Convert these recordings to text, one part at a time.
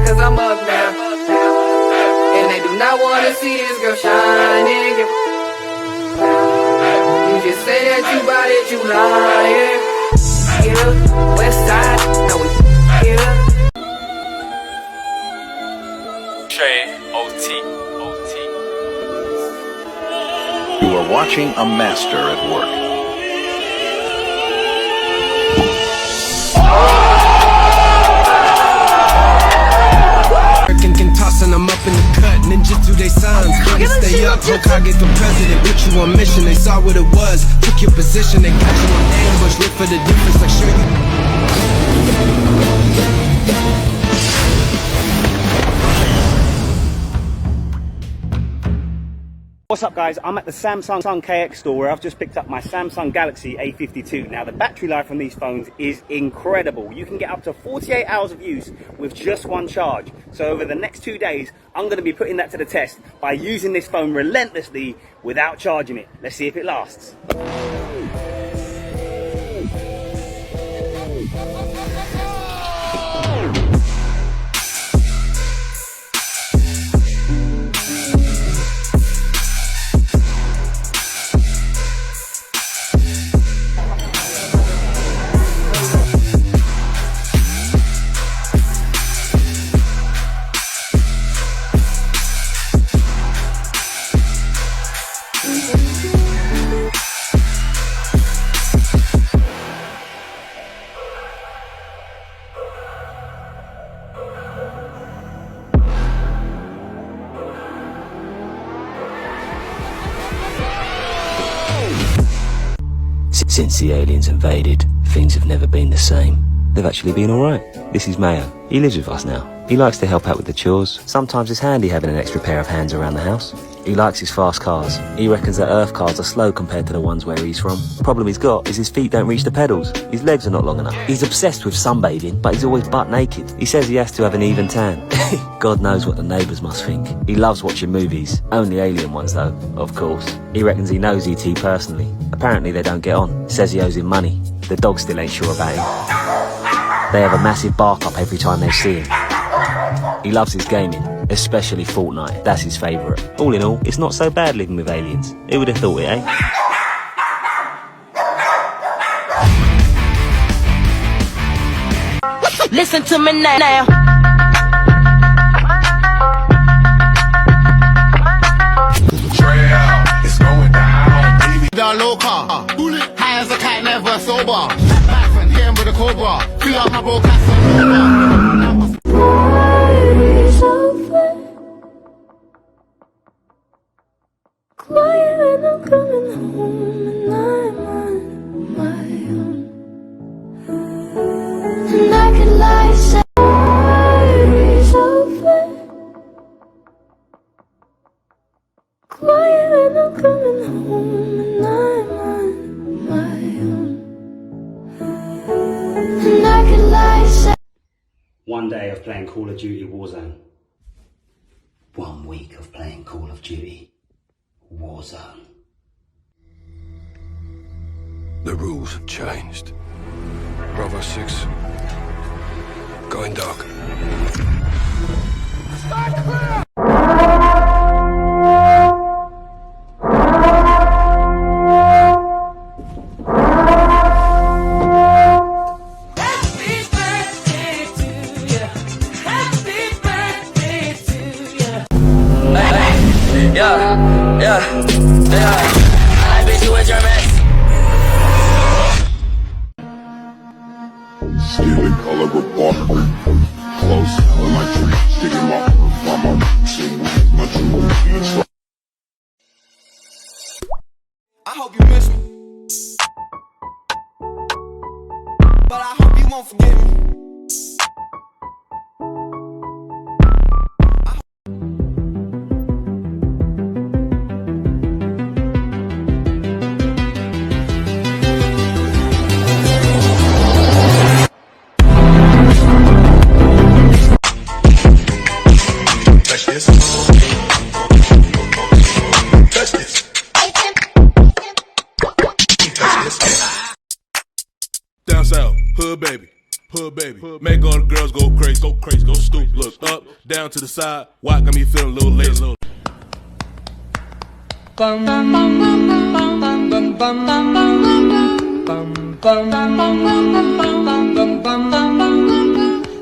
cause I'm up now. And they do not wanna see this girl shining. You just say that you bout it, you lying. Yeah, west side, now we here. J-O-T. You are watching a master at work. Tossing them up in the cut, ninjas do they signs. Gotta stay up, Hokage the president. Put you on mission, they saw what it was. Took your position, they got you on ambush. Look for the difference, like sure What's up guys, I'm at the Samsung KX store where I've just picked up my Samsung Galaxy A52. Now the battery life on these phones is incredible. You can get up to 48 hours of use with just one charge. So over the next 2 days, I'm going to be putting that to the test by using this phone relentlessly without charging it. Let's see if it lasts. Since the aliens invaded, things have never been the same. They've actually been alright. This is Mayo. He lives with us now. He likes to help out with the chores. Sometimes it's handy having an extra pair of hands around the house. He likes his fast cars. He reckons that Earth cars are slow compared to the ones where he's from. The problem he's got is his feet don't reach the pedals. His legs are not long enough. He's obsessed with sunbathing, but he's always butt naked. He says he has to have an even tan. God knows what the neighbours must think. He loves watching movies. Only alien ones though, of course. He reckons he knows E.T. personally. Apparently they don't get on. He says he owes him money. The dog still ain't sure about him. They have a massive bark up every time they see him. He loves his gaming, especially Fortnite. That's his favourite. All in all, it's not so bad living with aliens. Who would have thought it, eh? Listen to me now. It's going down, baby. The low car, high as a cat, never sober. Back from him with a cobra. Feel like my bro Casanova. Party's over. Quiet and I'm coming home and I'm on my own. And I can lie, say party's over. Quiet and I'm coming home and I'm on my own. And I can lie, say 1 day of playing Call of Duty Warzone. 1 week of playing Call of Duty Warzone. The rules have changed. Bravo 6. Going dark. Start clear! Yeah. I bet you a German. Skin and color of bark. Close on my tree. Sticking my mama. My tree. I hope you miss me, but I hope you won't forget me. Hood baby, make all the girls go crazy, go stupid. Look up, down to the side. Why got me feeling a little lazy?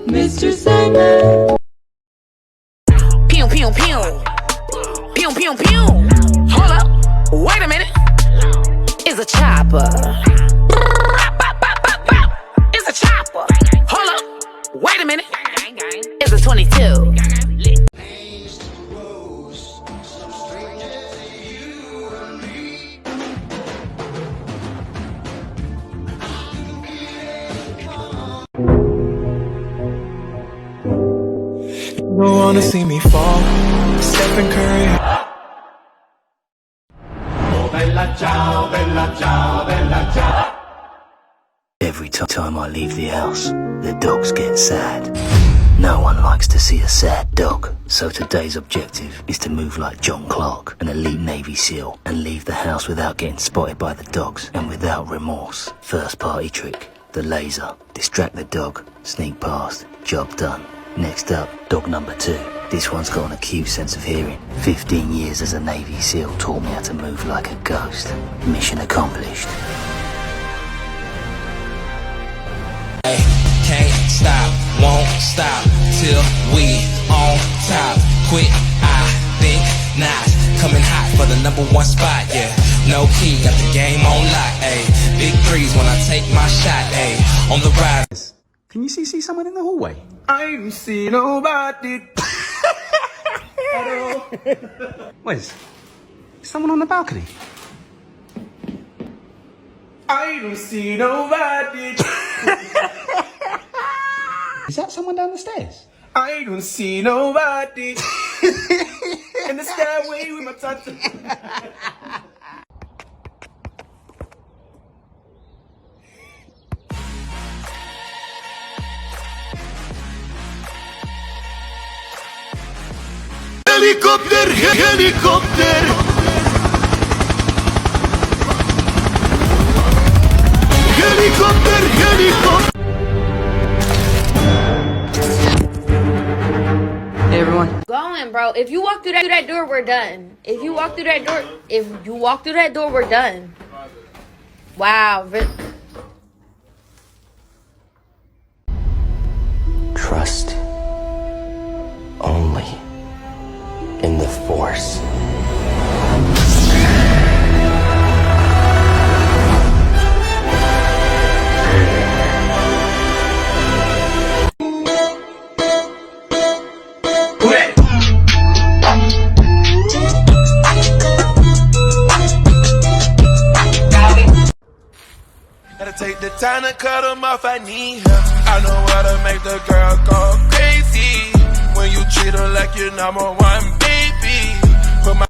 Mr. Sandman. Pew, pew, pew. Pew, pew, pew. Hold up. Wait a minute. It's a chopper. It's a chopper. Hold up. Wait a minute. It's a 22. Don't wanna see me fall. Stephen Curry. Every time I leave the house, the dogs get sad. No one likes to see a sad dog. So today's objective is to move like John Clark, an elite Navy SEAL, and leave the house without getting spotted by the dogs and without remorse. First party trick, the laser. Distract the dog, sneak past, job done. Next up, dog number 2. This one's got an acute sense of hearing. 15 years as a Navy SEAL taught me how to move like a ghost. Mission accomplished. Can't stop, won't stop till we on top. Quick, I think not. Coming hot for the #1 spot, yeah. No key, got the game on lock, ayy. Big threes when I take my shot, ayy. On the rise. Can you see someone in the hallway? I don't see nobody. Where's someone on the balcony? I don't see nobody. Is that someone down the stairs? I don't see nobody. In the stairway with my touch. Helicopter, helicopter. Helicopter, helicopter. Hey everyone. Going, bro. If you walk through that door, we're done. If you walk through that door, we're done. Wow. Trust only in the Force. Gotta take the time to cut them off, I need help. I know how to make the girl go crazy. When you treat her like your #1 baby. Put my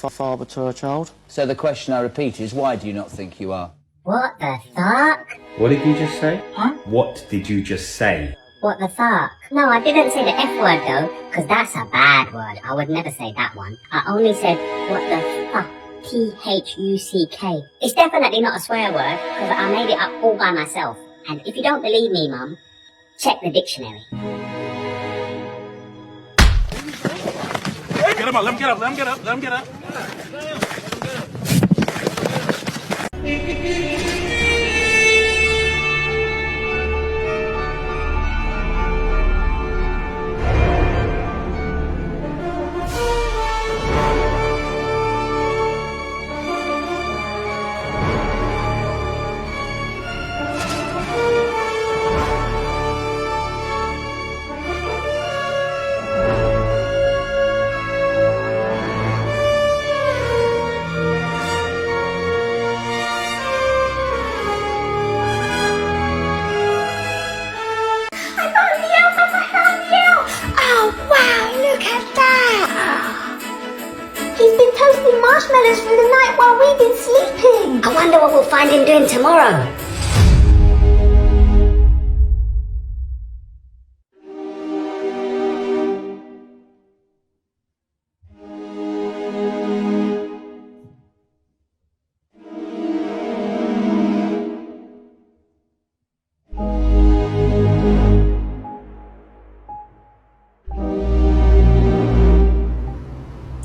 father to her child. So the question I repeat is, why do you not think you are? What the fuck? What did you just say? Huh? What did you just say? What the fuck? No, I didn't say the F word though, because that's a bad word. I would never say that one. I only said, what the fuck? T-H-U-C-K. It's definitely not a swear word, because I made it up all by myself. And if you don't believe me, Mum, check the dictionary. get him up, let him get up, let him get up, let him get up. roasting marshmallows through the night while we've been sleeping. I wonder what we'll find him doing tomorrow.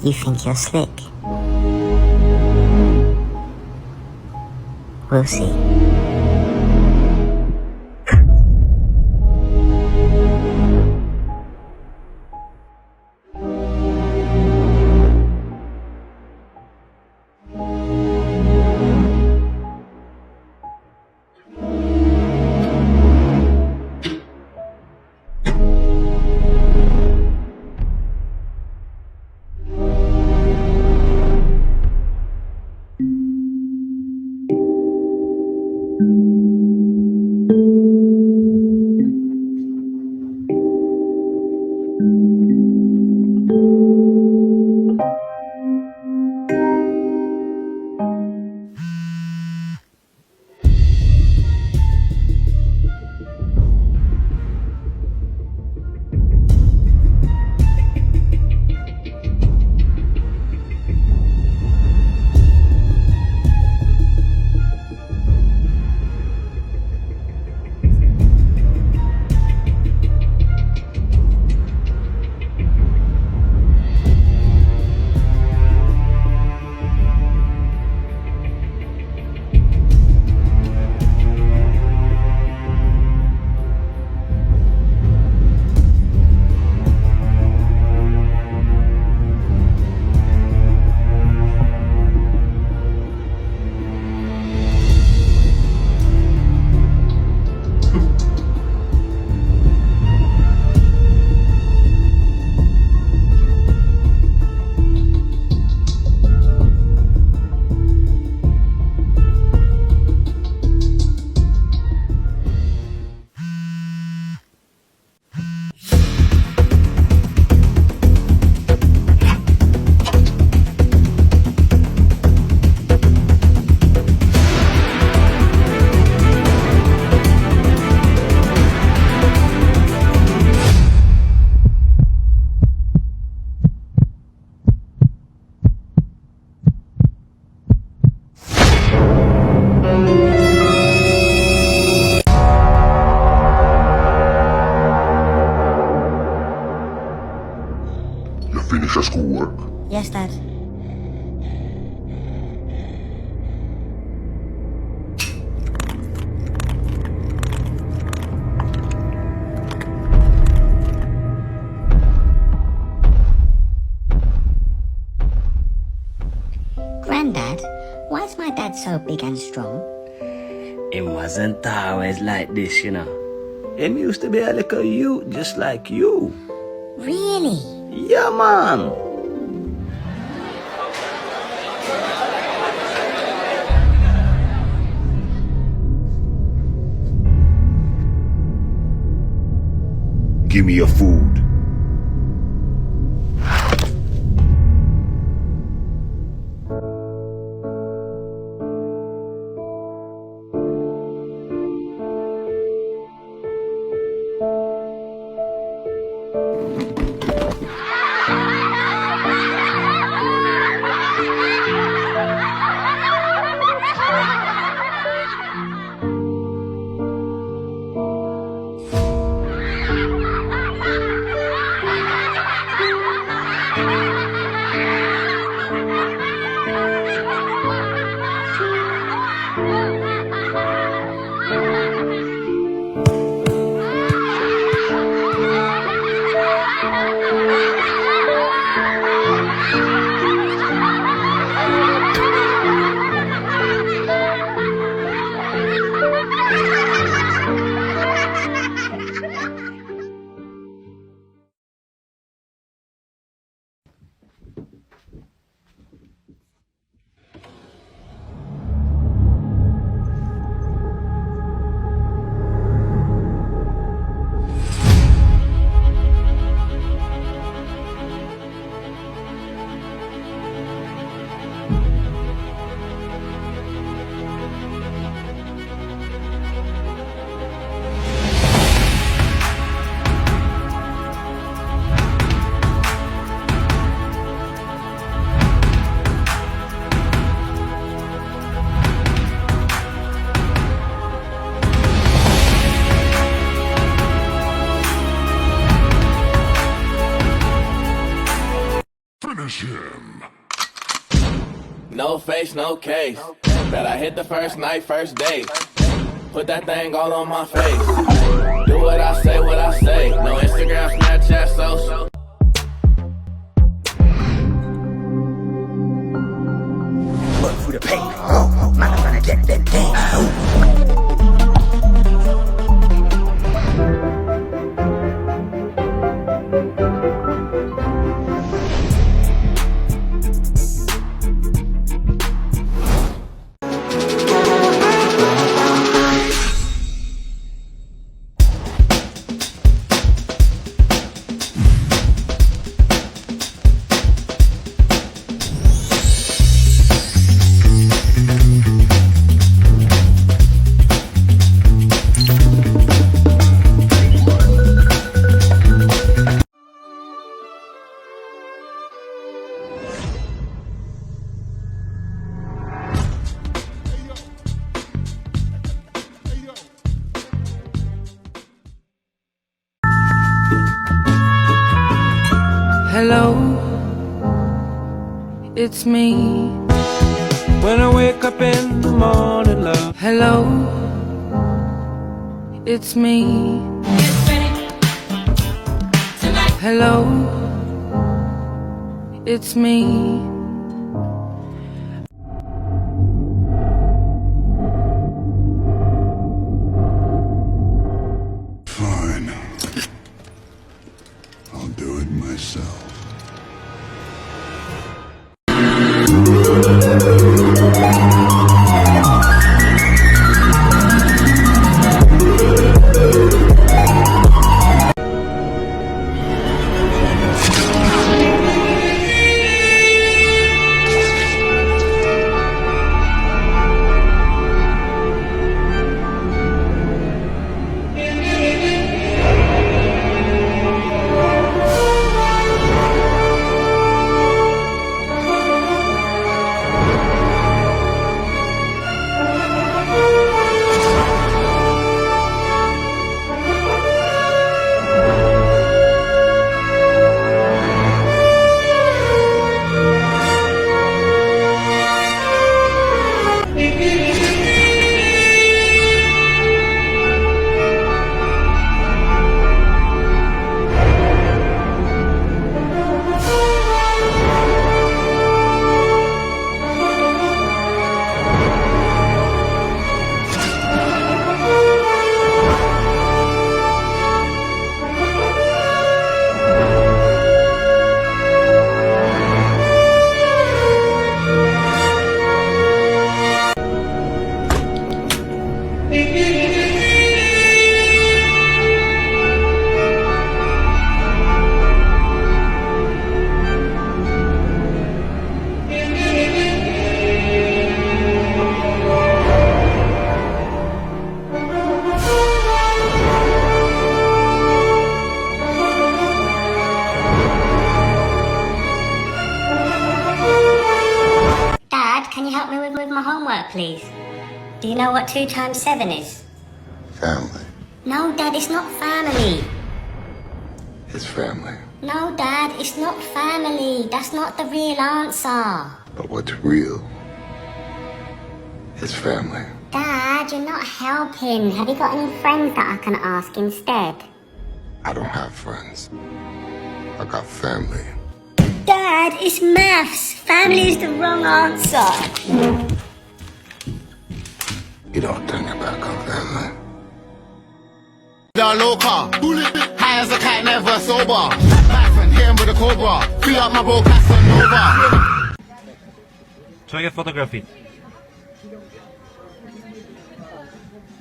You think you're slick? We'll see. Finish your schoolwork. Yes, Dad. Granddad, why is my dad so big and strong? It wasn't always like this, you know. Him used to be a little youth just like you. Really? Yeah, man. Give me your food. No face, no case. Bet I hit the first night, first date. Put that thing all on my face. Do what I say, what I say. No Instagram, Snapchat, social. Look for the pain. Oh, man, I'm gonna get that thing. Hello, it's me. When I wake up in the morning, love. Hello, it's me. Hello, it's me. Fine. I'll do it myself. Dad, can you help me with my homework, please? Do you know what 2 times 7 is? Family. No, Dad, it's not family. It's family. No, Dad, it's not family. That's not the real answer. But what's real is family. Dad, you're not helping. Have you got any friends that I can ask instead? I don't have friends. I got family. Dad, it's maths. Family is the wrong answer. You don't turn your back on family. The local, high as a cat, never sober. Back hit him with a cobra. Free up my bro, Casanova. Try a photography.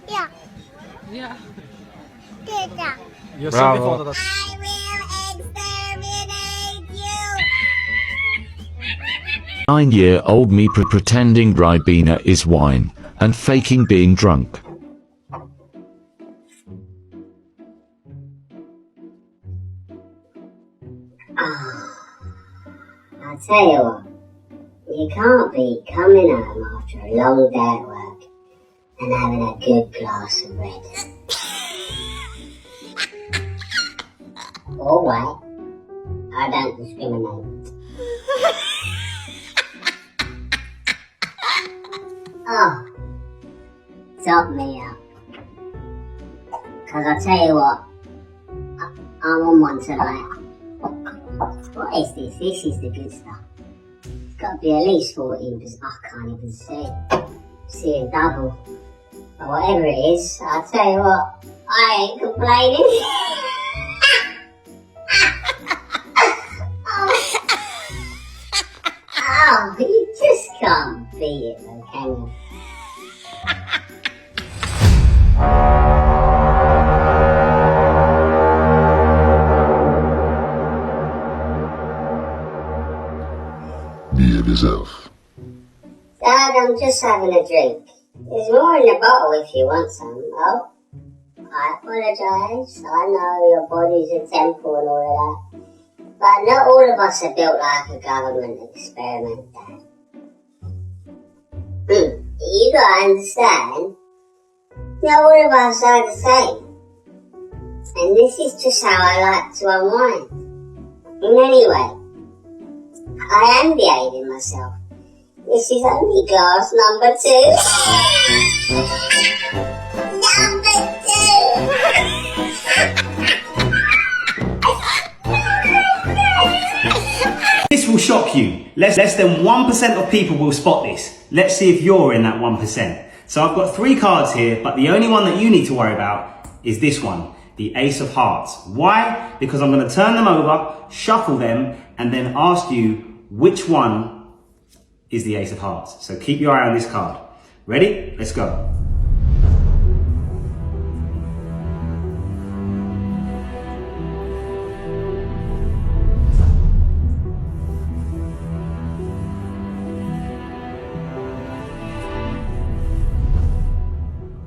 Yeah. Yeah. Tita. You saw before that. I will exterminate you. 9-year-old me pretending Ribena is wine and faking being drunk. I'll tell you what, you can't be coming home after a long day at work and having a good glass of red. Or white. I don't discriminate. Oh, top me up. Cause I'll tell you what, I'm on one tonight. What is this? This is the good stuff. It's got to be at least 14%. I can't even see. See a double. But whatever it is, I'll tell you what, I ain't complaining. Oh, you just can't beat it though, can you? Be yourself. Dad, I'm just having a drink. There's more in the bottle if you want some. Oh, I apologise. I know your body's a temple and all of that. But not all of us are built like a government experiment, Dad. You gotta understand, not all of us are the same. And this is just how I like to unwind. And anyway, I am behaving myself. This is only glass number 2. Number 2! This will shock you. Less than 1% of people will spot this. Let's see if you're in that 1%. So I've got 3 cards here, but the only one that you need to worry about is this one, the Ace of Hearts. Why? Because I'm going to turn them over, shuffle them, and then ask you which one is the Ace of Hearts. So keep your eye on this card. Ready? Let's go.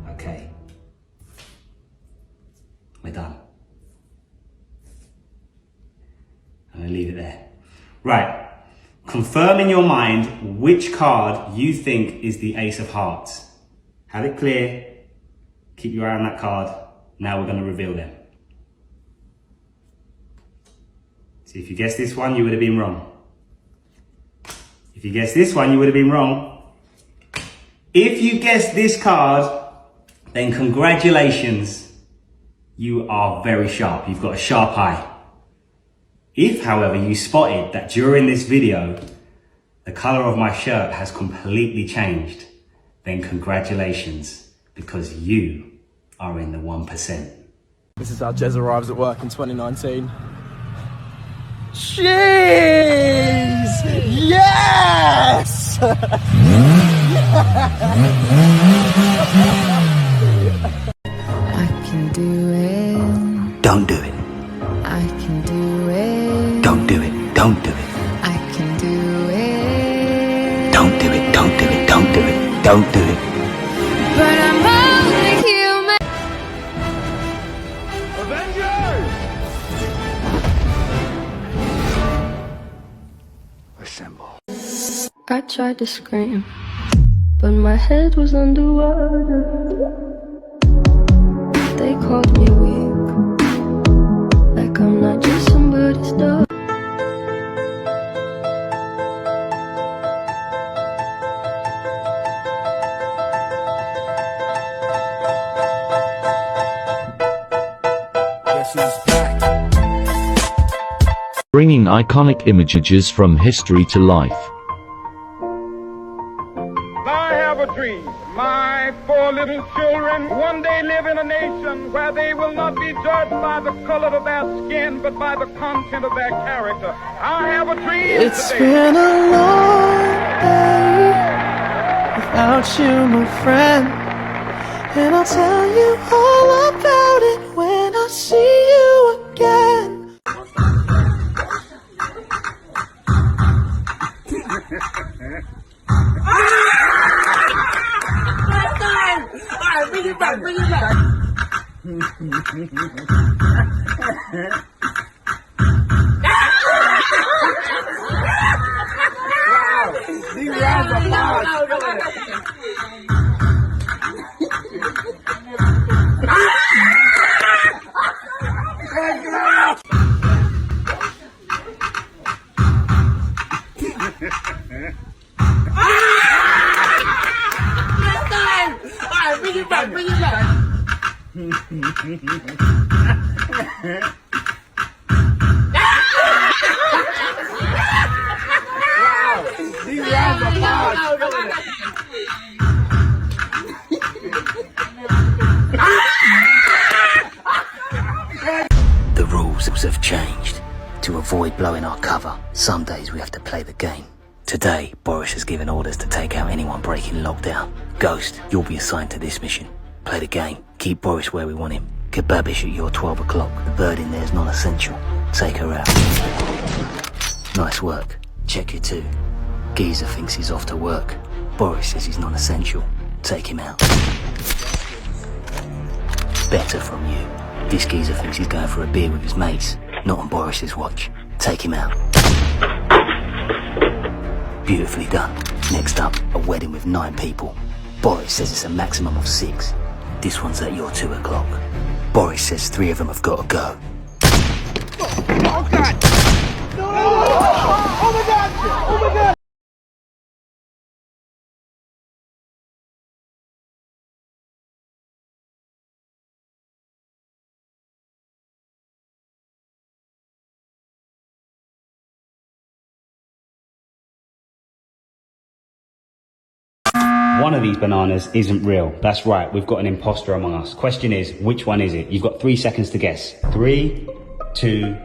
Okay. We're done. I'm gonna leave it there. Right. Confirm in your mind which card you think is the Ace of Hearts. Have it clear. Keep your eye on that card. Now we're going to reveal them. See, if you guessed this one, you would have been wrong. If you guessed this one, you would have been wrong. If you guessed this card, then congratulations. You are very sharp. You've got a sharp eye. If, however, you spotted that during this video, the color of my shirt has completely changed, then congratulations, because you are in the 1%. This is how Jez arrives at work in 2019. Jeez! Yes! I can do it. Don't do it. I can do it. Don't do it. Don't do it. I can do it. Don't do it. Don't do it. Don't do it. Don't do it. But I'm only human. Assemble. I tried to scream, but my head was underwater. They called me weak, like I'm not just somebody's dog. Guess who's back? Bringing iconic images from history to life. I have a dream. My 4 little children one day live in a nation where they will not be judged by the color of their skin, but by the content of their character. I have a dream. It's today. been a long day without you, my friend. And I'll tell you all about it when I see you again. Alright, bring it back, bring it back. Wow, these rounds are loud. The rules have changed. To avoid blowing our cover, some days we have to play the game. Today, Boris has given orders to take out anyone breaking lockdown. Ghost, you'll be assigned to this mission. Play the game. Keep Boris where we want him. Kebabish at your 12 o'clock. The bird in there's non-essential. Take her out. Nice work. Check your 2. Geezer thinks he's off to work. Boris says he's non-essential. Take him out. Better from you. This geezer thinks he's going for a beer with his mates. Not on Boris's watch. Take him out. Beautifully done. Next up, a wedding with 9 people. Boris says it's a maximum of 6. This one's at your 2 o'clock. Boris says 3 of them have got to go. Oh God! No! Oh my God! Oh my God! One of these bananas isn't real. That's right, we've got an imposter among us. Question is, which one is it? You've got 3 seconds to guess. 3, 2,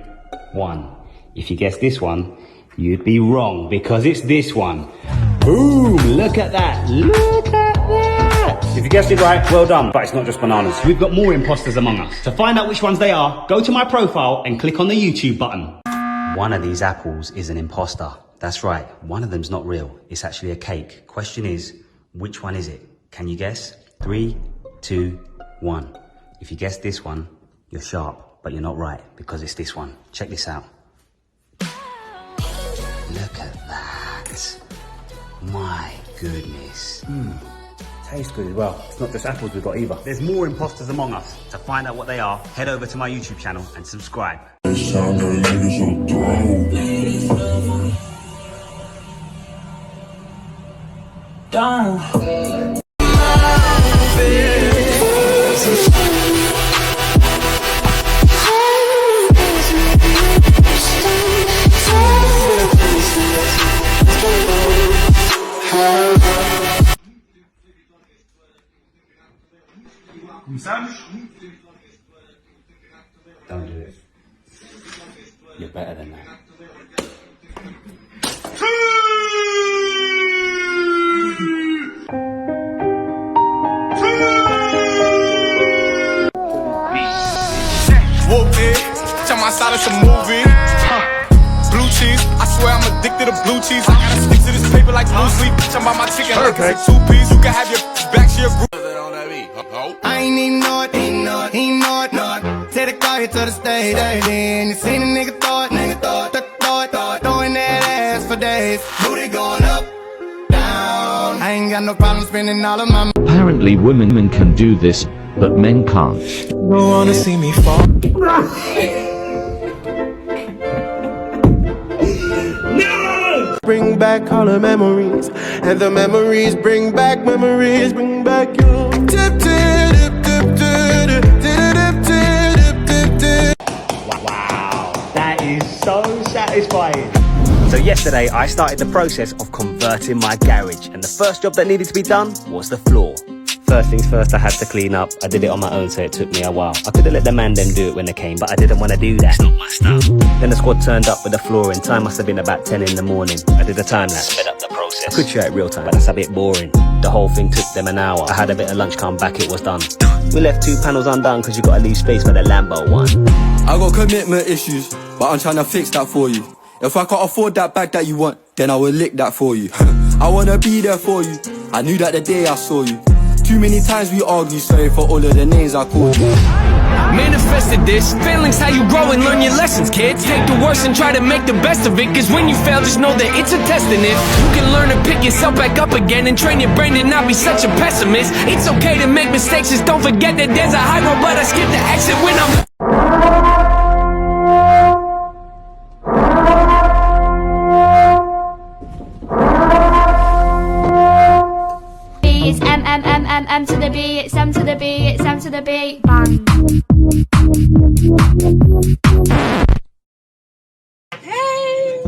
1. If you guess this one, you'd be wrong because it's this one. Boom! Look at that! Look at that! If you guessed it right, well done. But it's not just bananas. We've got more imposters among us. To find out which ones they are, go to my profile and click on the YouTube button. One of these apples is an imposter. That's right, one of them's not real. It's actually a cake. Question is, which one is it? Can you guess? 3, 2, 1. If you guess this one, you're sharp, but you're not right because it's this one. Check this out. Look at that. My goodness. Tastes good as well. It's not just apples we've got either. There's more imposters among us. To find out what they are, head over to my YouTube channel and subscribe. Down. Don't do it. You're better than that. Jump outside of some movie. Blue cheese, I swear I'm addicted to blue cheese. I gotta stick to this paper like blue sleep. Jump out my chicken like it's a 2-piece. You can have your back to your group. I ain't even know it, Take the car here to the stage, then you seen a nigga throw it, throwing that ass for days. Booty going up, down. I ain't got no problem spending all of my. Apparently women can do this, but men can't. Don't wanna see me fall. No! Bring back all the memories, and the memories bring back memories, bring back you. Wow, that is so satisfying. So yesterday I started the process of converting my garage, and the first job that needed to be done was the floor. First things first, I had to clean up. I did it on my own, so it took me a while. I could have let the man them do it when they came, but I didn't want to do that. It's not my stuff. Then the squad turned up with the flooring. Time must have been about 10 in the morning. I did a time lapse, sped up the process. I could show it real time, but that's a bit boring. The whole thing took them an hour. I had a bit of lunch, come back, it was done. We left 2 panels undone because you got to leave space for the Lambo one. I got commitment issues, but I'm trying to fix that for you. If I can't afford that bag that you want, then I will lick that for you. I wanna be there for you. I knew that the day I saw you. Too many times we argue, sorry for all of the names I called you. Manifested this, failing's how you grow and learn your lessons, kids. Take the worst and try to make the best of it, cause when you fail, just know that it's a test. And if you can learn to pick yourself back up again and train your brain to not be such a pessimist, it's okay to make mistakes, just don't forget that there's a high road, but I skip the exit when I'm... M to the B, it's M to the B, it's M to the B, bang. Hey!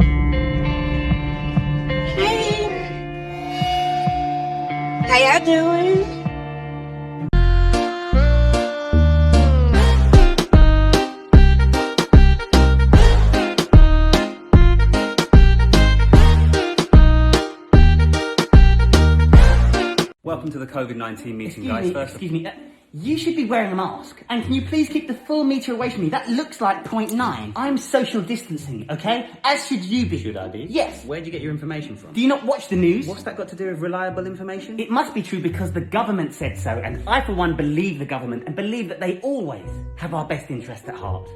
Hey! How y'all doing? Welcome to the COVID-19 meeting, guys. Excuse me, you should be wearing a mask. And can you please keep the full meter away from me? That looks like 0.9. I'm social distancing, okay? As should you be. Should I be? Yes. Where'd you get your information from? Do you not watch the news? What's that got to do with reliable information? It must be true because the government said so, and I, for one, believe the government and believe that they always have our best interest at heart.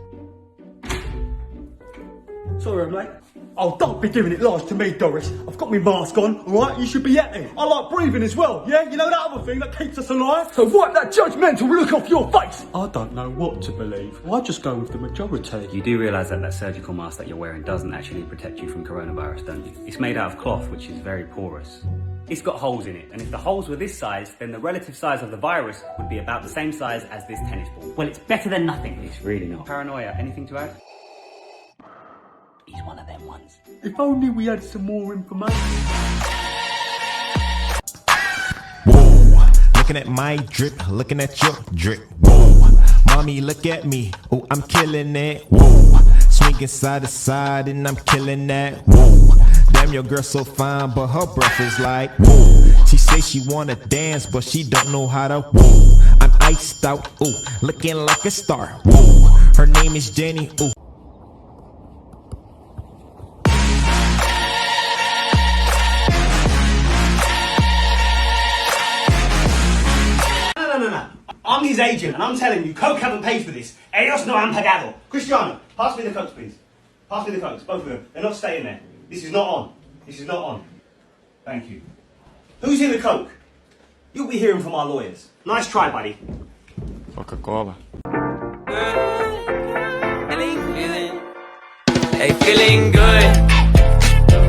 Sorry, mate. Oh, don't be giving it lies to me, Doris. I've got my mask on, alright? You should be at it. I like breathing as well, yeah? You know that other thing that keeps us alive? So wipe that judgmental look off your face! I don't know what to believe. I just go with the majority. You do realise that surgical mask that you're wearing doesn't actually protect you from coronavirus, don't you? It's made out of cloth, which is very porous. It's got holes in it, and if the holes were this size, then the relative size of the virus would be about the same size as this tennis ball. Well, it's better than nothing. It's really not. Paranoia, anything to add? He's one of them ones. If only we had some more information. Whoa, looking at my drip, looking at your drip. Whoa, mommy, look at me. Oh, I'm killing it. Whoa, swinging side to side and I'm killing that. Whoa, damn, your girl so fine, but her breath is like. Whoa, she say she wanna dance, but she don't know how to. Whoa, I'm iced out. Ooh, looking like a star. Whoa, her name is Jenny. Ooh. No. I'm his agent, and I'm telling you, Coke haven't paid for this. Ellos no han pagado. Cristiano, pass me the Cokes, please. Pass me the Cokes, both of them. They're not staying there. This is not on. This is not on. Thank you. Who's in the Coke? You'll be hearing from our lawyers. Nice try, buddy. Coca-Cola. Hey, feeling good,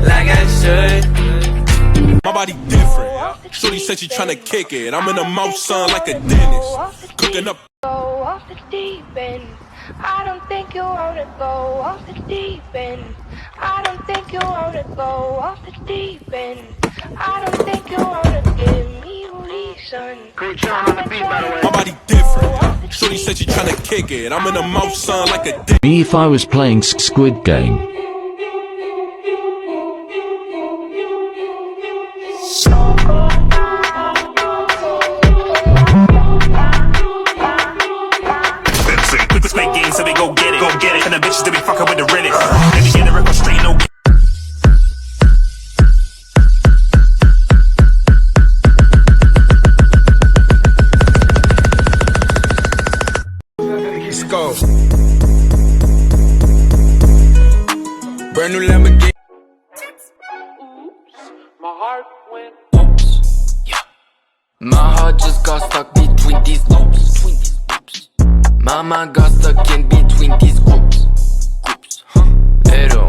like I should. My body different. Shorty said she tryna kick it. I'm in the mouth, son, like a dentist. Cooking up. Go off the deep end. I don't think you wanna go off the deep end. I don't think you wanna go off the deep end. I don't think you wanna give me a reason. My body different. Shorty said she tryna kick it. I'm in the mouth, son, like a dentist. Me if I was playing Squid Game. Spit game, so they go get it. And the bitches they be fucking with the Reddit. They be getting record straight, no. Let's go. Brand new Lamborghini. My heart went oops. Yeah. My heart just got stuck between these loops. My mind got stuck in between these groups. Pero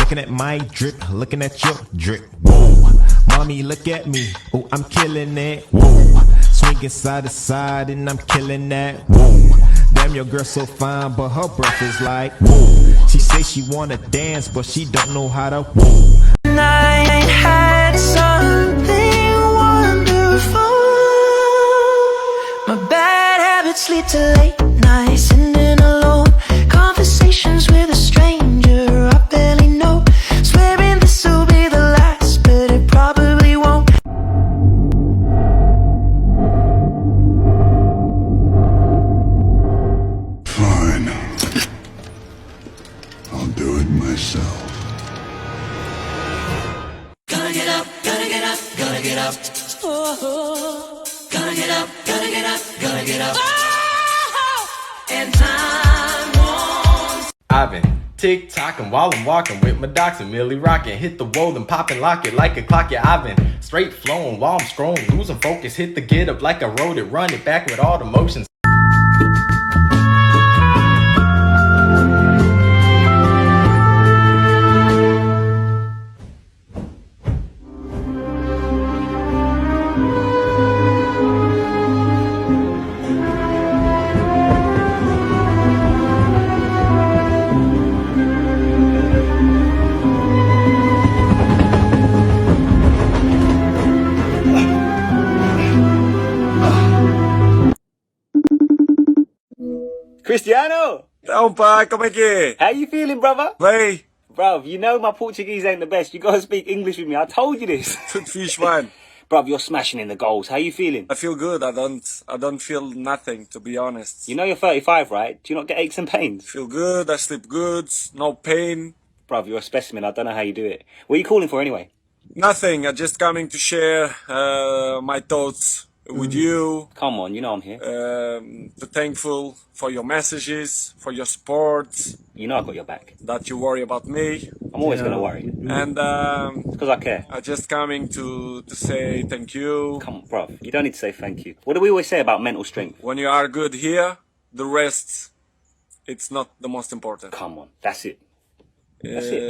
Looking at my drip, looking at your drip. Whoa, mommy, look at me. Oh, I'm killing it. Whoa, swinging side to side and I'm killing that. Whoa, damn, your girl so fine, but her breath is like. Whoa, she say she wanna dance, but she don't know how to. Whoa. I had something wonderful. My bad habits lead to late nights, sitting alone. Conversations with a stranger I barely know. Swearing this will be the last, but it probably won't. Fine. I'll do it myself. Gotta get up, gotta get up, gotta get up. Oh, gotta get up, gotta get up, gotta get up. Oh, and time won't. Ivan, Tick tocking while I'm walking with my docs and Millie rocking. Hit the wall and pop and lock it like a clock. Yeah, I've been straight flowing while I'm scrolling, losing focus. Hit the get up like I wrote it, run it back with all the motions. Cristiano! Então, pá, como é que é? How you feeling, brother? Bem. Bruv, you know my Portuguese ain't the best. You gotta speak English with me. I told you this. Tudo fixe, man. Bruv, you're smashing in the goals. How you feeling? I feel good. I don't feel nothing, to be honest. You know you're 35, right? Do you not get aches and pains? Feel good. I sleep good. No pain. Bruv, you're a specimen. I don't know how you do it. What are you calling for anyway? Nothing. I'm just coming to share my thoughts with you. Come on, you know I'm here. To thankful for your messages, for your support. You know I got your back. That you worry about me. I'm always gonna worry. And because I care. I'm just coming to say thank you. Come on, bruv. You don't need to say thank you. What do we always say about mental strength? When you are good here, the rest, it's not the most important. Come on, that's it. That's it.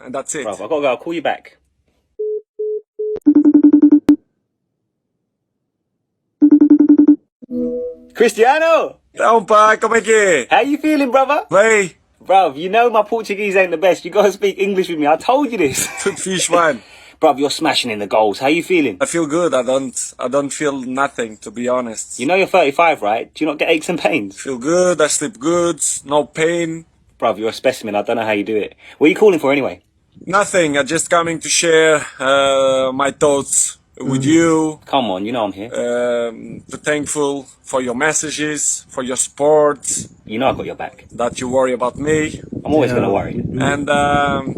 And that's it. Bruv, I gotta go. I'll call you back. Cristiano! Então, pá, como é que é? How you feeling, brother? Bem. Bruv, you know my Portuguese ain't the best. You gotta speak English with me. I told you this. Tudo fixe, man. Bruv, you're smashing in the goals. How you feeling? I feel good. I don't feel nothing, to be honest. You know you're 35, right? Do you not get aches and pains? Feel good. I sleep good. No pain. Bruv, you're a specimen. I don't know how you do it. What are you calling for anyway? Nothing. I'm just coming to share my thoughts with you. Come on, you know I'm here. To thankful for your messages, for your support. You know I got your back. That you worry about me. I'm always gonna worry. And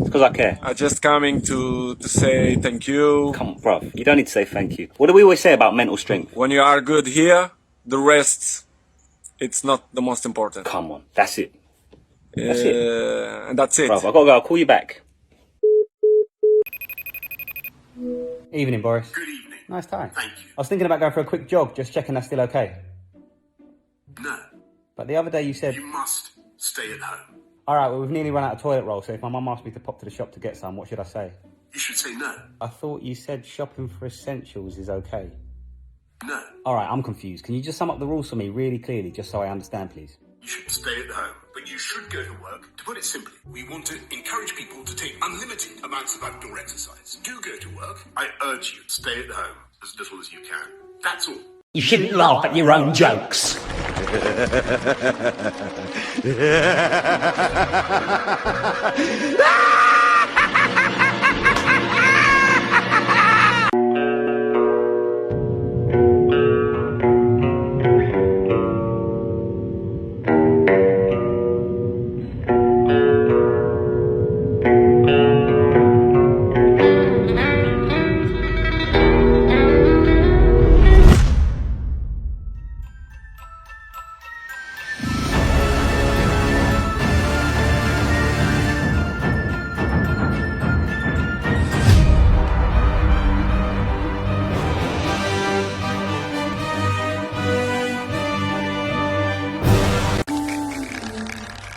because I care. I'm just coming to say thank you. Come on, bruv. You don't need to say thank you. What do we always say about mental strength? When you are good here, the rest, it's not the most important. Come on, that's it. That's it. And that's it. Bruv, I gotta go. I'll call you back. Evening, Boris. Good evening. Nice time. Thank you. I was thinking about going for a quick jog, just checking that's still okay. No. But the other day you said... You must stay at home. Alright, well we've nearly run out of toilet roll, so if my mum asked me to pop to the shop to get some, what should I say? You should say no. I thought you said shopping for essentials is okay. No. Alright, I'm confused. Can you just sum up the rules for me really clearly, just so I understand, please? You should stay at home, but you should go to work. To put it simply, we want to encourage people to take unlimited amounts of outdoor exercise. Do go to work. I urge you, stay at home as little as you can. That's all. You shouldn't laugh at your own jokes.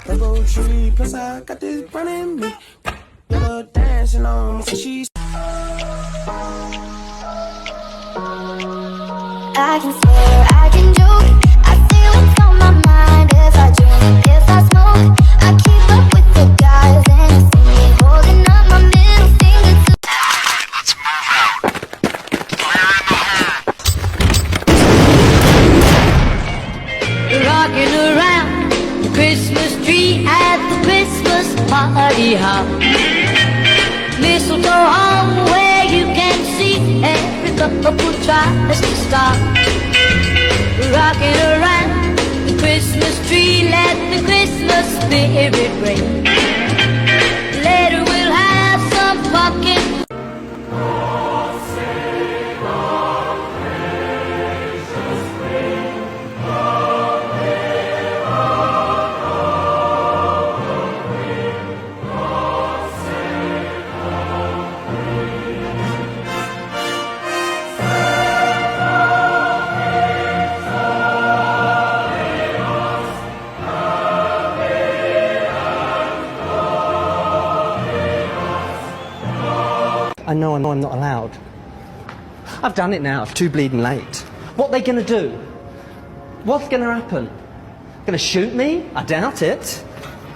Rainbow tree, plus I got this brand in me. Never dancing on me, so she's. I can swear, I can joke. I say what's on my mind. If I drink, if I smoke, I keep up with the guys and you see me holding up my middle finger to. Let's move out. Fire in the hole. Rocking around the Christmas tree at the Christmas party hop. Mistletoe hung where you can see every couple tries to stop. Rocking around the Christmas tree, let the Christmas spirit ring. Later we'll have some pumpkin. I know I'm not allowed. I've done it now, it's too bleeding late. What are they gonna do? What's gonna happen? Gonna shoot me? I doubt it.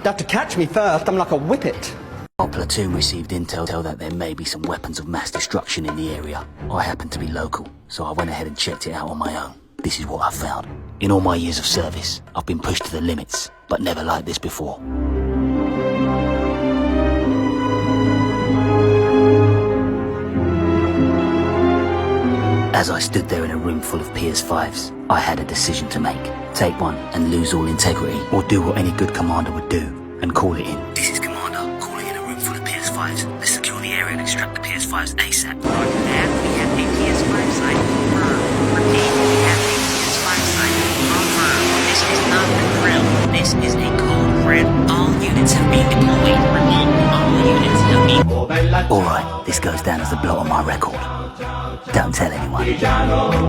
They have to catch me first, I'm like a whippet. Our platoon received intel that there may be some weapons of mass destruction in the area. I happen to be local, so I went ahead and checked it out on my own. This is what I found. In all my years of service, I've been pushed to the limits, but never like this before. As I stood there in a room full of PS5s, I had a decision to make. Take one and lose all integrity, or do what any good commander would do, and call it in. This is Commander, calling in a room full of PS5s. Let's secure the area and extract the PS5s ASAP. Roger that, we have a PS5 site confirmed. Repeat, we have a PS5 site confirmed. This is not a drill, this is a code red. All units have been deployed. Repeat, all units have been... Alright, this goes down as a blot on my record. Don't tell anyone.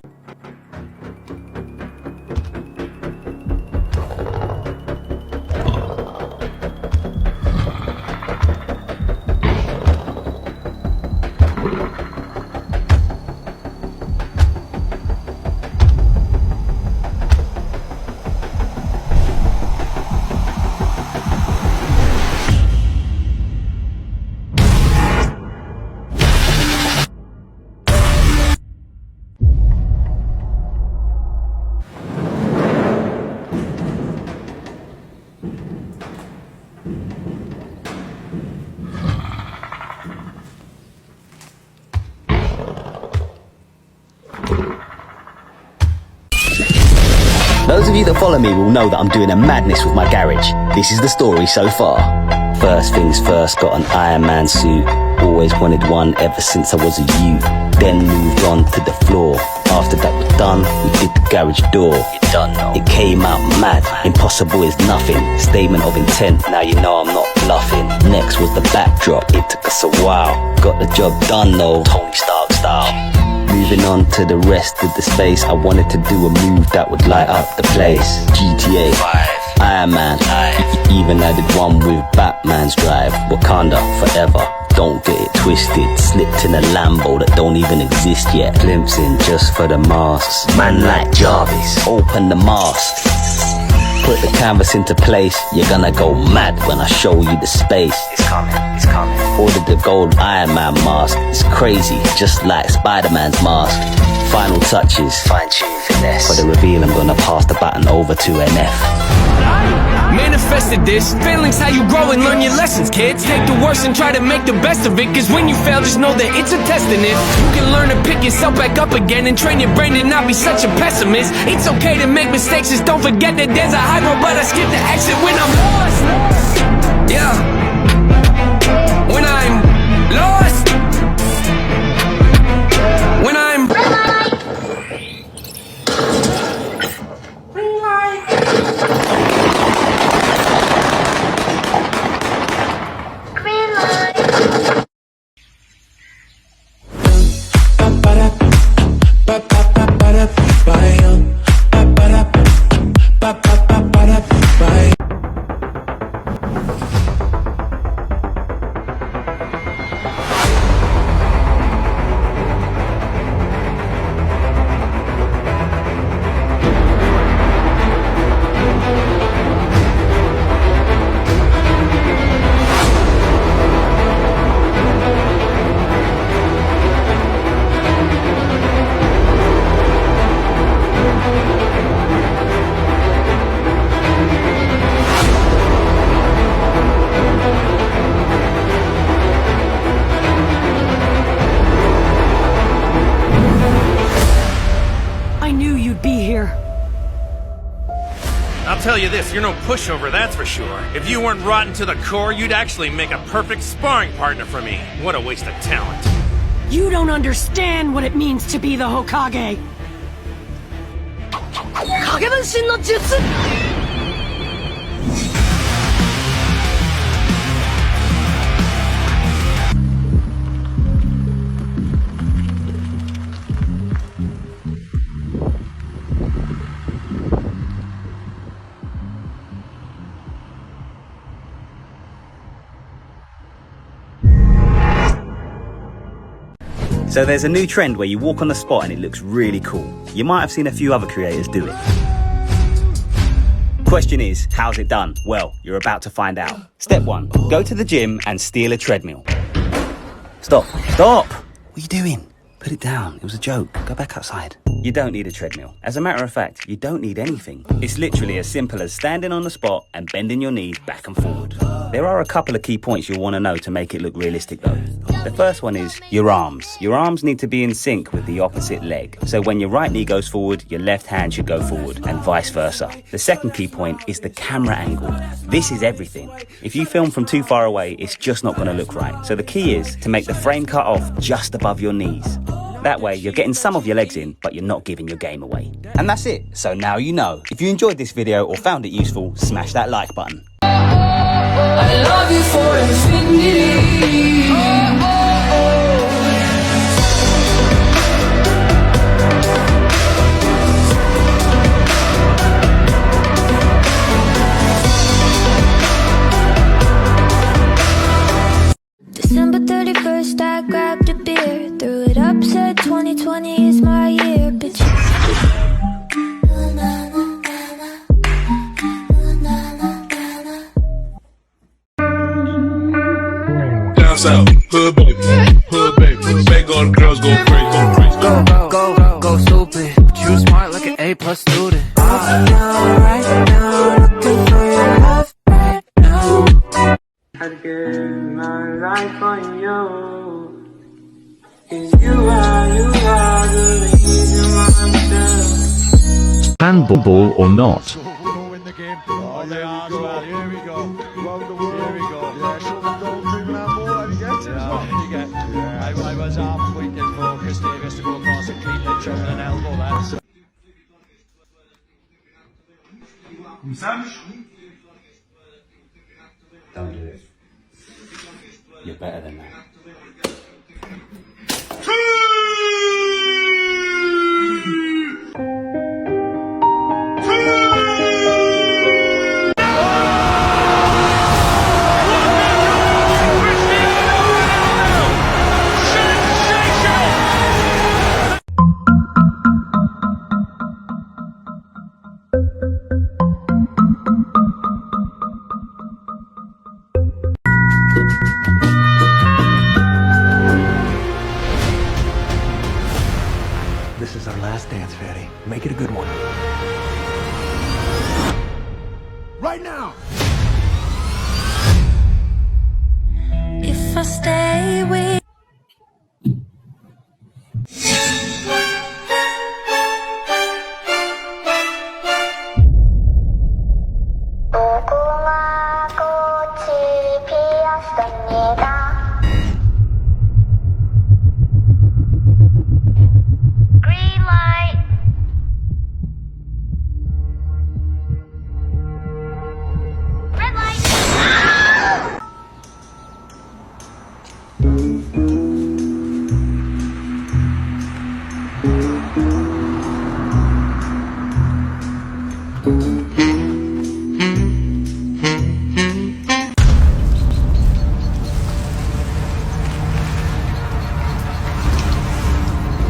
Those of you that follow me will know that I'm doing a madness with my garage. This is the story so far. First things first, got an Iron Man suit. Always wanted one ever since I was a youth. Then moved on to the floor. After that was done, we did the garage door. You don't know. It came out mad. Impossible is nothing. Statement of intent, now you know I'm not bluffing. Next was the backdrop. It took us a while. Got the job done though, Tony Stark style. Moving on to the rest of the space, I wanted to do a move that would light up the place. GTA 5, Iron Man, even added one with Batman's drive. Wakanda forever, don't get it twisted. Slipped in a Lambo that don't even exist yet. Glimpsing just for the masks. Man like Jarvis, open the mask. Put the canvas into place, you're gonna go mad when I show you the space. It's coming, it's coming. Ordered the gold Iron Man mask. It's crazy, just like Spider-Man's mask. Final touches, fine-tune finesse. For the reveal, I'm gonna pass the baton over to NF. Manifested this, failing's how you grow and learn your lessons, kids. Take the worst and try to make the best of it, cause when you fail, just know that it's a test. And if you can learn to pick yourself back up again and train your brain to not be such a pessimist, it's okay to make mistakes, just don't forget that there's a high road, but I skip the exit when I'm lost. Yeah, when I'm lost, when I'm I'll tell you this, you're no pushover, that's for sure. If you weren't rotten to the core, you'd actually make a perfect sparring partner for me. What a waste of talent. You don't understand what it means to be the Hokage. Kagebenshin no Jutsu! So there's a new trend where you walk on the spot and it looks really cool. You might have seen a few other creators do it. Question is, how's it done? Well, you're about to find out. Step 1, go to the gym and steal a treadmill. Stop. What are you doing? Put it down. It was a joke. Go back outside. You don't need a treadmill. As a matter of fact, you don't need anything. It's literally as simple as standing on the spot and bending your knees back and forward. There are a couple of key points you'll want to know to make it look realistic though. The first one is your arms. Your arms need to be in sync with the opposite leg. So when your right knee goes forward, your left hand should go forward and vice versa. The second key point is the camera angle. This is everything. If you film from too far away, it's just not going to look right. So the key is to make the frame cut off just above your knees. That way, you're getting some of your legs in, but you're not giving your game away. And that's it. So now you know. If you enjoyed this video or found it useful, smash that like button. I love you for infinity. December 31st, I grabbed a beer, threw it up, said 2020 is my year, bitch. Down south, hood baby, make all the girls go crazy, Go stupid. But you smart like an A+ student. Right now, looking for your love right now. I'd give my life on you. 'Cause you are the reason why I'm still. Handball or not? Oh, they are as well. Here we go. Here we go. Yeah, shut the door, dreaming out more. You get it? Yeah. I was half waiting for Chris Davis to go across and clean the shot with an elbow there. Don't do it. You're better than that. This is our last dance, Fatty. Make it a good one. Right now! If I stay with green light. Red light.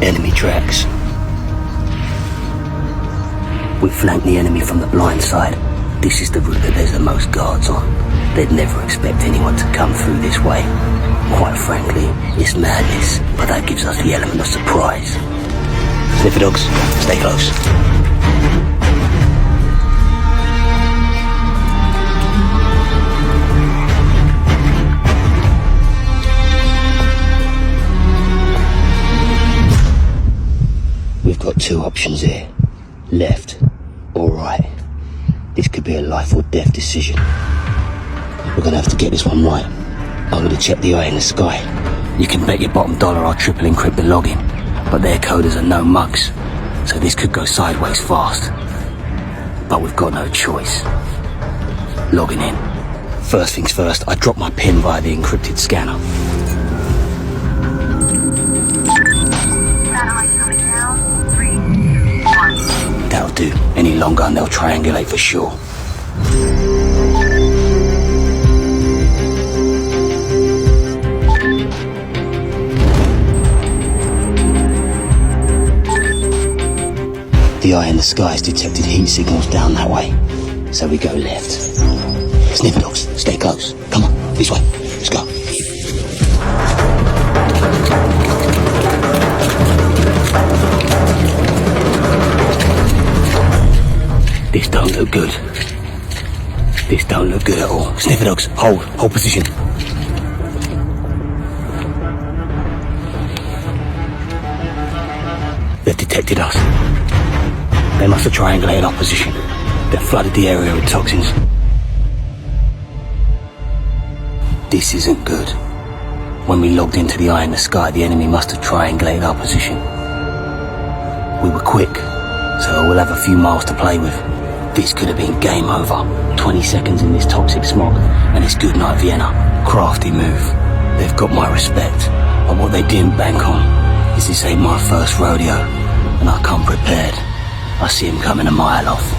Enemy tracks. We flank the enemy from the blind side. This is the route that there's the most guards on. They'd never expect anyone to come through this way. Quite frankly, it's madness, but that gives us the element of surprise. Sniffer dogs, stay close. We've got two options here, left or right. This could be a life or death decision. We're gonna have to get this one right. I'm gonna check the eye in the sky. You can bet your bottom dollar I'll triple encrypt the login, but their coders are no mugs, so this could go sideways fast. But we've got no choice. Logging in. First things first, I drop my PIN via the encrypted scanner. That'll do. Any longer and they'll triangulate for sure. the eye in the skies detected heat signals down that way. So we go left. Sniffer dogs, stay close. Come on, this way. Let's go. This don't look good. This don't look good at all. Sniffer dogs, hold position. They've detected us. They must have triangulated our position. They've flooded the area with toxins. This isn't good. When we logged into the eye in the sky, the enemy must have triangulated our position. We were quick, so we'll have a few miles to play with. This could have been game over. 20 seconds in this toxic smog, and it's good night Vienna. Crafty move. They've got my respect. But what they didn't bank on is this ain't my first rodeo, and I come prepared. I see him coming a mile off.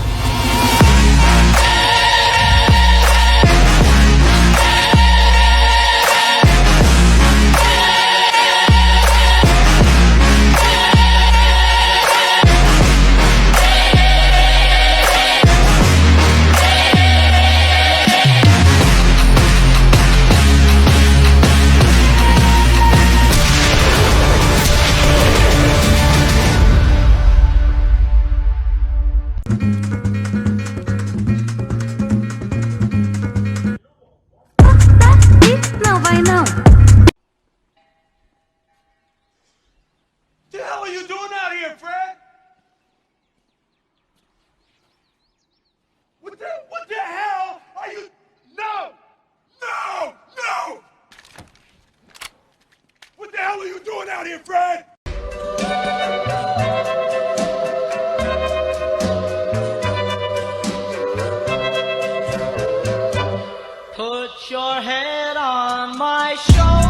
Não vai não. The hell are you doing out here, Fred? What the hell are you? No! No! No! What the hell are you doing out here, Fred? Put your head on my shoulder.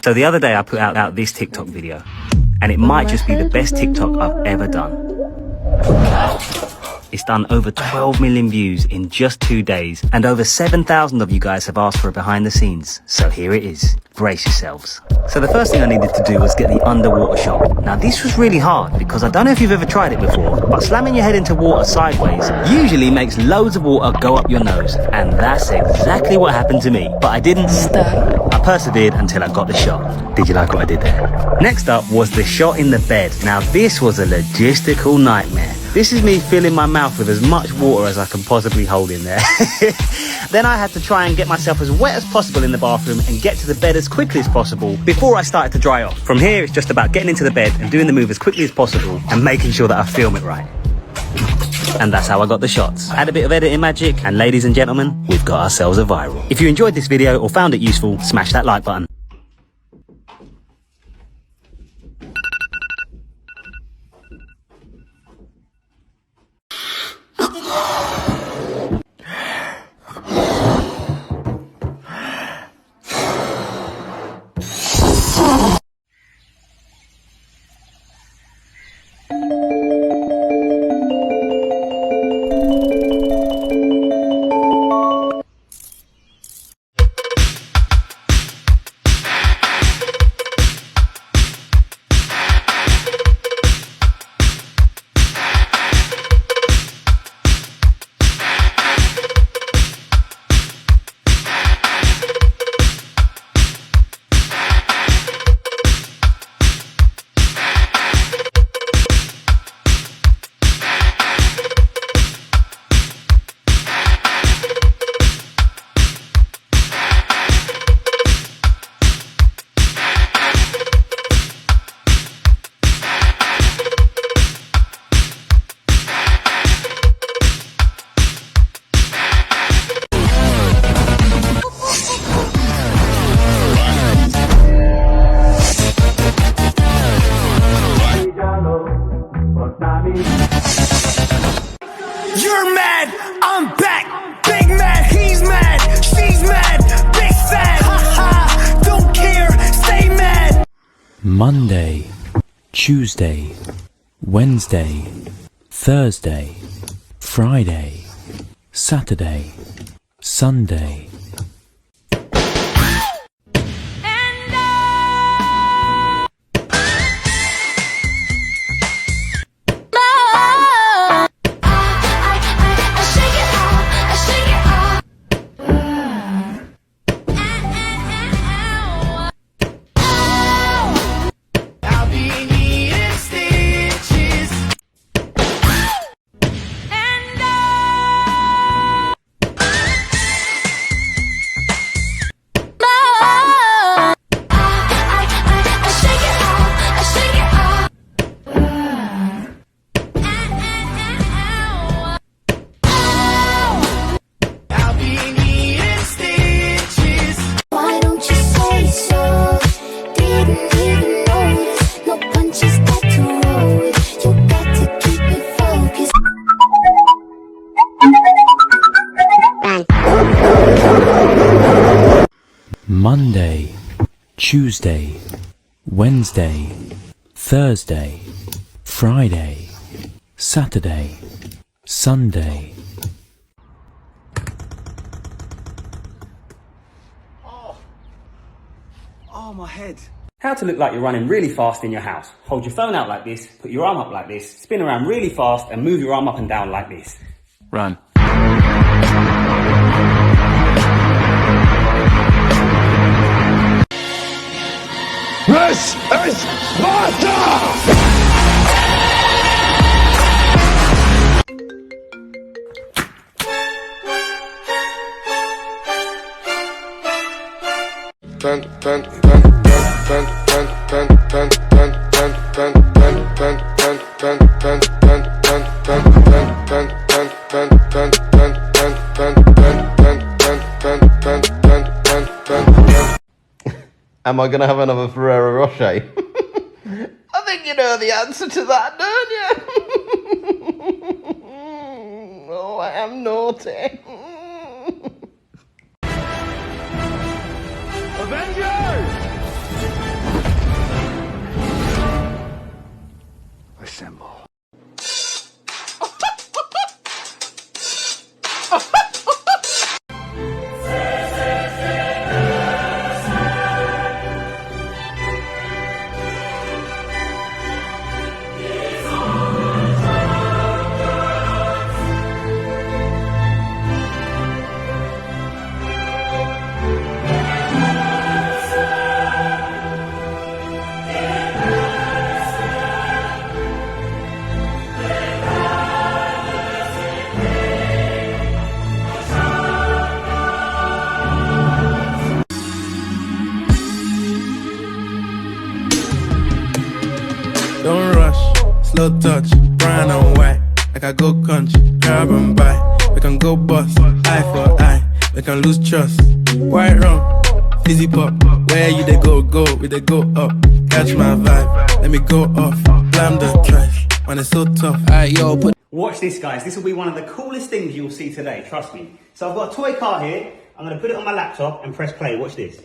So the other day I put out this TikTok video, and it might just be the best TikTok I've ever done. It's done over 12 million views in just 2 days, and over 7,000 of you guys have asked for a behind the scenes. So here it is. Brace yourselves. So the first thing I needed to do was get the underwater shot. Now this was really hard because I don't know if you've ever tried it before, but slamming your head into water sideways usually makes loads of water go up your nose, and that's exactly what happened to me. But I didn't stop. I persevered until I got the shot. Did you like what I did there? Next up was the shot in the bed. Now this was a logistical nightmare. This is me filling my mouth with as much water as I can possibly hold in there. Then I had to try and get myself as wet as possible in the bathroom and get to the bed as quickly as possible before I started to dry off. From here, it's just about getting into the bed and doing the move as quickly as possible and making sure that I film it right. And that's how I got the shots. Add a bit of editing magic, and ladies and gentlemen, we've got ourselves a viral. If you enjoyed this video or found it useful, smash that like button. Monday, Tuesday, Wednesday, Thursday, Friday, Saturday, Sunday. Why don't you say so? Didn't even notice. No punches got to roll with. You got to keep it focused. Monday, Tuesday, Wednesday, Thursday, Friday, Saturday, Sunday. Oh, my head. How to look like you're running really fast in your house. Hold your phone out like this, put your arm up like this, spin around really fast and move your arm up and down like this. Run. This is Sparta! Am I gonna have another Ferrero Rocher? I think you know the answer to that, don't you? Oh, I am naughty. Avengers! Assemble. Don't rush, slow touch, brown and white. Like I go country, grab and buy. We can go bust, eye for eye. We can lose trust. White rum, fizzy pop. Where you they go, we they go up. Catch my vibe, let me go off. Blam the trash, man it's so tough. Alright, yo, put. Watch this, guys. This will be one of the coolest things you'll see today, trust me. So I've got a toy car here. I'm going to put it on my laptop and press play. Watch this.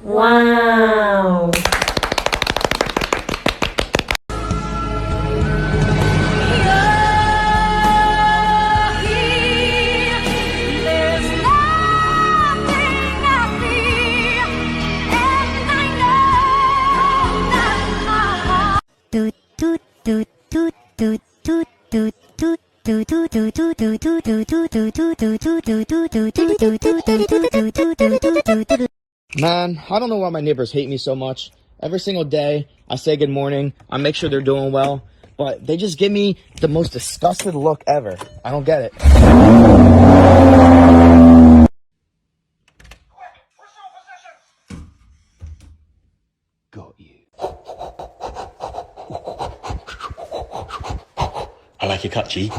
Wow. Man, I don't know why my neighbors hate me so much. Every single day, I say good morning, I make sure they're doing well, but they just give me the most disgusted look ever. I don't get it. G.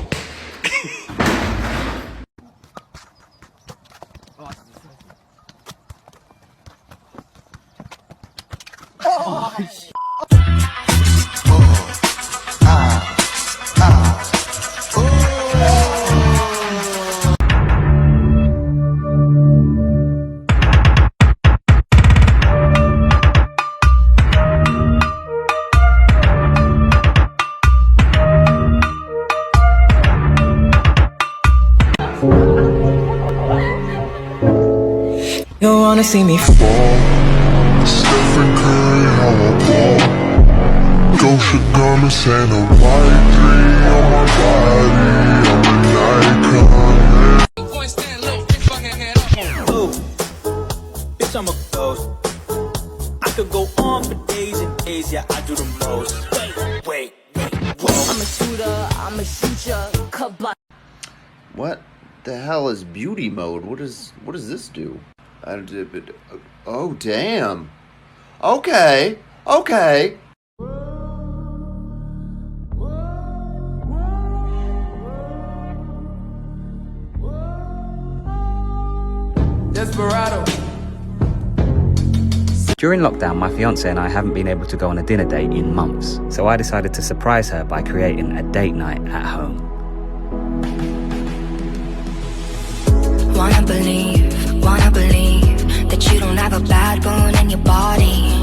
You wanna see me fall? Stephen Curry, how I ball. Gosha garments and a white three on my body. I'm an icon. Ooh, bitch, I'm a ghost. I could go on for days and days, yeah, I do the most. Wait, whoa. I'm a shooter, I'm a shooter, cut block. What the hell is beauty mode? What does this do? Oh, damn. Okay. Desperado. During lockdown, my fiance and I haven't been able to go on a dinner date in months, so I decided to surprise her by creating a date night at home. Wanna believe that you don't have a bad bone in your body,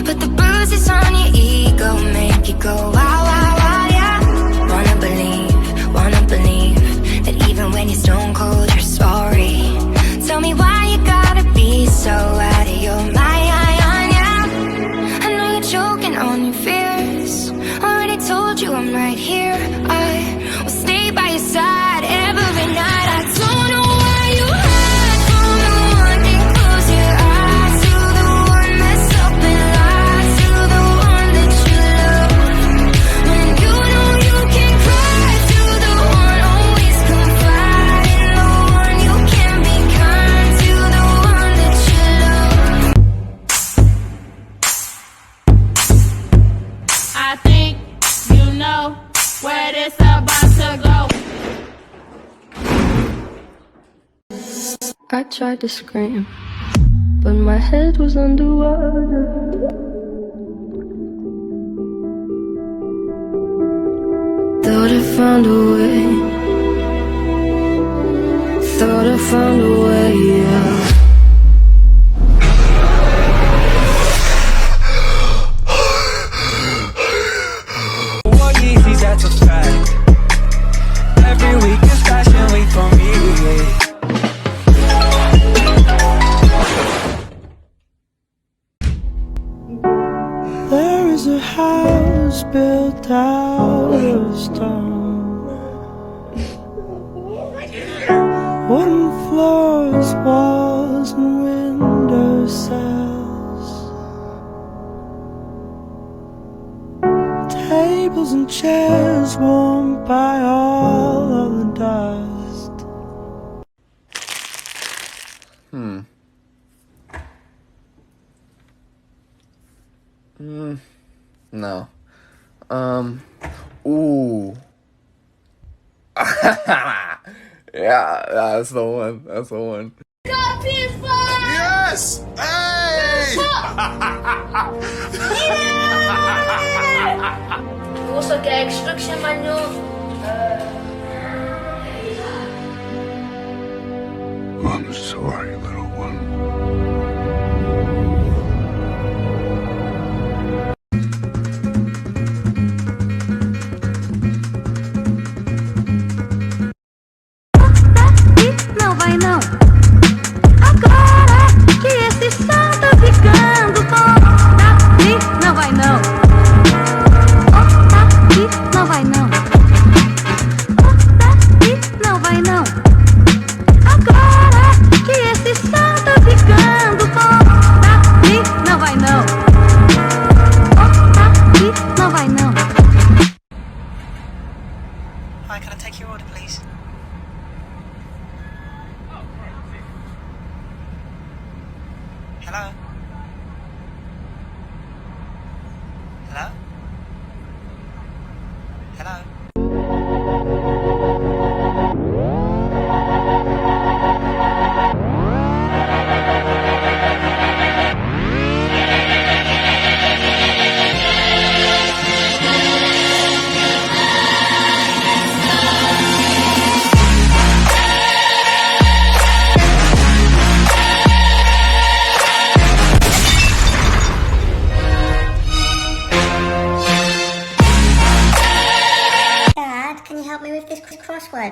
but the bruises on your ego make you go wow, wow, wow, yeah. Wanna believe that even when you're stone cold, you're sorry. Tell me why you gotta be so out of your mind, yeah. I know you're choking on your fears. Already told you I'm right here. I will stay by your side every night. I don't know why you hide from the one thing. Close your eyes to the one that's up and lies to the one that you love. When you know you can cry to the one always confide in the one you can be kind to the one that you love. I think you know where this about to go. I tried to scream, but my head was underwater. Thought I found a way. Thought I found a way, yeah. What Yeezys, that's a fact. Every week is fashion week for me. There is a house built out of stone, wooden floors, walls, and window sills, tables and chairs warmed by all of the dust. No. Ooh. Yeah, that's the one. That's the one. Got PS5! Yes! Hey! What's a gag instruction manual? I'm sorry, little one. Não vai não. Agora que esse som tá ficando bom. Daqui não vai não. Daqui não vai não. Daqui não vai não. Agora que esse som tá ficando bom. Daqui não vai não. Daqui não vai não. Hi, can I take your order, please? Hello? Hello? Hello?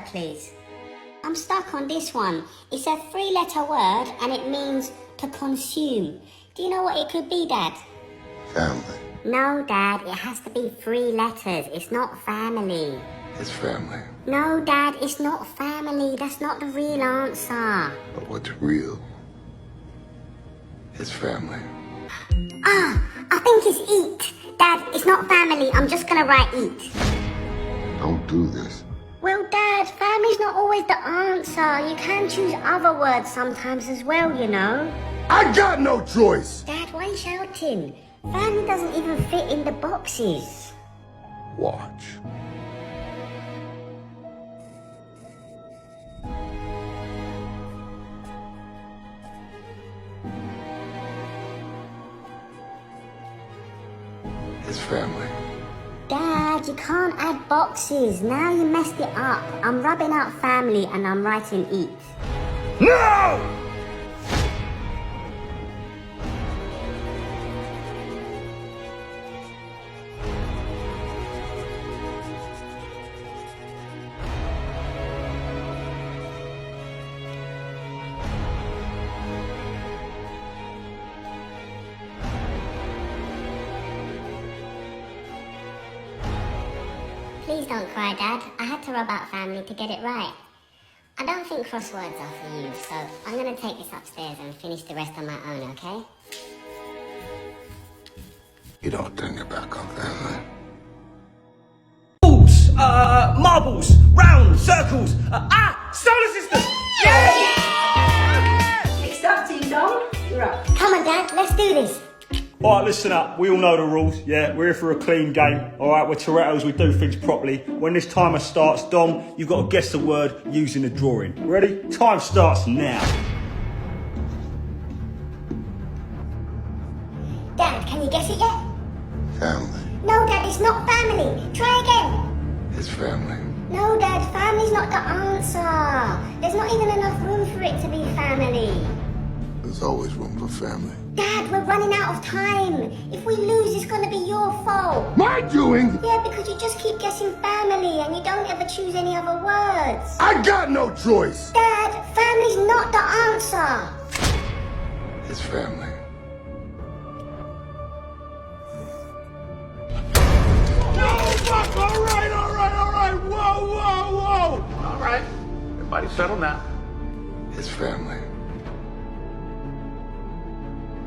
please? I'm stuck on this one. It's a 3-letter word and it means to consume. Do you know what it could be, Dad? Family. No, Dad, it has to be 3 letters. It's not family. It's family. No, Dad, it's not family. That's not the real answer. But what's real is family. Ah, I think it's eat. Dad, it's not family. I'm just gonna write eat. Don't do this. Well, Dad, family's not always the answer. You can choose other words sometimes as well, you know. I got no choice! Dad, why are you shouting? Family doesn't even fit in the boxes. Watch. It's family. Dad, you can't add boxes. Now you messed it up. I'm rubbing out family and I'm writing eat. No! Please don't cry, Dad. I had to rub out family to get it right. I don't think crosswords are for you, so I'm gonna take this upstairs and finish the rest on my own, okay? You don't turn your back on family. Balls, marbles, round, circles, solar system! Yeah! Next up, Ding Dong. You're up. Come on, Dad, let's do this. Alright, listen up. We all know the rules, yeah? We're here for a clean game. Alright, we're Torettos, we do things properly. When this timer starts, Dom, you've got to guess the word using the drawing. Ready? Time starts now. Dad, can you guess it yet? Family. No, Dad, it's not family. Try again. It's family. No, Dad, family's not the answer. There's not even enough room for it to be family. There's always room for family. Dad, we're running out of time. If we lose, it's gonna be your fault. My doing? Yeah, because you just keep guessing family and you don't ever choose any other words. I got no choice! Dad, family's not the answer. It's family. No, fuck! Alright! Whoa! Alright, everybody settle now. It's family.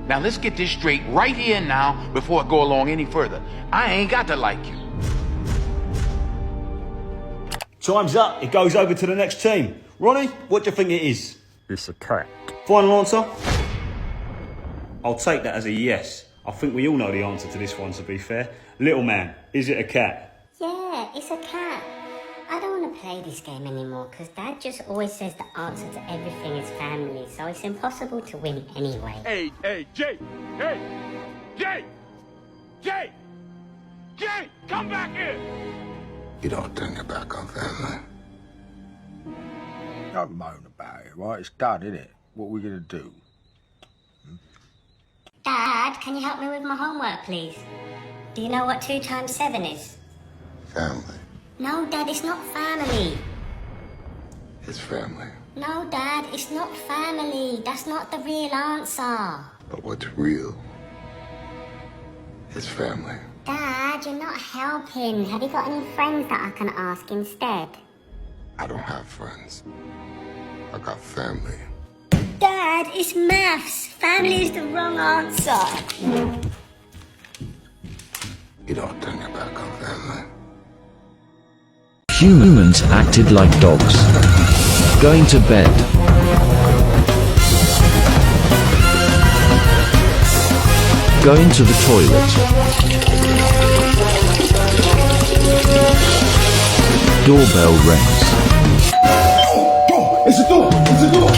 Now let's get this straight right here and now before I go along any further. I ain't got to like you. Time's up. It goes over to the next team. Ronnie, what do you think it is? It's a cat. Final answer? I'll take that as a yes. I think we all know the answer to this one, to be fair. Little man, is it a cat? Yeah, it's a cat. I don't want to play this game anymore because Dad just always says the answer to everything is family, so it's impossible to win anyway. Hey, Jay! Jay! Come back here! You don't turn your back on family. Don't moan about it, right? It's done, isn't it? What are we gonna do? Dad, can you help me with my homework, please? Do you know what 2 times 7 is? Family. No, Dad, it's not family. It's family. No, Dad, it's not family. That's not the real answer. But what's real is family. Dad, you're not helping. Have you got any friends that I can ask instead? I don't have friends. I got family. Dad, it's maths. Family is the wrong answer. You don't turn your back on family. Humans acted like dogs. Going to bed. Going to the toilet. Doorbell rings. It's a door! It's a door!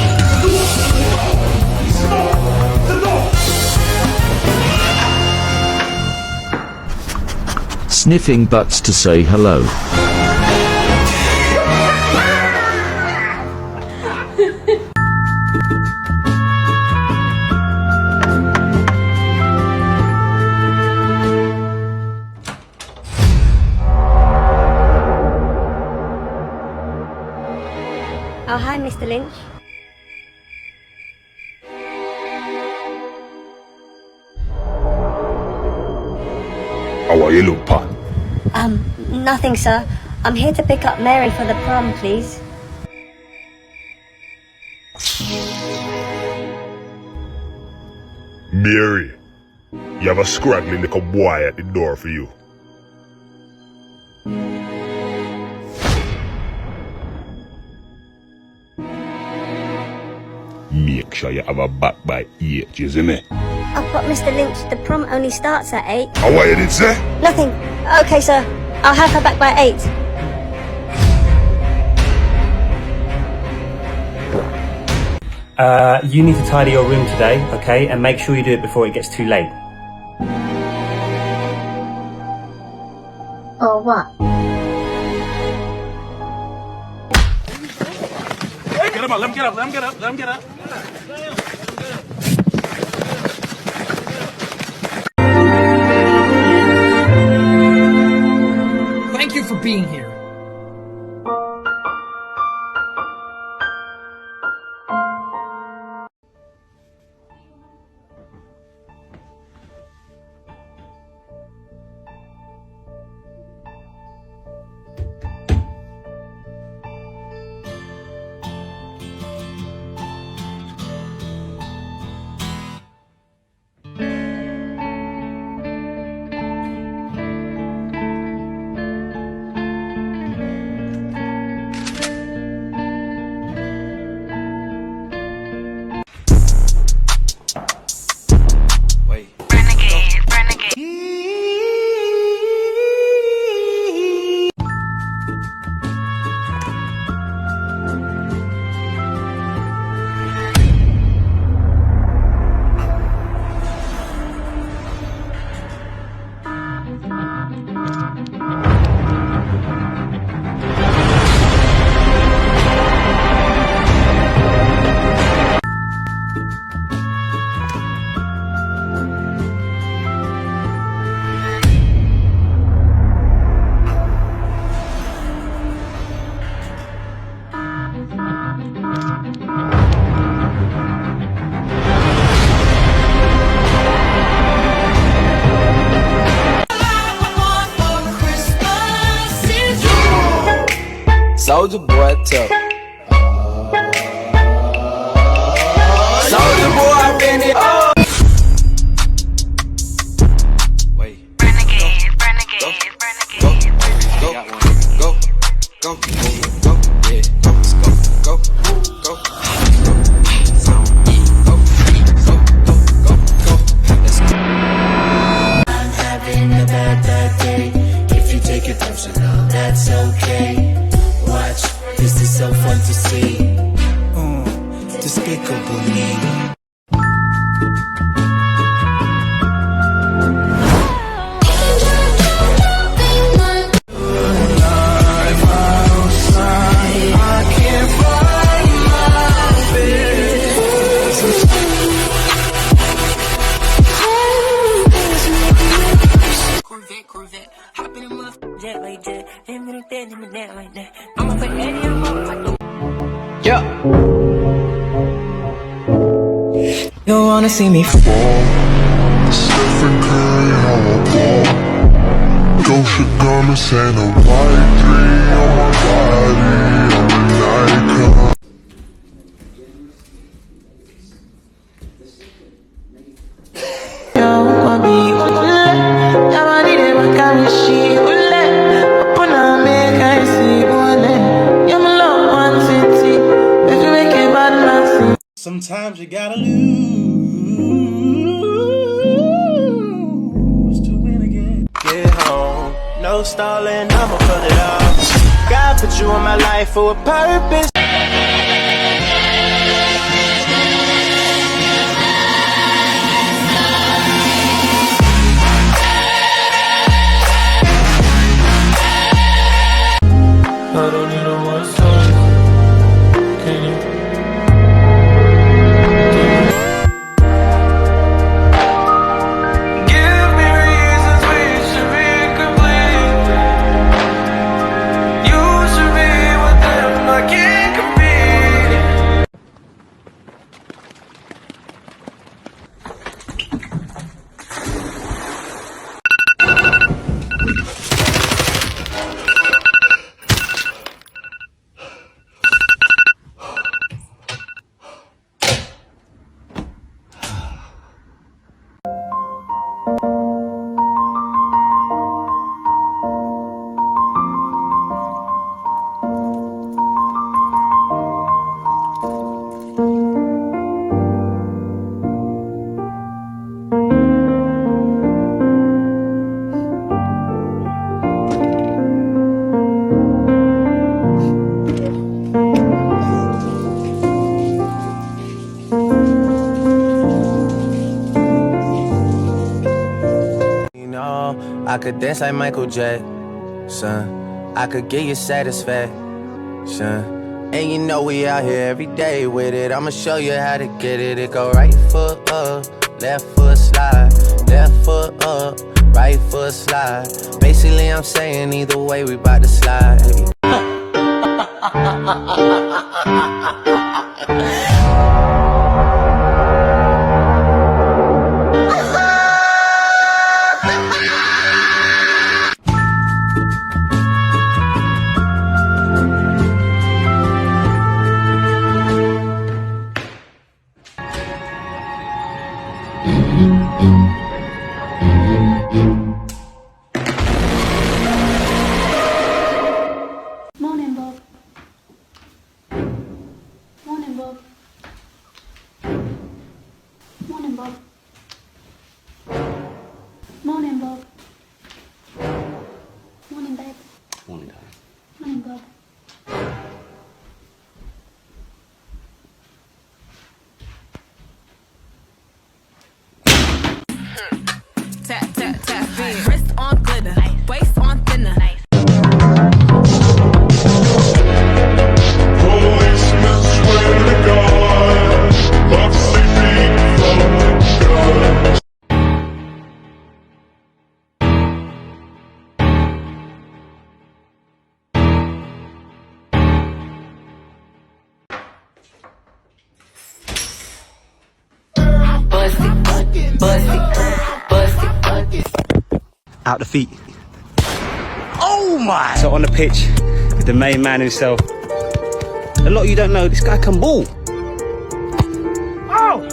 Sniffing butts to say hello. Oh, hi, Mr. Lynch. How are you look, Pat? Nothing, sir. I'm here to pick up Mary for the prom, please. Mary, you have a scraggly little boy at the door for you. Make sure you have a back by 8, you see me? But Mr. Lynch, the prom only starts at 8. And what you did say? Nothing. Okay, sir. I'll have her back by 8. You need to tidy your room today, okay? And make sure you do it before it gets too late. Or what? Get him up, let him get up, let him get up, let him get up. Thank you for being here. Soldier boy tough. Soldier boy, I been it. Oh. Wait. Renegade, renegade, renegade. Go, go, go, go, yeah, go, go. I'm having a bad day. If you take it personal, that's okay. Watch, this is so fun to see. Despicable me. Corvette, hop in a motherfucking jet like that. Him like that, him like that, like that. I'ma put Eddie on my like yeah. You wanna see me fall? Stephen Curry, how I ball. Gosha garments and a white dream on my body. I'm an icon. Sometimes you gotta lose to win again. Get home, no stalling, I'ma put it off. God put you in my life for a purpose. I don't need no more songs. Can you? Can't compete. could dance like Michael Jackson. I could get you satisfaction. And you know we out here every day with it. I'ma show you how to get it. It go right foot up, left foot slide, left foot up, right foot slide. Basically I'm saying either way we bout to slide. Morning, Bob. Morning, Bob. Morning, Bob. Morning, Bob. Morning, babe. Morning, darling. Morning, Bob. Tap, tap, tap, wrist on glitter, waist on thinner. Out the feet. Oh my! So on the pitch with the main man himself. A lot of you don't know, this guy can ball. Oh!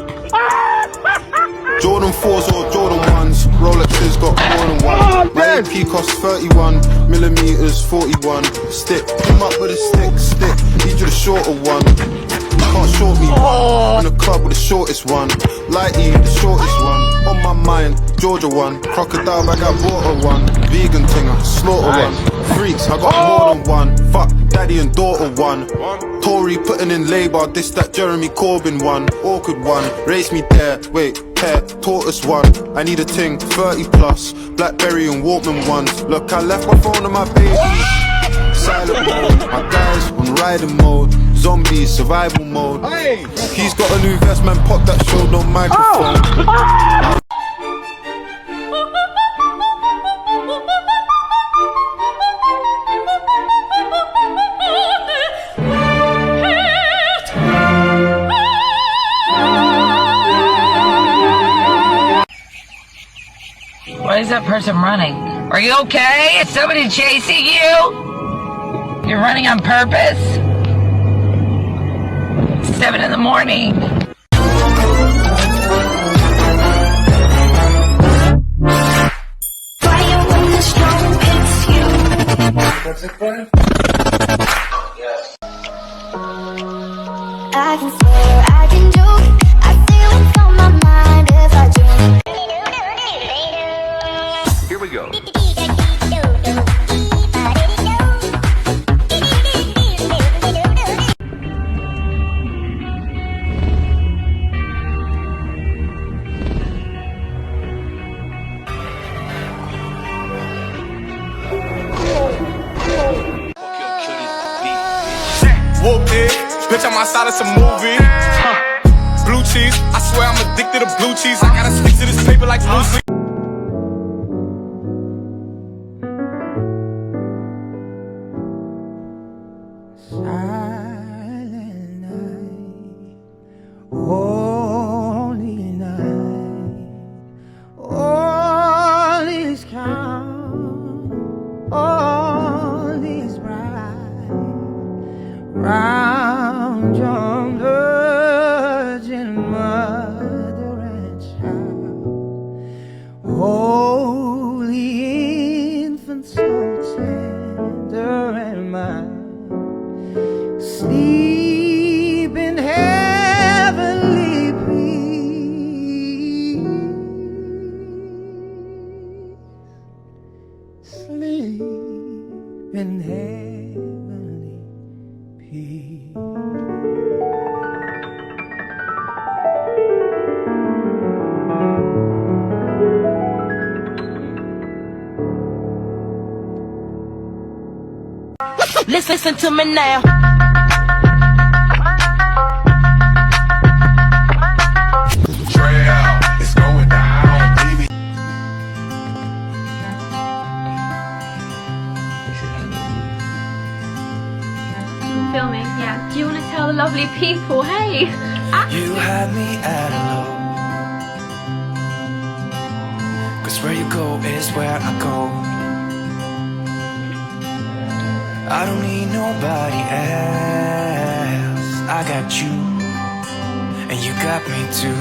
Jordan 4s or Jordan 1s, Rolexes got more than one. My AP costs 31 millimeters, 41. Stick him up with a stick. Need you the shorter one. Can't short me one. In the club with the shortest one. Lighty, the shortest one. On my mind, Georgia one. Crocodile bag, I bought her one. Vegan thinger, slaughter one. Freaks, I got more than one. Fuck, daddy and daughter one. Tory putting in labour, this that Jeremy Corbyn one. Awkward one, race me there, wait. Pear, tortoise one, I need a ting, 30 plus, Blackberry and Walkman ones. Look, I left my phone on my baby. Silent mode, my guys on riding mode. Zombies, survival mode. He's got a new vest, man, pop that show, no microphone. Why is that person running? Are you okay? Is somebody chasing you? You're running on purpose? It's 7 in the morning. Fire when the storm hits you. What's it for? Yes. I can swear, I can joke. I say what's on my mind if I drink. Here we go. Whoop it, bitch, I'm outside of some movie. Blue cheese, I swear I'm addicted to blue cheese. I gotta stick to this paper like blue sleep. Silent night, holy night, all is calm, all is bright, round your virgin mother and child, holy infant, so tender and mild. Sleep in heavenly peace. Sleep in heavenly peace. listen to me now. It's going down, baby. I'm filming, yeah. Do you want to tell the lovely people, hey? You had me at hello. 'Cause where you go is where I go. I don't need nobody else. I got you, and you got me too.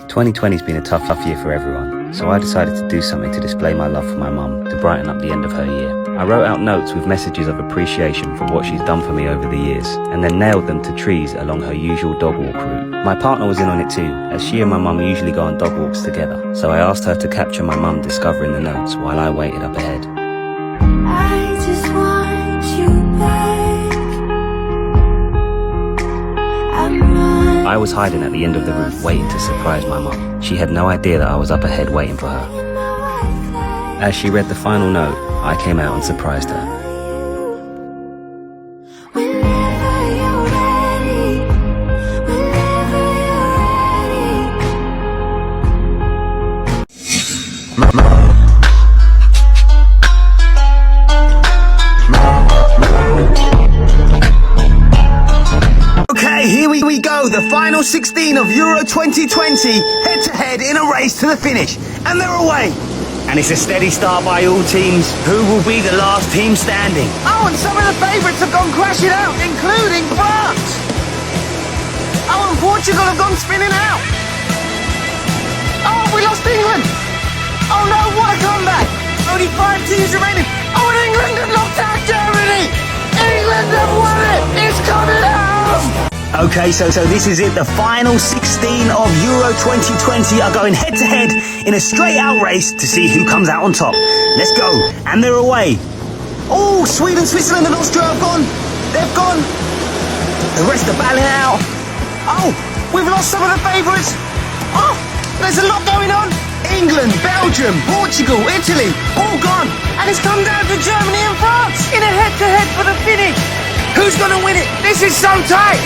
2020's been a tough year for everyone, so I decided to do something to display my love for my mum, to brighten up the end of her year. I wrote out notes with messages of appreciation for what she's done for me over the years, and then nailed them to trees along her usual dog walk route. My partner was in on it too, as she and my mum usually go on dog walks together, so I asked her to capture my mum discovering the notes while I waited up ahead. I just want you back. I was hiding at the end of the route waiting to surprise my mum. She had no idea that I was up ahead waiting for her. As she read the final note, I came out and surprised her. Okay, here we go, the final 16 of Euro 2020, head-to-head in a race to the finish, and they're away. And it's a steady start by all teams. Who will be the last team standing? Oh, and some of the favourites have gone crashing out, including France. Oh, and Portugal have gone spinning out. Oh, we lost England. Oh no, what a comeback. Only 5 teams remaining. Oh, and England have knocked out Germany. England have won it. It's coming home. Okay, so this is it. The final 16 of Euro 2020 are going head-to-head in a straight-out race to see who comes out on top. Let's go. And they're away. Oh, Sweden, Switzerland and Austria have gone. They've gone. The rest are battling out. Oh, we've lost some of the favourites. Oh, there's a lot going on. England, Belgium, Portugal, Italy, all gone. And it's come down to Germany and France in a head-to-head for the finish. Who's going to win it? This is so tight.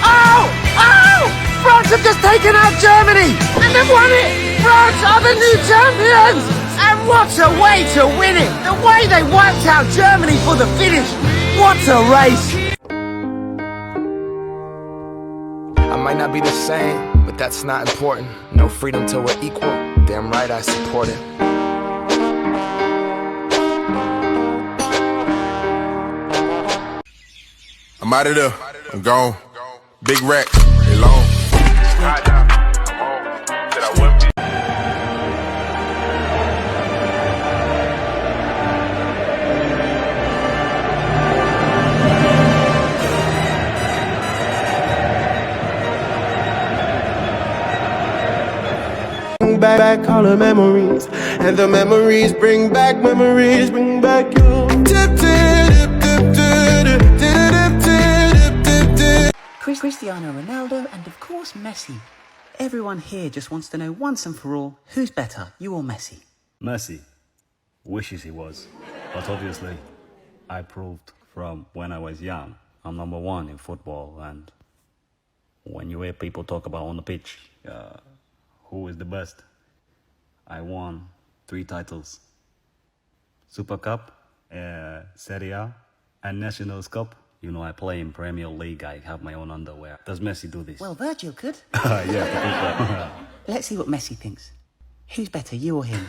Oh! Oh! France have just taken out Germany and they've won it! France are the new champions! And what a way to win it! The way they wiped out Germany for the finish! What a race! I might not be the same, but that's not important. No freedom till we're equal. Damn right I support it. I'm out of there. I'm gone. Big rack. They long. Bring back all the memories, and the memories bring back memories, bring back you. Cristiano Ronaldo and of course Messi. Everyone here just wants to know once and for all, who's better, you or Messi? Messi wishes he was, but obviously I proved from when I was young I'm number one in football, and when you hear people talk about on the pitch who is the best, I won 3 titles: Super Cup, Serie A, and Nationals Cup. You know, I play in Premier League, I have my own underwear. Does Messi do this? Well, Virgil could. Yeah. Let's see what Messi thinks. Who's better, you or him?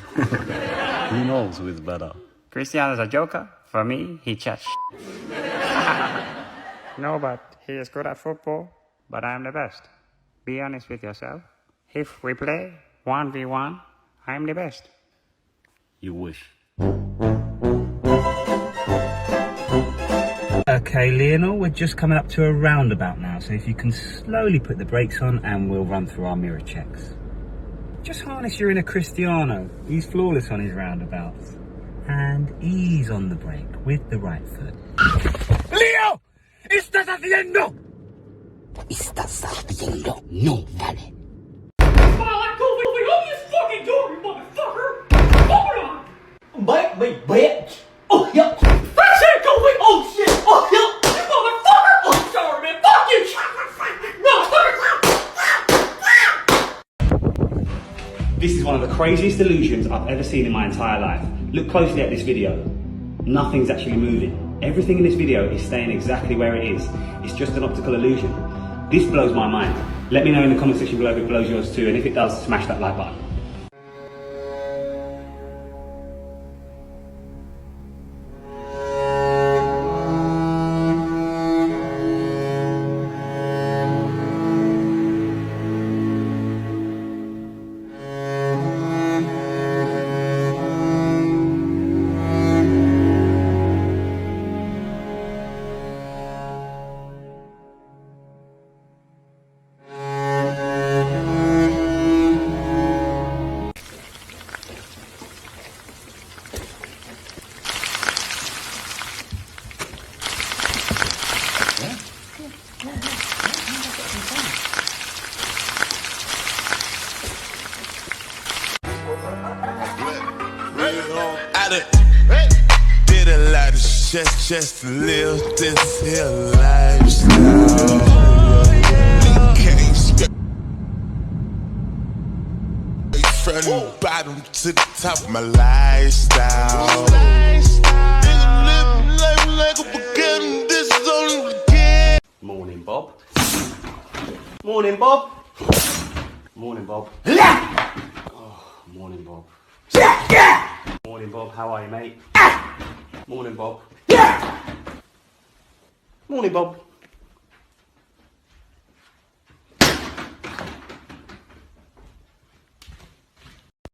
Who knows who is better? Cristiano's a joker. For me, he chats. No, but he is good at football, but I'm the best. Be honest with yourself. If we play 1v1, I'm the best. You wish. Okay, Lionel, we're just coming up to a roundabout now, so if you can slowly put the brakes on and we'll run through our mirror checks. Just harness your inner Cristiano. He's flawless on his roundabouts. And ease on the brake with the right foot. ¡Leo! ¡Estás haciendo! Estás haciendo, no vale. Make me bitch! Oh, yeah. That's it, Kobe. Oh, shit. Oh, yeah. You motherfucker. Oh, sorry, man. Fuck you. This is one of the craziest illusions I've ever seen in my entire life. Look closely at this video. Nothing's actually moving. Everything in this video is staying exactly where it is. It's just an optical illusion. This blows my mind. Let me know in the comment section below if it blows yours too, and if it does, smash that like button. Did a lot of shit just to live this here lifestyle. Can't stay from the bottom to the top of my lifestyle. Nigga living life like a beginning, this is only the beginning. Morning, Bob. Morning, Bob. Morning, Bob. Oh, morning, Bob. Morning, Bob. How are you, mate? Morning, Bob. Morning, Bob.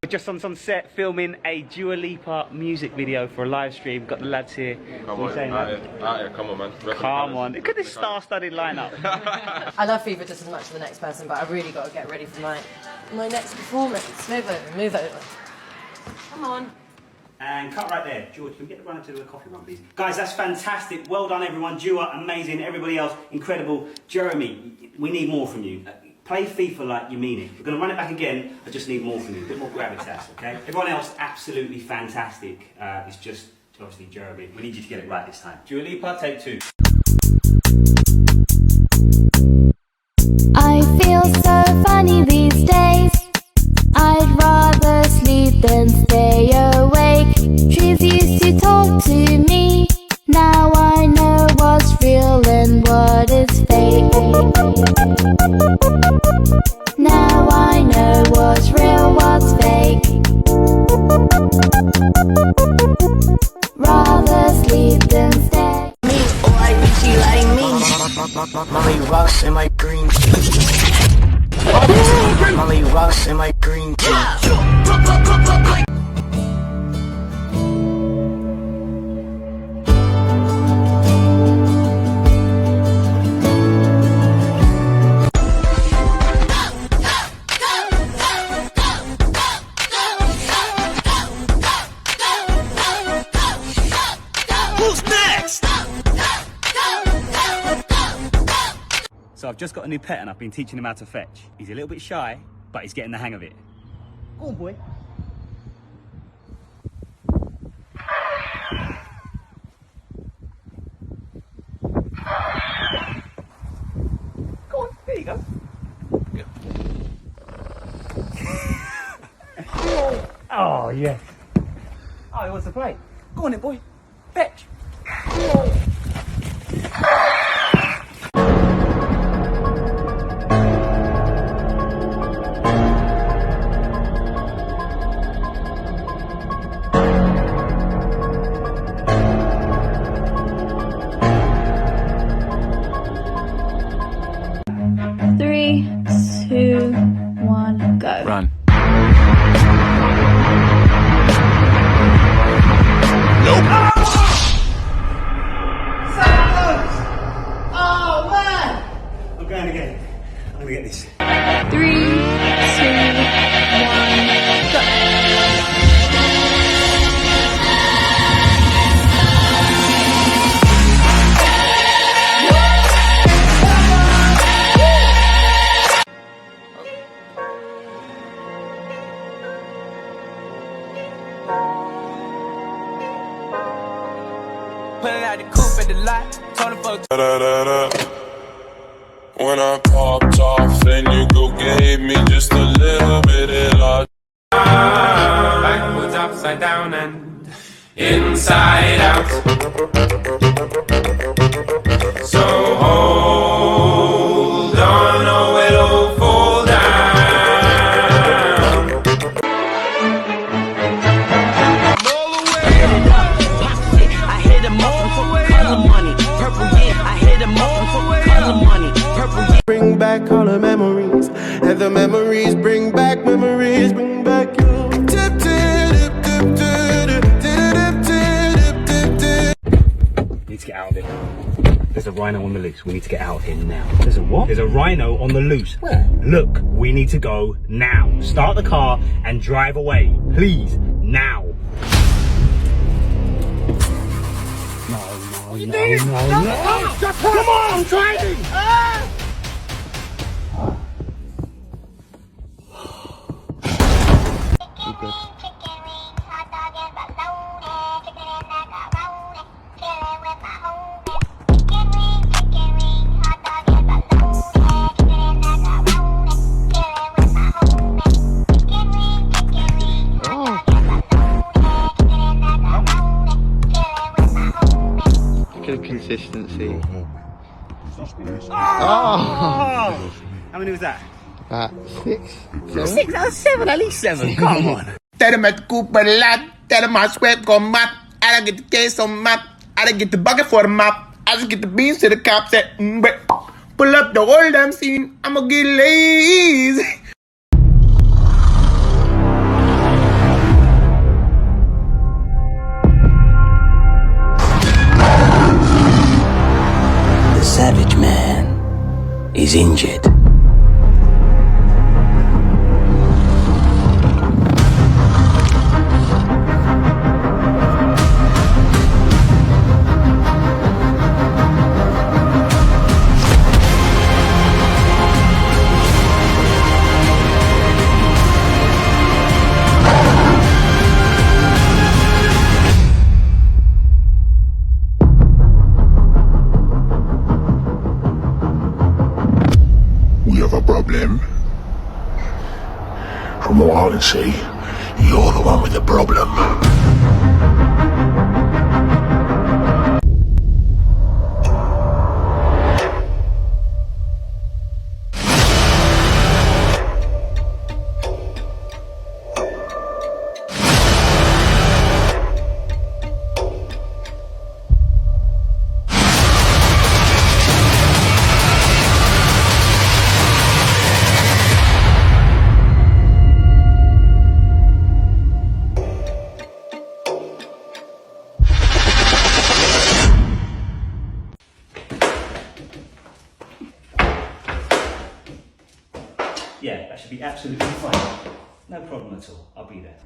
Just on some set filming a Dua Lipa music video for a live stream. Got the lads here. Come on, come on, man. Come on. Look at this star-studded lineup. I love FIFA just as much as the next person, but I really got to get ready for my next performance. Move over. Come on. And cut right there. George, can we get the runner to do a coffee run, please? Guys, that's fantastic. Well done, everyone. Dua, amazing. Everybody else, incredible. Jeremy, we need more from you. Play FIFA like you mean it. We're going to run it back again. I just need more from you. A bit more gravitas, okay? Everyone else, absolutely fantastic. It's just, obviously, Jeremy. We need you to get it right this time. Dua Lipa, take 2. I feel so funny these days. I'd rather sleep than stay awake. Trees used to talk to me. Now I know what's real and what is fake. Now I know what's real, what's fake. Rather sleep than stay. Me, or I think she like me. Molly rocks in my green tea. Molly rocks in my green tea. So I've just got a new pet and I've been teaching him how to fetch. He's a little bit shy, but he's getting the hang of it. Go on, boy. Go on, there you go. Oh, yeah. Oh, he wants to play. Go on then, boy. Fetch. Three, two, one, go. Run. Oh, man! I'm going again. I'm going to get this. 3, 2, 1, go. fuck. When I popped off, then you go gave me just a little bit of love. Backwards, upside down, and inside out. So hold on, or it'll fall down. I hit him up for color money. Purple, yeah, I hit him up for color money. Purple, yeah. Bring back all the memories, and the memories bring back memories, bring back you. Need to get out of here. There's a rhino on the loose. We need to get out of here now. There's a what? There's a rhino on the loose. Where? Look, we need to go now. Start the car and drive away. Please, now. No. Come on, I'm driving. Consistency. Oh! How many was that? 6. 6 out of 7, at least 7. Come on. Tell them at Cooper lad, tell them I sweat go map. I don't get the case on map. I don't get the bucket for the map. I just get the beans to the cops that pull up the whole damn scene. I'ma get lazy. The savage man is injured. From what I can see, you're the one with the problem. Yeah, that should be absolutely fine. No problem at all. I'll be there.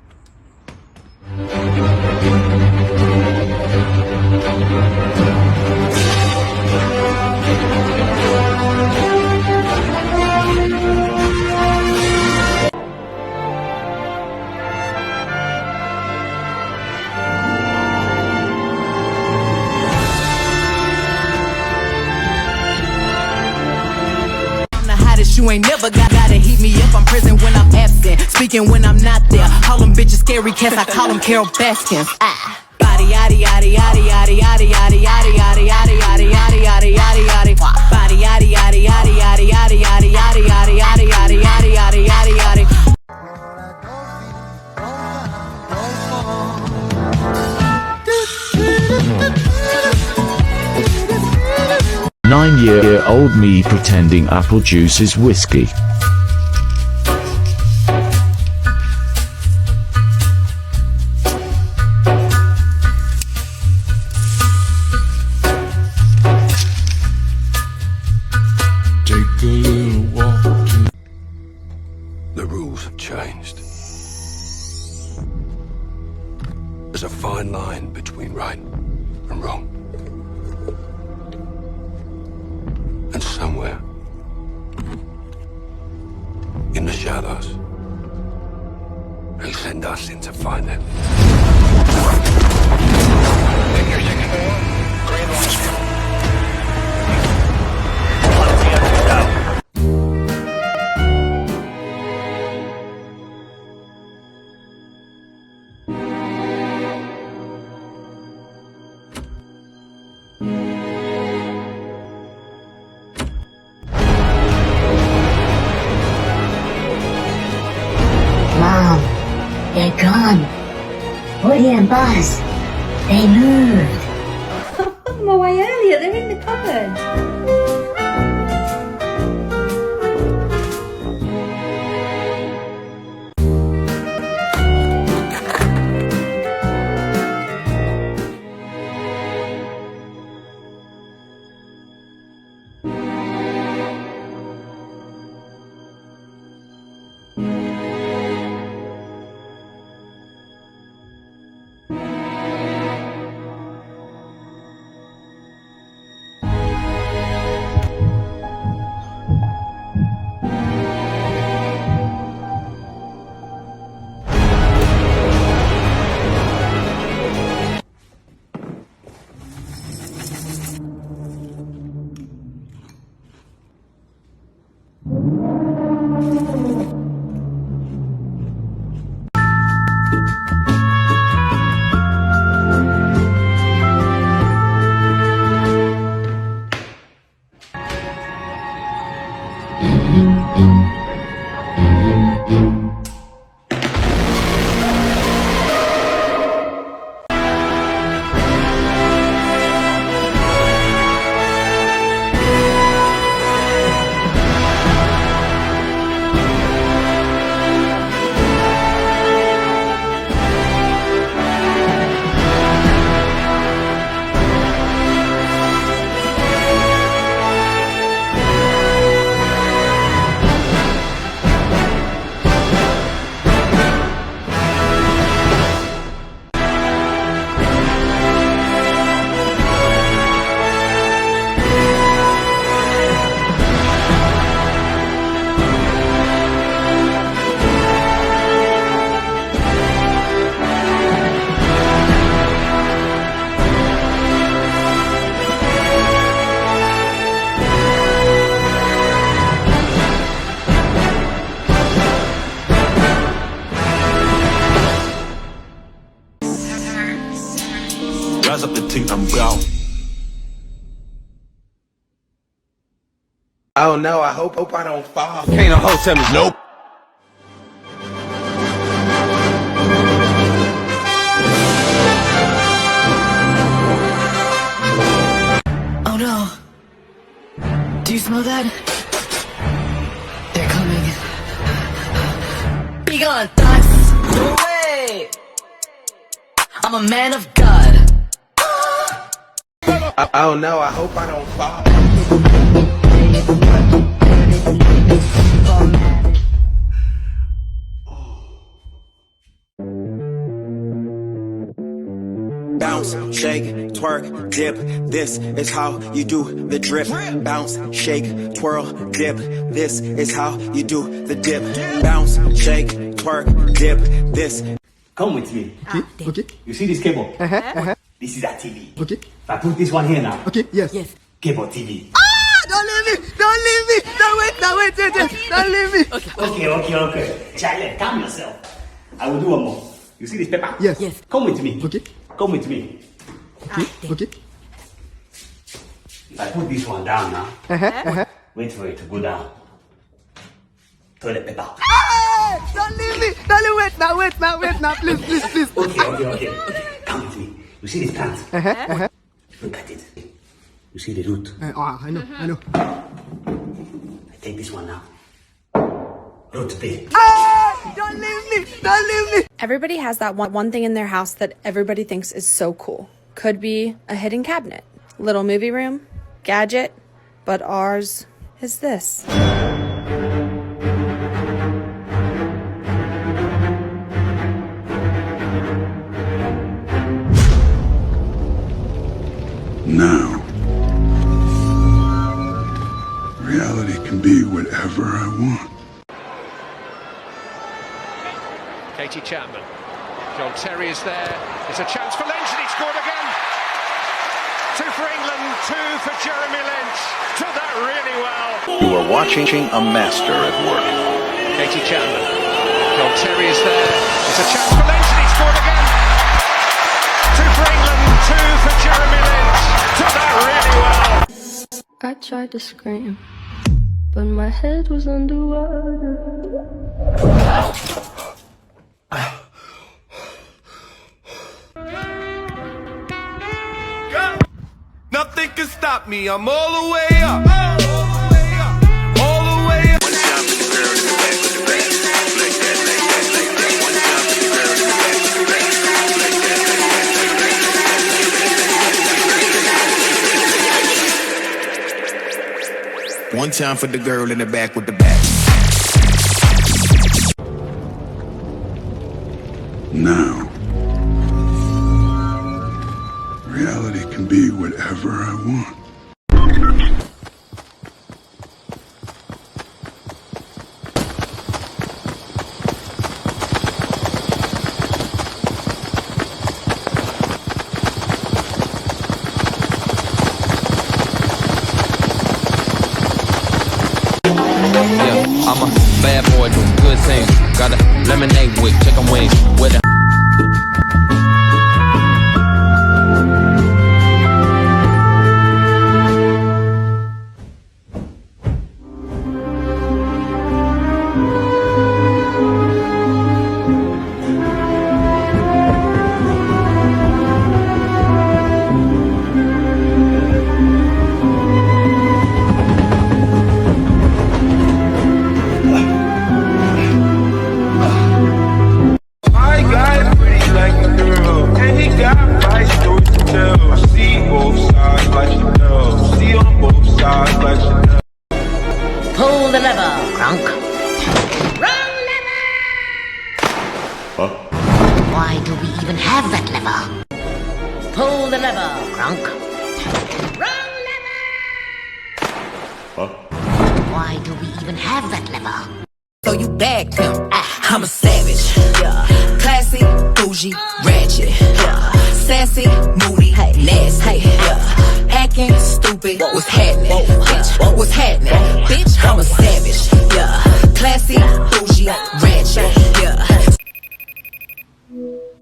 'Cause you ain't never gotta heat me up. I'm present when I'm absent, speaking when I'm not there. Call them bitches scary cats, I call them Carol Baskins. Ah. Body yaddy yaddy yaddy yaddy yaddy yaddy yaddy yaddy yaddy yaddy yaddy yaddy yaddy yaddy. Body yaddy yaddy yaddy yaddy yaddy yaddy yaddy yaddy yaddy yaddy yaddy yaddy yaddy yaddy. 9-year-old me pretending apple juice is whiskey. Take a little walk. The rules have changed. There's a fine line between right and wrong. And somewhere in the shadows, they send us in to find it. and Buzz. They moved. I'm away earlier. They're in the cupboard. Rise up the team, I'm gone. Oh no, I hope I don't fall. Can't a hoe tell me nope. Oh no. Do you smell that? They're coming. Be gone, thoughts. No way. I'm a man of God. Oh no, I hope I don't fall. Bounce, shake, twerk, dip. This is how you do the drip. Bounce, shake, twirl, dip. This is how you do the dip. Bounce, shake, twerk, dip. This. Come with me. Okay. You see this cable? This is a TV. Okay. If I put this one here now. Okay, yes. Cable TV. Don't leave me! Don't leave me! Don't wait. Don't leave me! Okay. Charlie, calm yourself. I will do one more. You see this paper? Yes. Come with me. Okay. Come with me. Okay. If I put this one down now. Wait for it to go down. Toilet paper. Don't leave me! Don't wait now, please. Okay. Come with me. You see this plant? Look at it. You see the root? I know. I take this one now. Root B. Don't leave me! Everybody has that one thing in their house that everybody thinks is so cool. Could be a hidden cabinet, little movie room, gadget, but ours is this. Now, reality can be whatever I want. Katie Chapman. John Terry is there. It's a chance for Lynch and he scored again. 2 for England, 2 for Jeremy Lynch. Took that really well. You are watching a master at work. Katie Chapman. John Terry is there. It's a chance for Lynch and he scored again. 2 for England, 2 for Jeremy Lynch. Took that really well. I tried to scream, but my head was underwater. stop me, I'm all the way up. All the way up. One time for the girl in the back with the back. Like that, like that, like that. One time for the girl in the back with the back. Like that, like that, like that. One time for the girl in the back with the back. Now, reality can be whatever I want. I'm a bad boy doing good things. Got a lemonade with chicken wings with a Pull the lever, Crunk. Wrong lever! Huh? Why do we even have that lever? Pull the lever, Crunk. Wrong lever! Huh? Why do we even have that lever? So you bag pimp, I'm a savage. Classy, bougie, ratchet. Sassy, moody, nasty. Acting stupid, what's happening? Bitch, what's happening? Bitch, I'm a savage. Classy, bougie, ratchet.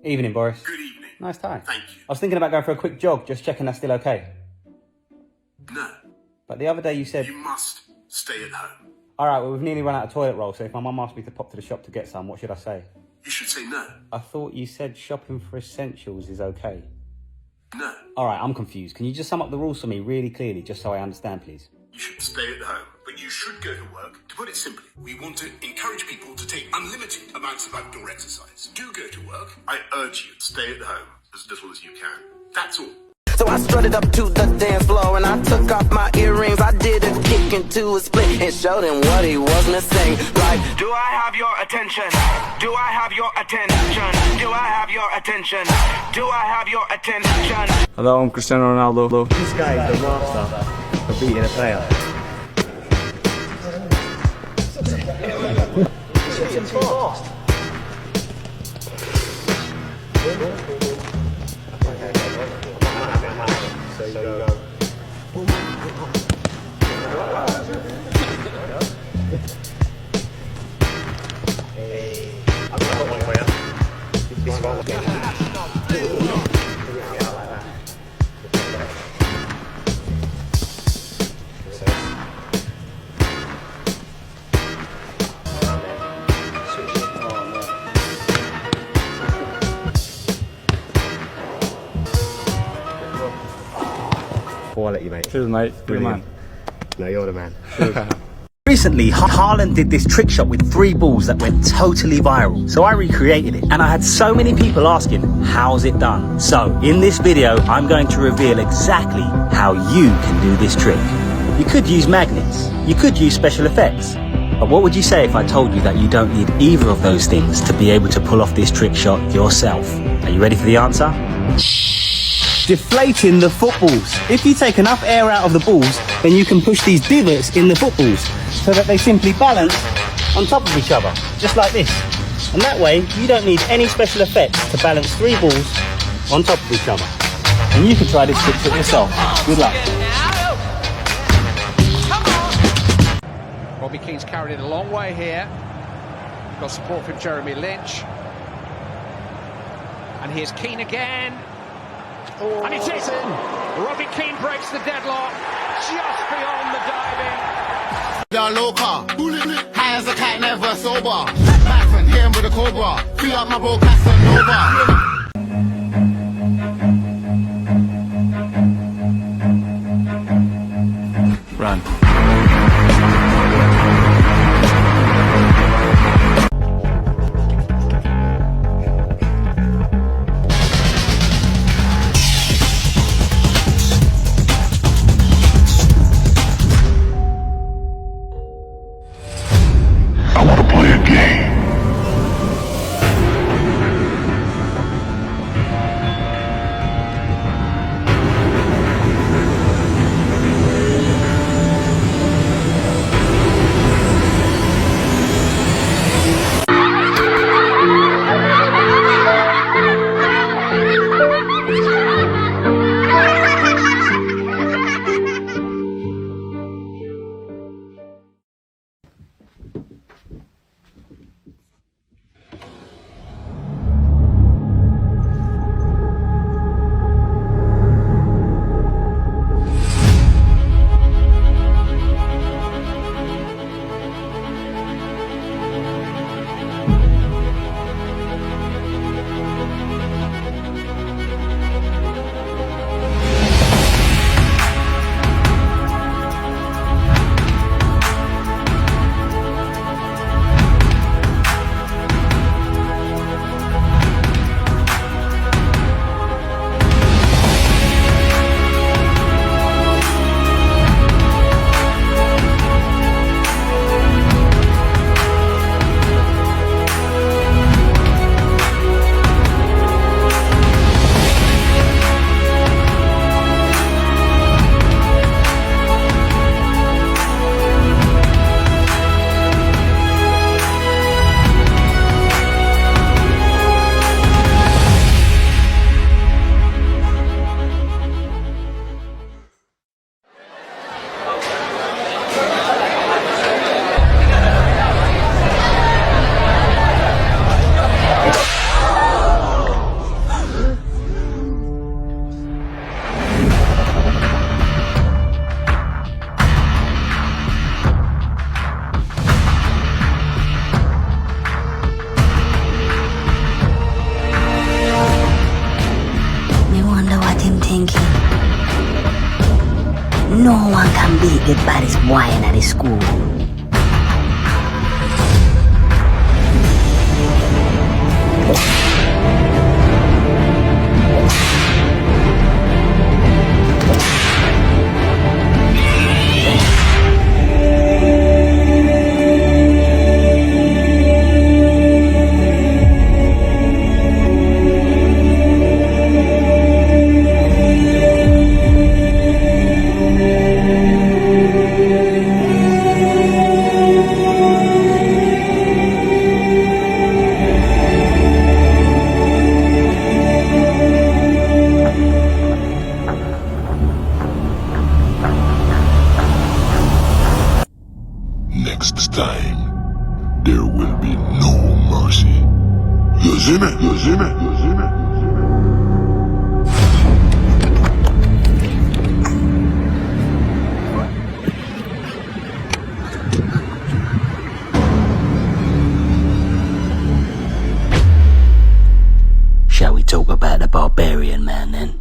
Evening, Boris. Good evening. Nice tie. Thank you. I was thinking about going for a quick jog, just checking that's still okay. No. But the other day you said... You must stay at home. Alright, well we've nearly run out of toilet roll, so if my mum asked me to pop to the shop to get some, what should I say? You should say no. I thought you said shopping for essentials is okay. No. Alright, I'm confused. Can you just sum up the rules for me really clearly, just so I understand, please? You should stay at home, but you should go to work. To put it simply, we want to encourage people to take unlimited amounts of outdoor exercise. Do go to work. I urge you to stay at home as little as you can. That's all. So I strutted up to the dance floor and I took off my earrings. I did a kick into a split and showed him what he was missing. Like, do I have your attention? Do I have your attention? Do I have your attention? Do I have your attention? Hello, I'm Cristiano Ronaldo. This guy is the master of beating a player. It's too fast. So you go. Hey, I've got one for you. This one. Quality, mate. Cheers, mate. You're the man. No, you're the man. Recently, Haaland did this trick shot with 3 balls that went totally viral. So I recreated it, and I had so many people asking, how's it done? So in this video, I'm going to reveal exactly how you can do this trick. You could use magnets, you could use special effects, but what would you say if I told you that you don't need either of those things to be able to pull off this trick shot yourself? Are you ready for the answer? Deflating the footballs. If you take enough air out of the balls, then you can push these divots in the footballs so that they simply balance on top of each other, just like this. And that way, you don't need any special effects to balance 3 balls on top of each other. And you can try this trick for yourself. Good luck. Robbie Keane's carried it a long way here. Got support from JeremyLynch. And here's Keane again. And it's in. Robbie Keane breaks the deadlock just beyond the diving. The local, high as a cat, never sober. Maxon, hit him with a cobra. Free up my bro, Casanova. Run. I want to play a game. No one can beat the baddest boy in the school. Next time, there will be no mercy. You see me? You see me? You see me? Shall we talk about the barbarian man then?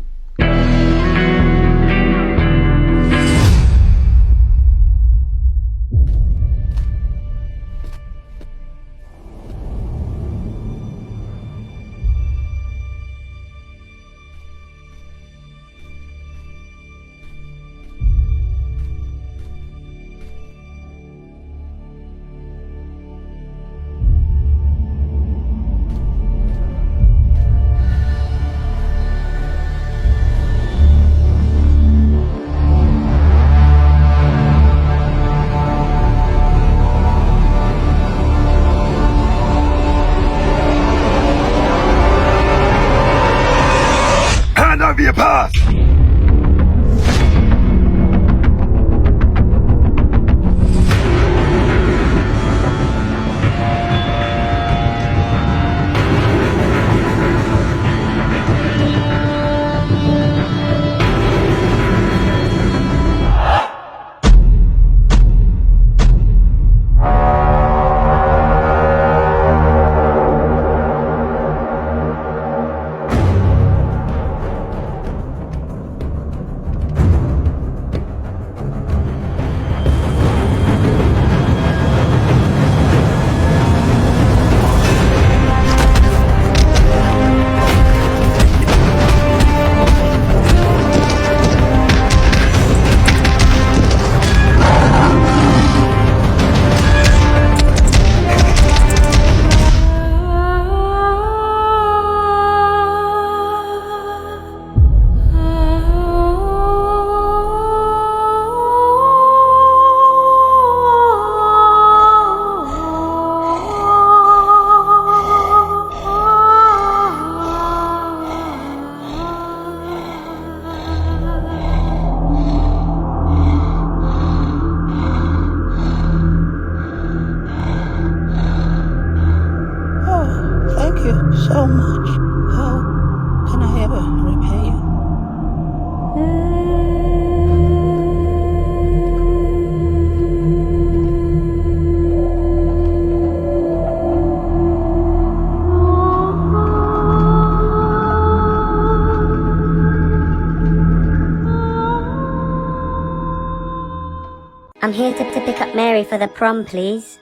I'm here to pick up Mary for the prom, please.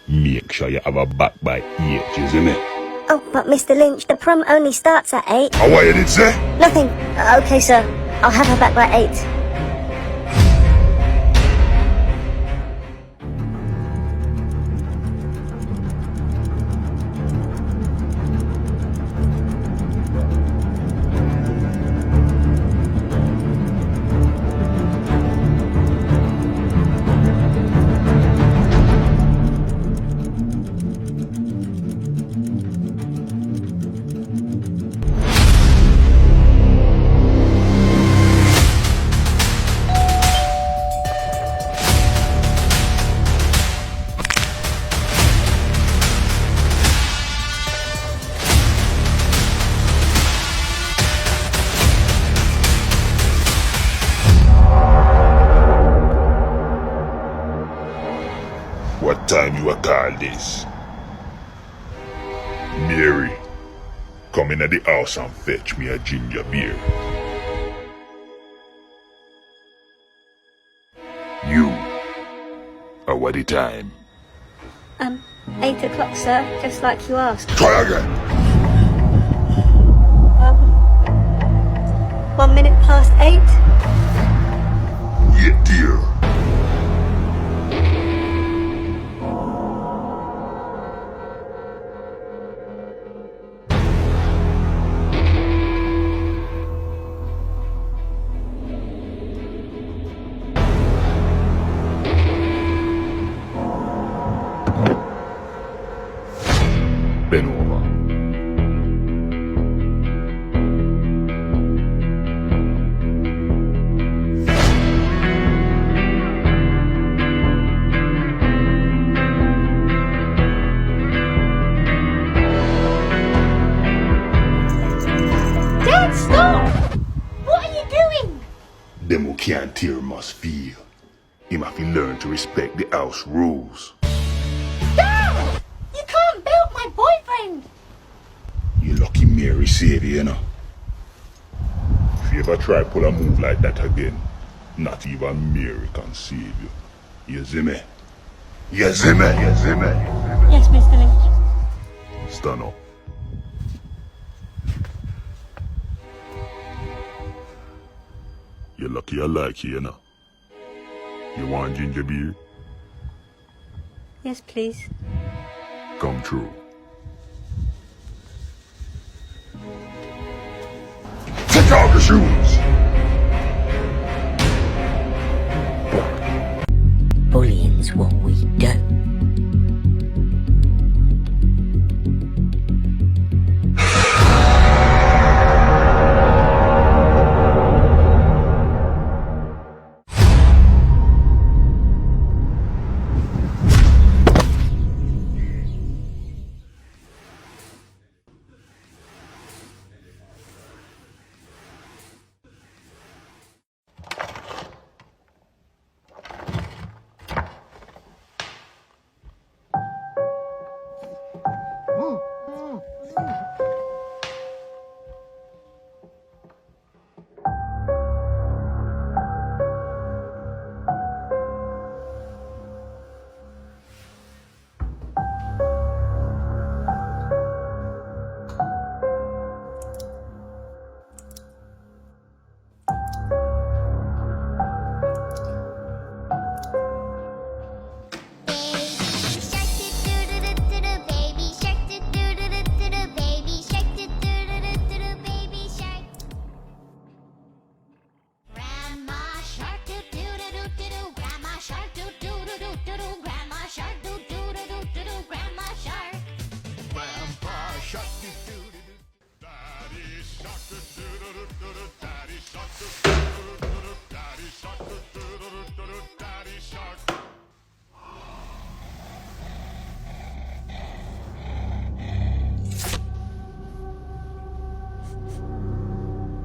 Make sure you have a back by 8, you see me? Oh, but Mr. Lynch, the prom only starts at 8. And what you did say? Nothing. Okay, sir. I'll have her back by 8. What time you a call this? Mary, come in at the house and fetch me a ginger beer. You, what the time? 8 o'clock, sir, just like you asked. Try again. 1 minute past 8. Yeah, dear. Been over. Dad, stop! What are you doing? Them who can't hear must feel. Him have to learn to respect the house rules. Dad! You can't build my boyfriend! You lucky Mary saved you, you know. If you ever try pull a move like that again, not even Mary can save you. You see me? You see me? You see me? Yes, Mr. Lynch. Stand up. You're lucky I like you, you know. You want ginger beer? Yes, please. Come true. Take off your shoes! Bullying's what we do.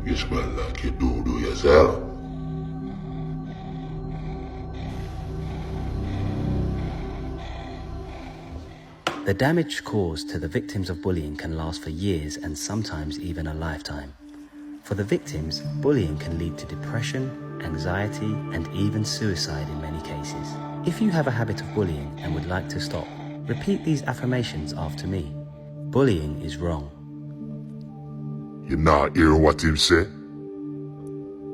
You smell like you do yourself. The damage caused to the victims of bullying can last for years and sometimes even a lifetime. For the victims, bullying can lead to depression, anxiety, and even suicide in many cases. If you have a habit of bullying and would like to stop, repeat these affirmations after me. Bullying is wrong. You not hear what him say?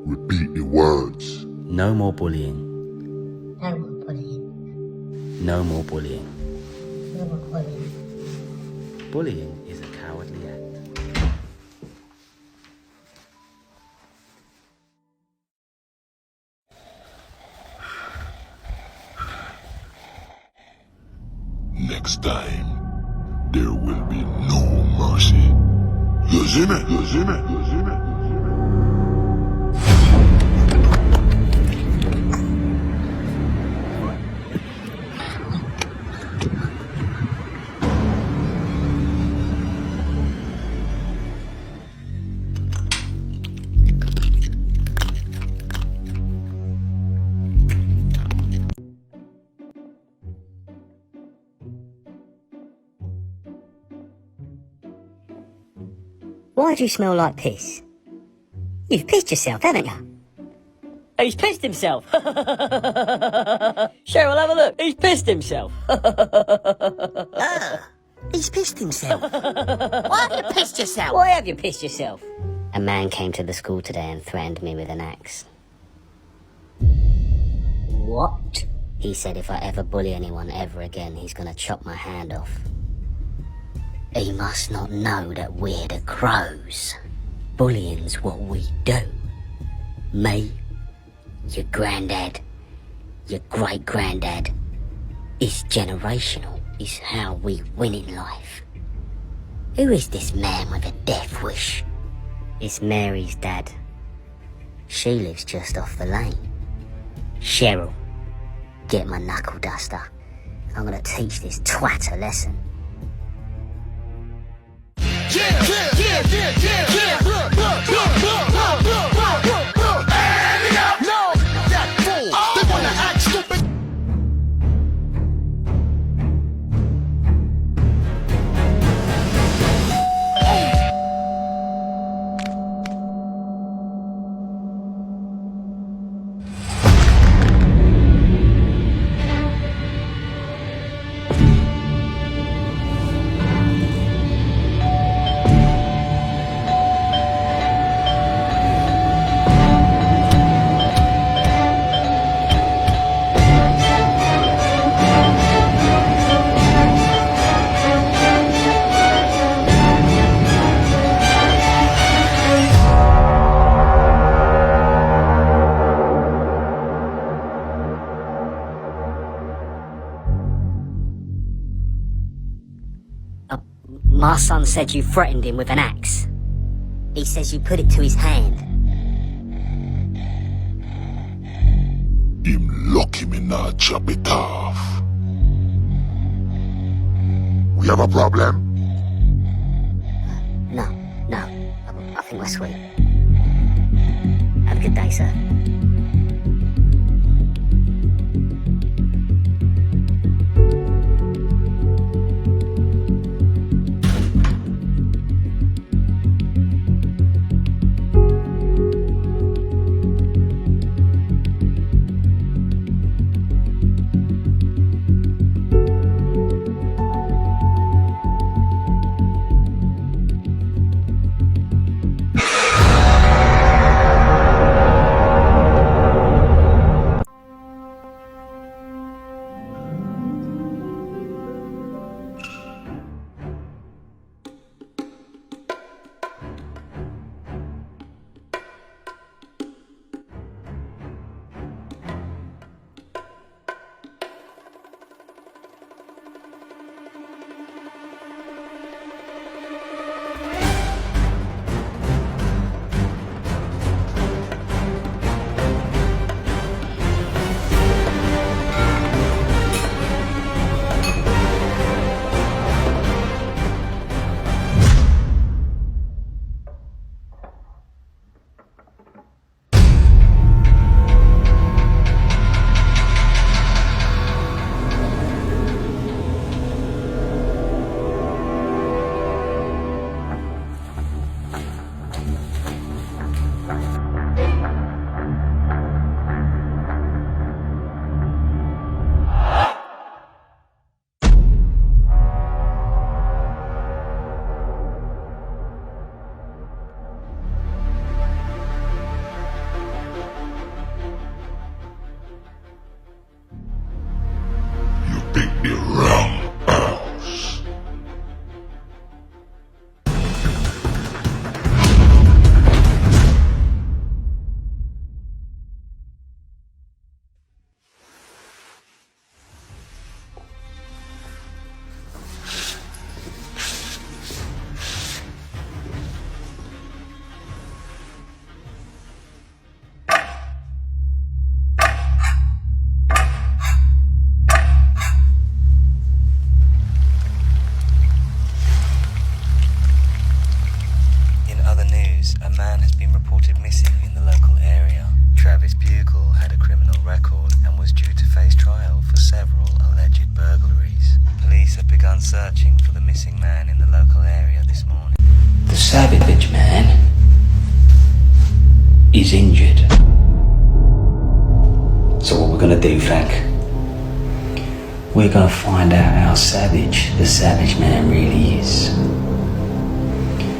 Repeat the words. No more bullying. No more bullying. No more bullying. No more bullying. Bullying is a cowardly act. Next time, there will be no mercy. You see me? You see me? You see me? Why do you smell like piss? You've pissed yourself, haven't you? He's pissed himself. Cheryl, have a look. He's pissed himself. He's pissed himself. Why have you pissed yourself? Why have you pissed yourself? A man came to the school today and threatened me with an axe. What? He said if I ever bully anyone ever again, he's gonna chop my hand off. He must not know that we're the crows. Bullying's what we do. Me, your granddad, your great-granddad. It's generational. It's how we win in life. Who is this man with a death wish? It's Mary's dad. She lives just off the lane. Cheryl, get my knuckle duster. I'm gonna teach this twat a lesson. My son said you threatened him with an axe. He says you put it to his hand. Him lucky me not chop it off. We have a problem? No. I think we're sweet. Have a good day, sir. the wrong house. In other news, a man has been reported missing in the local area. Travis Bugle had a criminal record and was due to face trial for several alleged burglaries. Police have begun searching for the missing man in the local area this morning. The Savage man is injured. So what we're gonna do, Frank? We're gonna find out how savage the Savage man really is.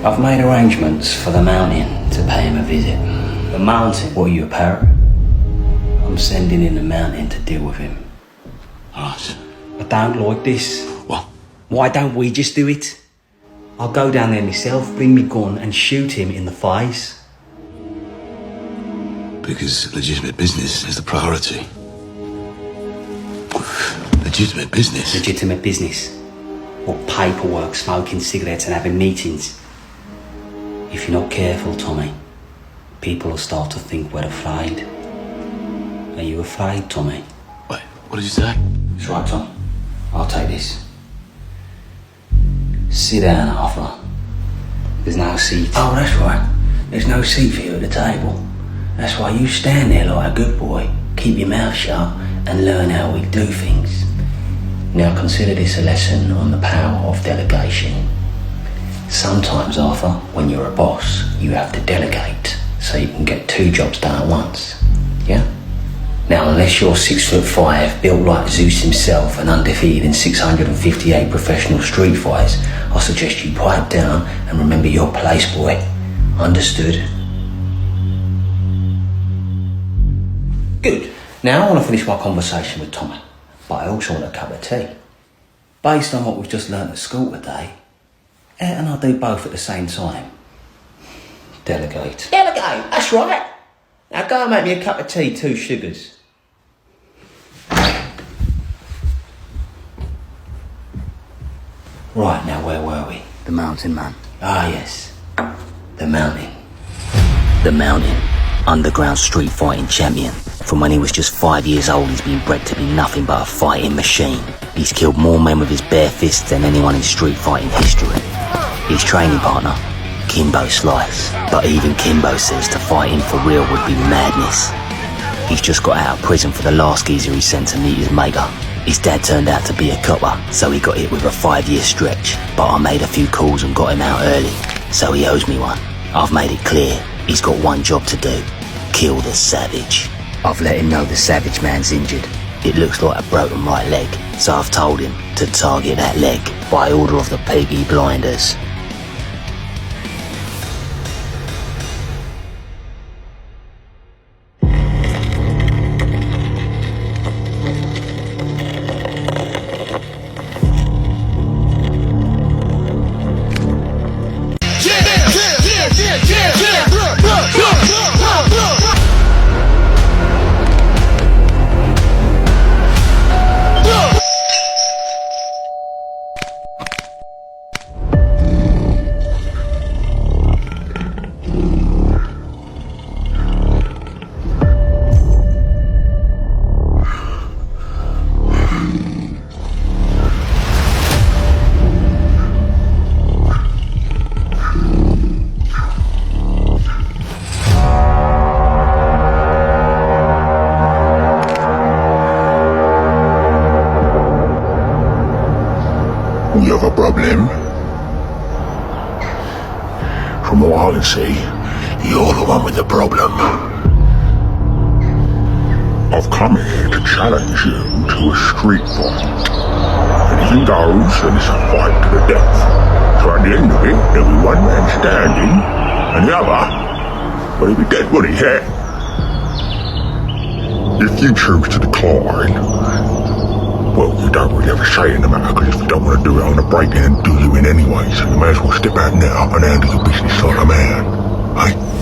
I've made arrangements for the Mountain to pay him a visit. The Mountain? What are you, a parrot? I'm sending in the Mountain to deal with him. Right. I don't like this. What? Why don't we just do it? I'll go down there myself, bring me gun and shoot him in the face. Because legitimate business is the priority. Legitimate business? Legitimate business. Or paperwork, smoking cigarettes and having meetings. If you're not careful, Tommy, people will start to think we're afraid. Are you afraid, Tommy? Wait, what did you say? It's right, Tom. I'll take this. Sit down, Arthur. There's no seat. Oh, that's right. There's no seat for you at the table. That's why you stand there like a good boy, keep your mouth shut, and learn how we do things. Now consider this a lesson on the power of delegation. Sometimes, Arthur, when you're a boss, you have to delegate so you can get 2 jobs done at once. Yeah? Now, unless you're 6'5", built like Zeus himself and undefeated in 658 professional street fights, I suggest you pipe down and remember your place, boy. Understood? Good. Now I want to finish my conversation with Tommy, but I also want a cup of tea. Based on what we've just learnt at school today, and I'll do both at the same time. Delegate. Delegate, that's right. Now go and make me a cup of tea, 2 sugars. Right, now where were we? The Mountain Man. Ah, yes. The Mountain. The Mountain. Underground street fighting champion. From when he was just 5 years old, he's been bred to be nothing but a fighting machine. He's killed more men with his bare fists than anyone in street fighting history. His training partner, Kimbo Slice. But even Kimbo says to fight him for real would be madness. He's just got out of prison for the last geezer he sent to meet his maker. His dad turned out to be a copper, so he got hit with a 5-year stretch. But I made a few calls and got him out early, so he owes me one. I've made it clear, he's got one job to do. Kill the Savage. I've let him know the Savage man's injured. It looks like a broken right leg, so I've told him to target that leg by order of the Peaky Blinders. We have a problem. From what I can see, you're the one with the problem. I've come here to challenge you to a street fight. Anything goes, and it's a fight to the death. So at the end of it, there'll be one man standing, and the other, well, he'll be dead, won't he? Yeah. If you choose to decline, well, you don't really never say in the matter, because if you don't want to do it, I'm going to break in and do you in anyway, so you may as well step out now and handle your business like a man. Hey?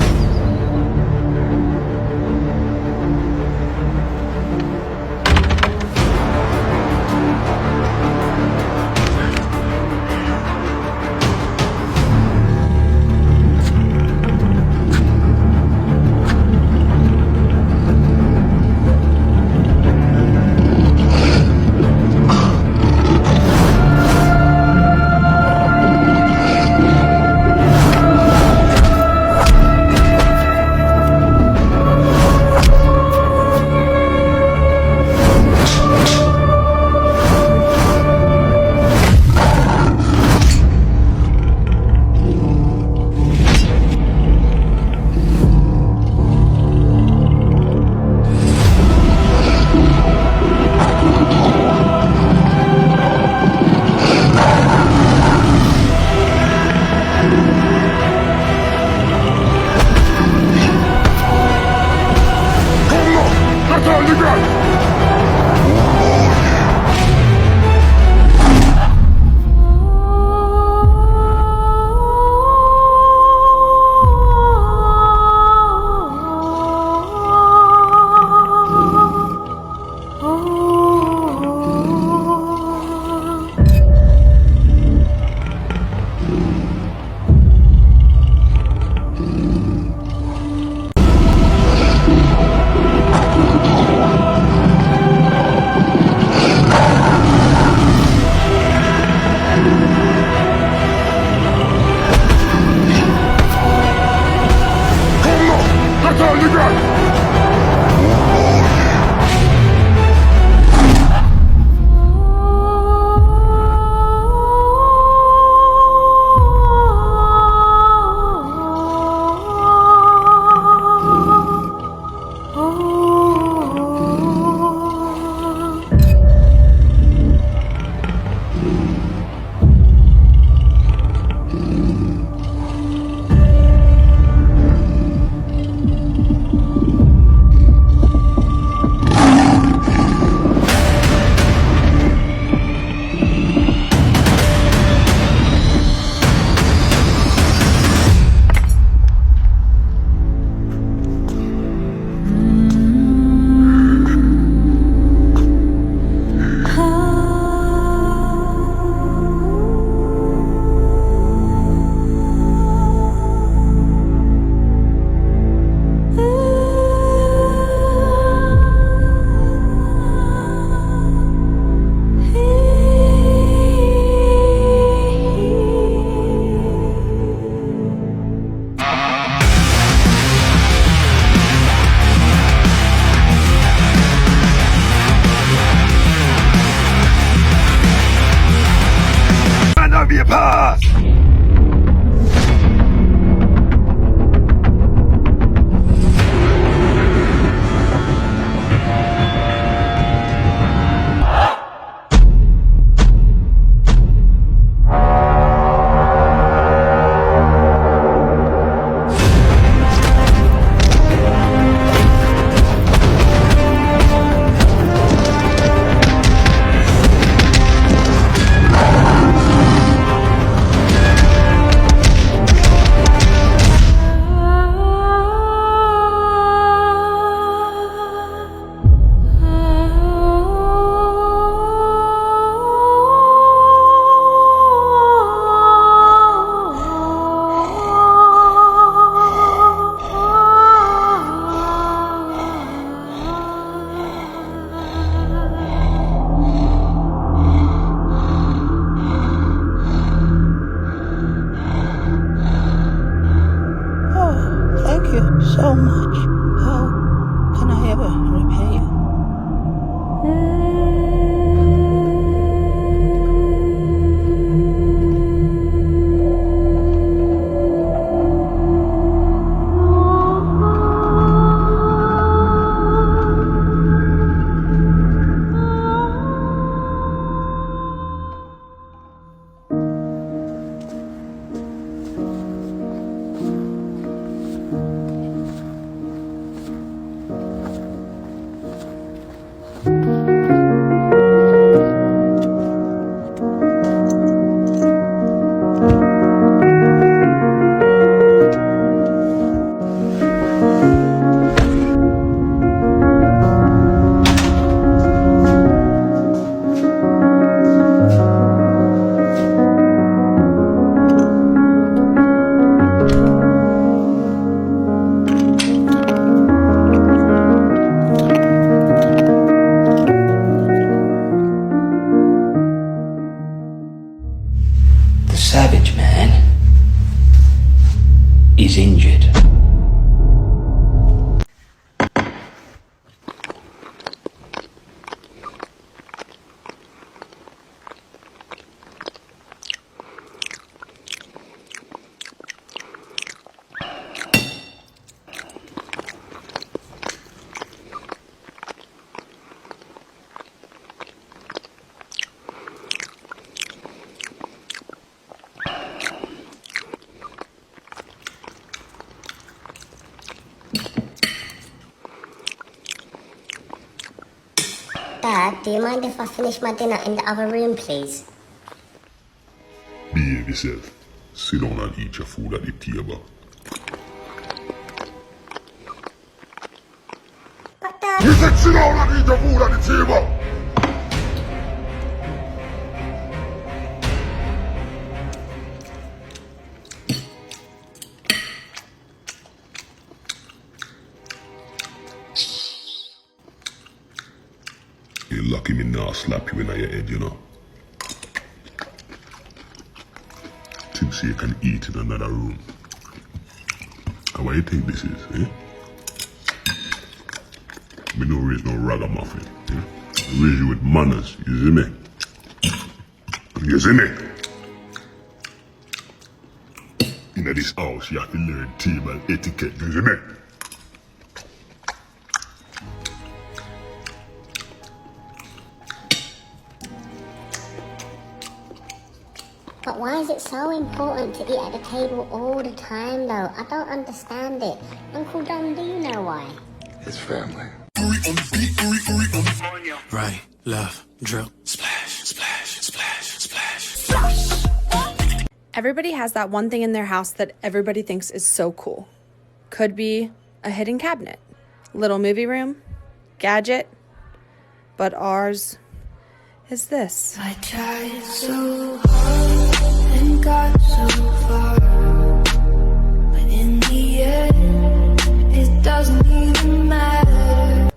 Dad, do you mind if I finish my dinner in the other room, please? Behave yourself. Sit down and eat your food at the table. But Dad... You said sit down and eat your food at the table! You're lucky me now slap you in your head, you know. Think so you can eat in another room. How do you think this is, eh? Me no raise no ragamuffin, eh? I raise you with manners, you see me? You see me? In this house, you have to learn table etiquette, you see me? But why is it so important to eat at the table all the time, though? I don't understand it. Uncle Dom, do you know why? It's family. Right, left, drill, splash, splash, splash, splash, splash. Everybody has that one thing in their house that everybody thinks is so cool. Could be a hidden cabinet, little movie room, gadget, but ours is this. I tried so hard and got so far, but in the end, it doesn't even matter.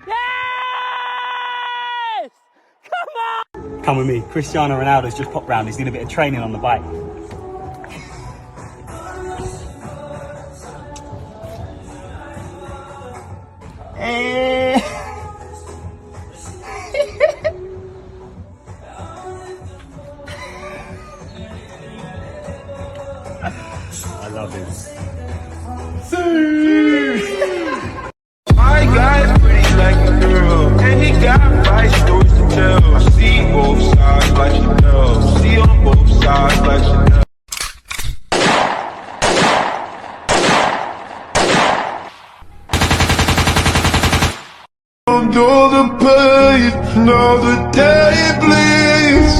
Yes! Come on! Come with me. Cristiano Ronaldo's just popped round. He's doing a bit of training on the bike. I love this. My guy's pretty like a girl, and he got 5 stories to tell. I see both sides like Chanel. See on both sides like Chanel. Under the page, now the day bleeds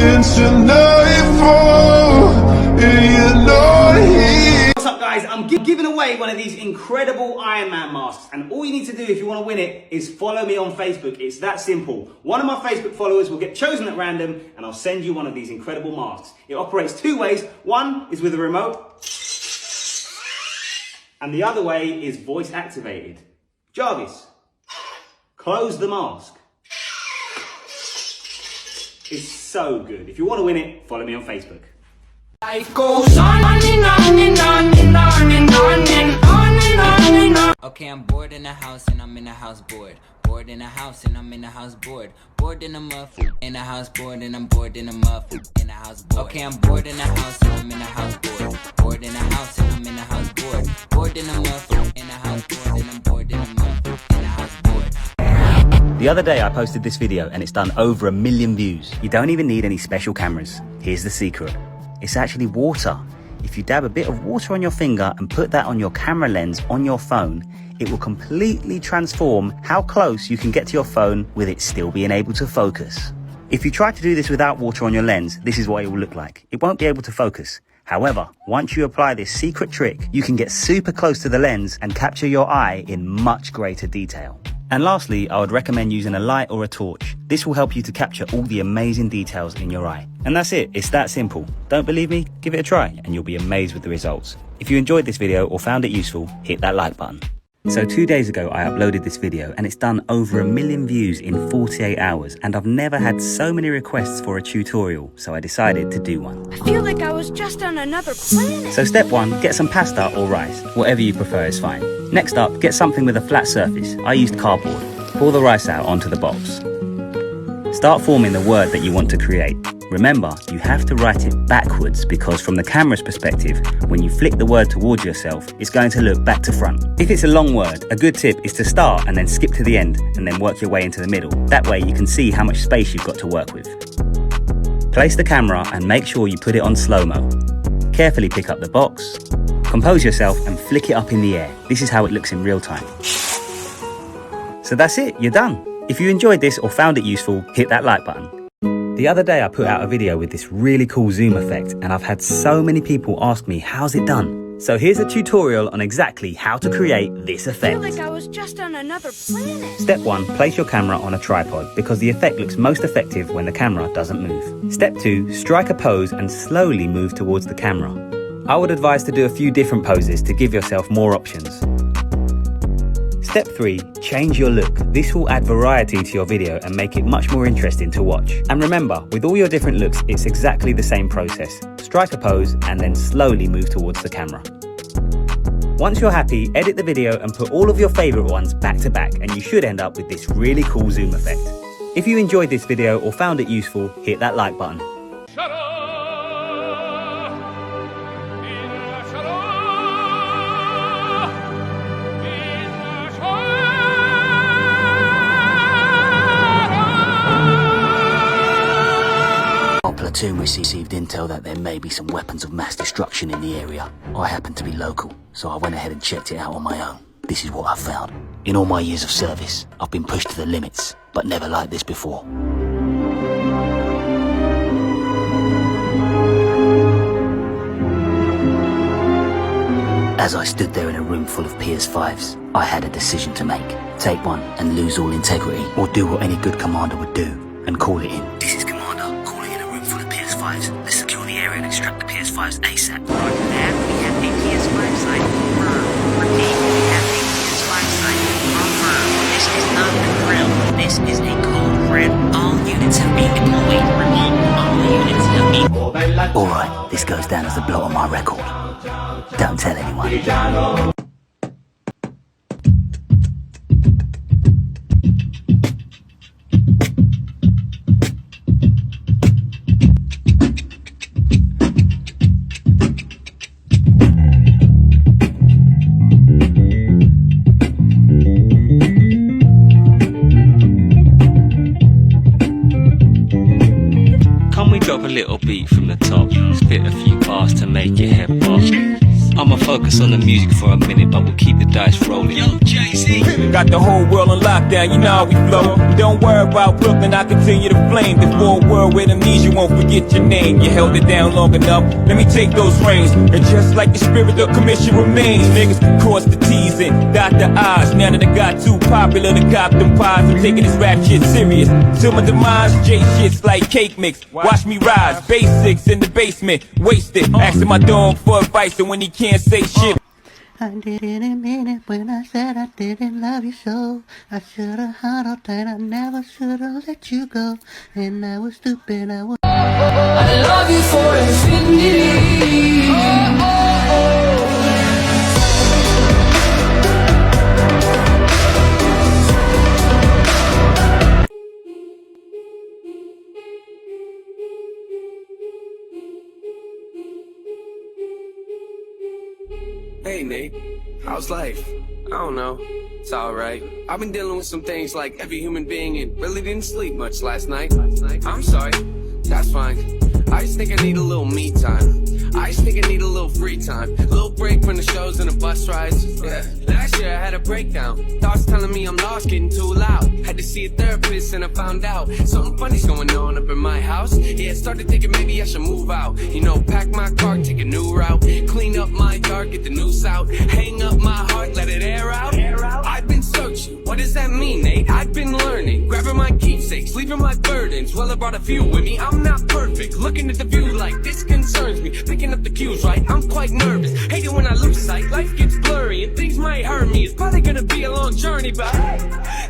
into nightfall, and you're not here. What's up, guys? I'm giving away one of these incredible Iron Man masks, and all you need to do if you want to win it is follow me on Facebook. It's that simple. One of my Facebook followers will get chosen at random, and I'll send you one of these incredible masks. It operates 2 ways. One is with a remote, and the other way is voice activated. Jarvis, close the mask. It's so good. If you want to win it, follow me on Facebook. Life goes on and on and on and on and on and on and on and on. Okay, I'm bored in the house and I'm in the house bored. Bored in the house and I'm in the house bored. Bored in the muff in the house bored and I'm bored in the muff in the house bored. Okay, I'm bored in the house and I'm in the house bored. Bored in the house and I'm in the house bored. Bored in the muff in the house bored and I'm bored in the muff in the house bored. The other day I posted this video and it's done over 1 million views. You don't even need any special cameras. Here's the secret. It's actually water. If you dab a bit of water on your finger and put that on your camera lens on your phone, it will completely transform how close you can get to your phone with it still being able to focus. If you try to do this without water on your lens, this is what it will look like. It won't be able to focus. However, once you apply this secret trick, you can get super close to the lens and capture your eye in much greater detail. And lastly, I would recommend using a light or a torch. This will help you to capture all the amazing details in your eye. And that's it, it's that simple. Don't believe me? Give it a try and you'll be amazed with the results. If you enjoyed this video or found it useful, hit that like button. So 2 days ago I uploaded this video and it's done over 1 million views in 48 hours and I've never had so many requests for a tutorial, so I decided to do one. I feel like I was just on another planet. So step 1, get some pasta or rice, whatever you prefer is fine. Next up, get something with a flat surface. I used cardboard. Pour the rice out onto the box. Start forming the word that you want to create. Remember, you have to write it backwards because from the camera's perspective, when you flick the word towards yourself, it's going to look back to front. If it's a long word, a good tip is to start and then skip to the end and then work your way into the middle. That way you can see how much space you've got to work with. Place the camera and make sure you put it on slow-mo. carefully pick up the box, compose yourself and flick it up in the air. This is how it looks in real time. So that's it, you're done. If you enjoyed this or found it useful, hit that like button. The other day I put out a video with this really cool zoom effect and I've had so many people ask me, how's it done? So here's a tutorial on exactly how to create this effect. I feel like I was just on another planet. Step 1, place your camera on a tripod because the effect looks most effective when the camera doesn't move. Step 2, strike a pose and slowly move towards the camera. I would advise to do a few different poses to give yourself more options. Step 3, change your look. This will add variety to your video and make it much more interesting to watch. And remember, with all your different looks, it's exactly the same process. Strike a pose and then slowly move towards the camera. Once you're happy, edit the video and put all of your favorite ones back to back and you should end up with this really cool zoom effect. If you enjoyed this video or found it useful, hit that like button. Our platoon received intel that there may be some weapons of mass destruction in the area. I happen to be local, so I went ahead and checked it out on my own. This is what I found. In all my years of service, I've been pushed to the limits, but never like this before. As I stood there in a room full of PS5s, I had a decision to make. Take one and lose all integrity, or do what any good commander would do, and call it in. This is Commander, calling in a room full of PS5s. Let's secure the area and extract the PS5s ASAP. Roger that, we have a PS5 site confirmed. Repeat, we have a PS5 site confirmed. This is not the drill, this is a code red. All units have been deployed. Repeat, all units have been... Alright, this goes down as a blot on my record. Don't tell anyone. Can we drop a little beat from the top? Spit a few bars to make your head pop. I'ma focus on the music for a minute, but we'll keep the dice rolling. Yo, Jay-Z! Got the whole world on lockdown, you know how we flow. Don't worry about Brooklyn, I continue to flame. This whole world with amnesia won't forget your name. You held it down long enough, let me take those reins. And just like the spirit of commission remains, niggas cross the T's and dot the I's. Now that I got too popular to cop them pies, I'm taking this rap shit serious. Till my demise, J shit's like cake mix. Watch me rise, basics in the basement, wasted. Asking my dog for advice, and when he can't say shit. I didn't mean it when I said I didn't love you so. I should've handled that, I never should've let you go. And I was stupid, I was... I love you for infinity. Hey Nate, how's life? I don't know, it's alright. I've been dealing with some things like every human being and really didn't sleep much last night. I'm sorry, that's fine. I just think I need a little me time. I just think I need a little free time. A little break from the shows and the bus rides. Yeah. Last year I had a breakdown. Thoughts telling me I'm lost, getting too loud. Had to see a therapist and I found out something funny's going on up in my house. Yeah, started thinking maybe I should move out. You know, pack my car, take a new route. Clean up my yard, get the noose out. Hang up my heart, let it air out. I've been searching, what does that mean, Nate? I've been learning, grabbing my keepsakes, leaving my burdens. Well, I brought a few with me, I'm not perfect. Looking at the view like this concerns me. Picking up the cues, right? I'm quite nervous. Hate it when I lose sight, life gets blurry and things might hurt me. It's probably gonna be a long journey, but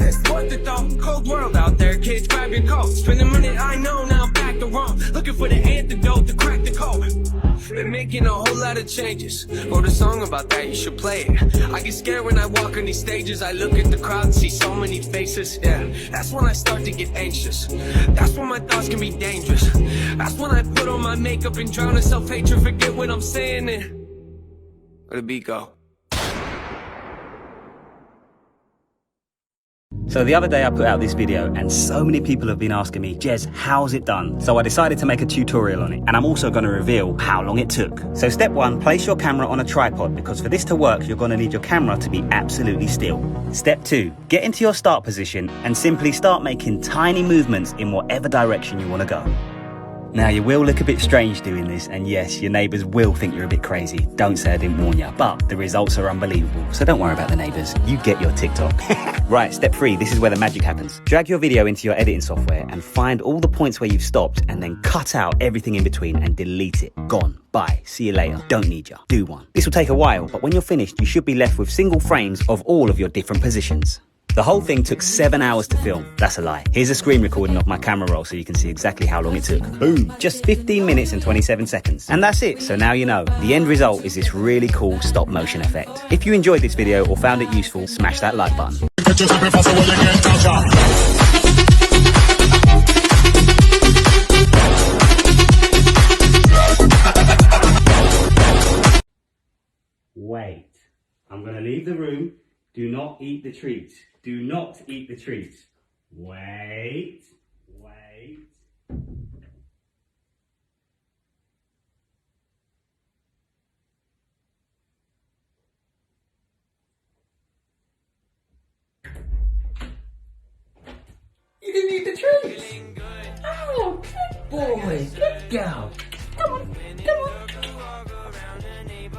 it's worth it though. Cold world out there, kids, grab your coat. Spend a minute, I know, now I'm back to Rome. Looking for the antidote to crack the code. Been making a whole lot of changes. Wrote a song about that, you should play it. I get scared when I walk on these stages. I look at the crowd and see so many faces. Yeah, that's when I start to get anxious. That's when my thoughts can be dangerous. That's when I put on my makeup and drown in self-hatred. Forget what I'm saying and where the beat go? So the other day I put out this video and so many people have been asking me, Jez, how's it done? So I decided to make a tutorial on it, and I'm also going to reveal how long it took. So step one, place your camera on a tripod, because for this to work, you're going to need your camera to be absolutely still. Step two, get into your start position and simply start making tiny movements in whatever direction you want to go. Now, you will look a bit strange doing this, and yes, your neighbours will think you're a bit crazy. Don't say I didn't warn you, but the results are unbelievable, so don't worry about the neighbours. You get your TikTok. Right, step three, this is where the magic happens. Drag your video into your editing software and find all the points where you've stopped, and then cut out everything in between and delete it. Gone. Bye. See you later. Don't need ya. Do one. This will take a while, but when you're finished, you should be left with single frames of all of your different positions. The whole thing took 7 hours to film. That's a lie. Here's a screen recording of my camera roll so you can see exactly how long it took. Boom. Just 15 minutes and 27 seconds. And that's it. So now you know. The end result is this really cool stop motion effect. If you enjoyed this video or found it useful, smash that like button. Wait. I'm going to leave the room. Do not eat the treats. Do not eat the treats. Wait. Wait. You didn't eat the treats. Oh, good boy. Good girl. Come on. Come on.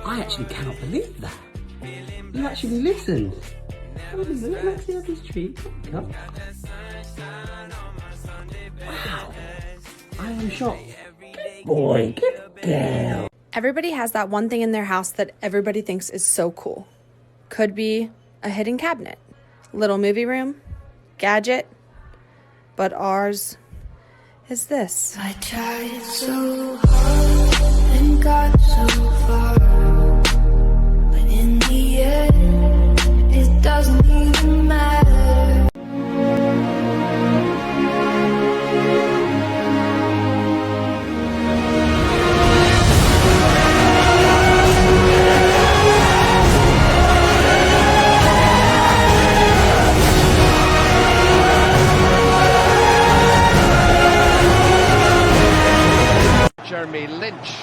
I actually cannot believe that. You actually listened. Let's see this treat. Come. Wow. I am shocked. Good boy. Good girl. Everybody has that one thing in their house that everybody thinks is so cool. Could be a hidden cabinet, little movie room, gadget, but ours is this. I tried so hard and got so far, but in the end, it doesn't even matter. Jeremy Lynch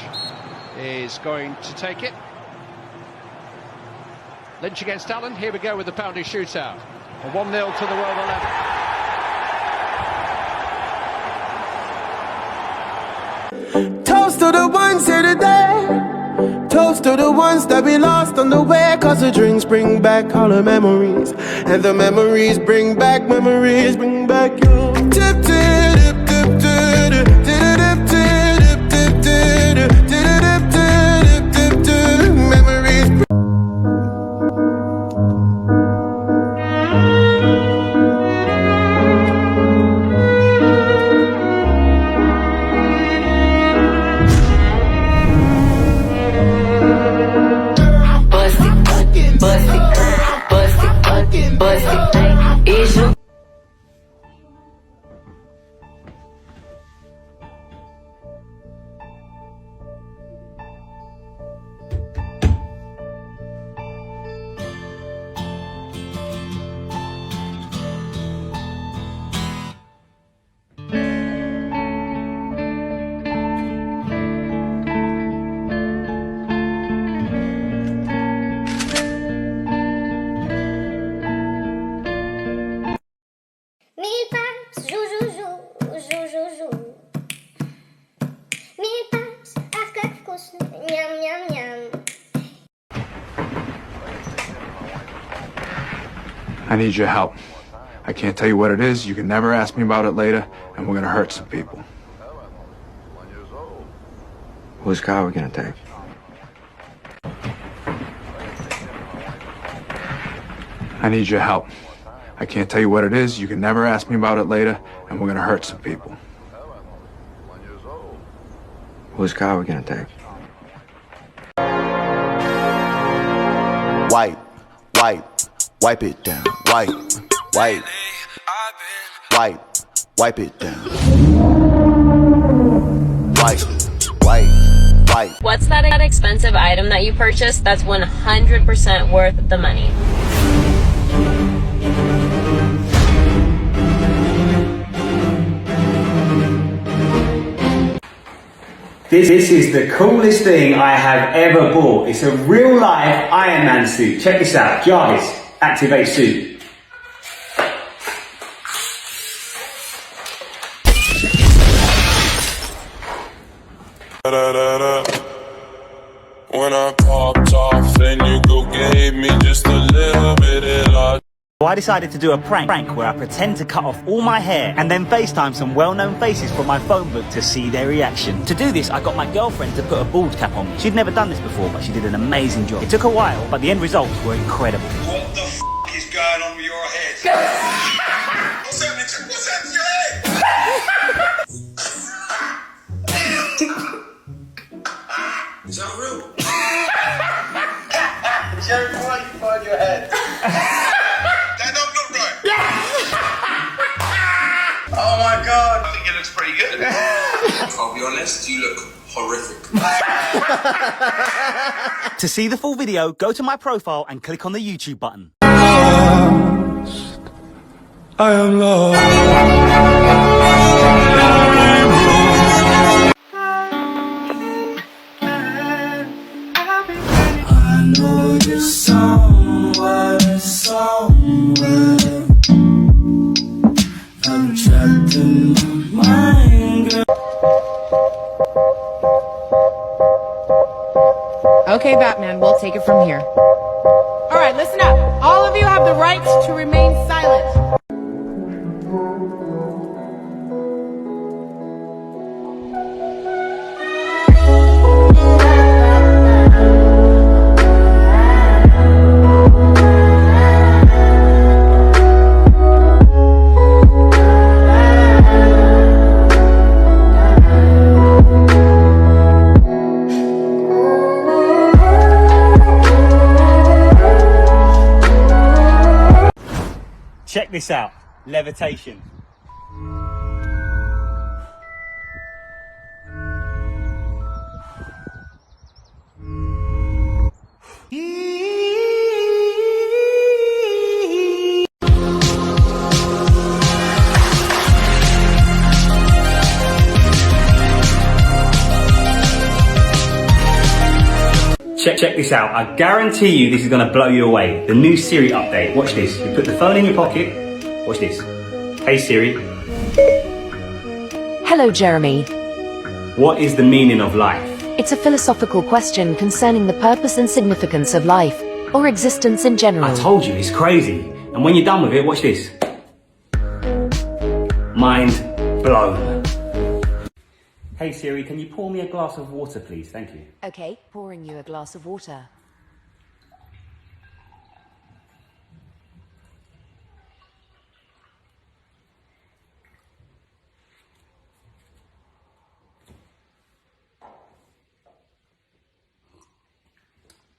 is going to take it. Lynch against Allen. Here we go with the penalty shootout. A 1-0 to the World 11. Toast to the ones here today. Toast to the ones that we lost on the way. Cause the drinks bring back all the memories. And the memories bring back you. Tip, tip, tip, tip, tip, memories. I need your help. I can't tell you what it is. You can never ask me about it later, and we're gonna hurt some people. Whose car are we gonna take? I need your help. I can't tell you what it is. You can never ask me about it later, and we're gonna hurt some people. Whose car are we gonna take? Wipe it down. Wipe it down. Wipe. What's that expensive item that you purchased that's 100% worth the money? This is the coolest thing I have ever bought. It's a real life Iron Man suit. Check this out. Jarvis, activate suit. When I popped off, then you go gave me just a little bit of love. So I decided to do a prank where I pretend to cut off all my hair and then FaceTime some well-known faces from my phone book to see their reaction. To do this, I got my girlfriend to put a bald cap on me. She'd never done this before, but she did an amazing job. It took a while, but the end results were incredible. What the f is going on with your head? What's happening to your head? Is that real? Jeremy, why you find your head? That don't look right. Oh my god. I think it looks pretty good. I'll be honest, you look horrific. To see the full video, go to my profile and click on the YouTube button. I am lost. I know you're somewhere. I'm trapped in my mind, girl. Okay, Batman, we'll take it from here. All right, listen up. All of you have the right to remain silent. Check this out. Levitation. Check this out. I guarantee you this is going to blow you away. The new Siri update. Watch this. You put the phone in your pocket. Watch this. Hey Siri. Hello, Jeremy. What is the meaning of life? It's a philosophical question concerning the purpose and significance of life, or existence in general. I told you, it's crazy. And when you're done with it, watch this. Mind blown. Hey Siri, can you pour me a glass of water, please? Thank you. Okay, pouring you a glass of water.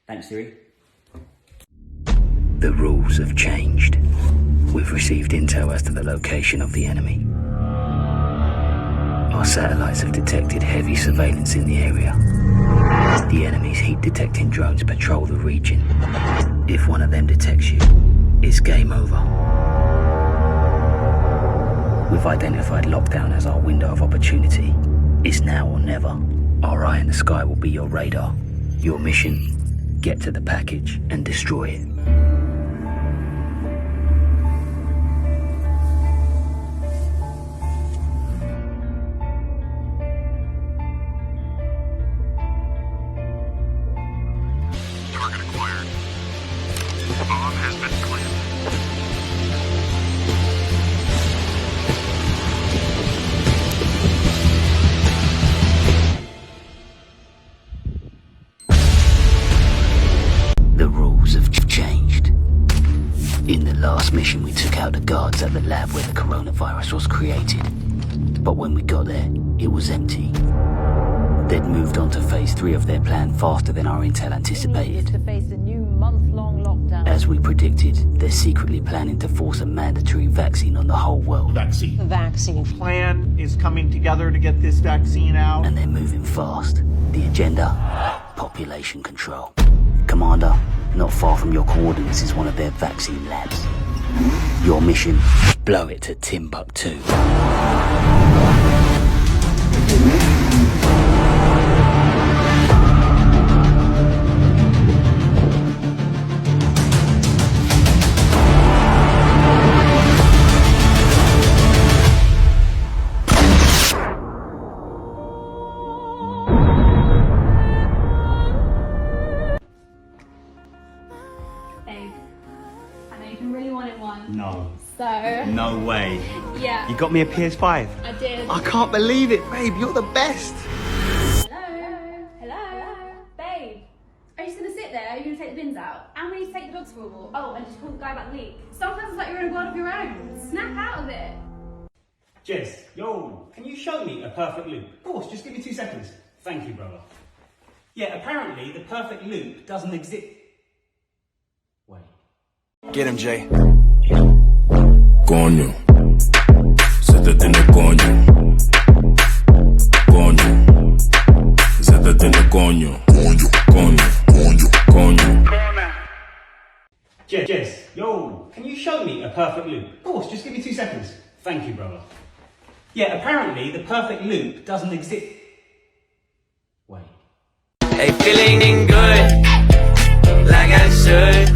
Thanks, Siri. The rules have changed. We've received intel as to the location of the enemy. Our satellites have detected heavy surveillance in the area. The enemy's heat-detecting drones patrol the region. If one of them detects you, it's game over. We've identified lockdown as our window of opportunity. It's now or never. Our eye in the sky will be your radar. Your mission, get to the package and destroy it. Target acquired. Bomb has been planted. The rules have changed. In the last mission, we took out the guards at the lab where the coronavirus was created. But when we got there, it was empty. They'd moved on to phase 3 of their plan faster than our intel anticipated. To face a new month-long lockdown. As we predicted, they're secretly planning to force a mandatory vaccine on the whole world. Vaccine. Plan is coming together to get this vaccine out. And they're moving fast. The agenda? Population control. Commander, not far from your coordinates is one of their vaccine labs. Your mission? Blow it to Timbuktu. You've been really wanting one. No. So. No way. Yeah. You got me a PS5? I did. I can't believe it, babe. You're the best. Hello? Babe, are you just gonna sit there? Are you gonna take the bins out? And we need to take the dogs for a walk. Oh, and just call the guy about the leak. Sometimes it's like you're in a world of your own. Snap out of it. Jess, yo, can you show me a perfect loop? Of course, just give me 2 seconds. Thank you, brother. Yeah, apparently the perfect loop doesn't exist. Wait. Get him, Jay. Coño, se te tiene coño. Coño, se te tiene coño. Coño. Jess, yo, can you show me a perfect loop? Of course, just give me 2 seconds. Thank you, brother. Yeah, apparently the perfect loop doesn't exist. Wait. Hey, feeling good, like I should.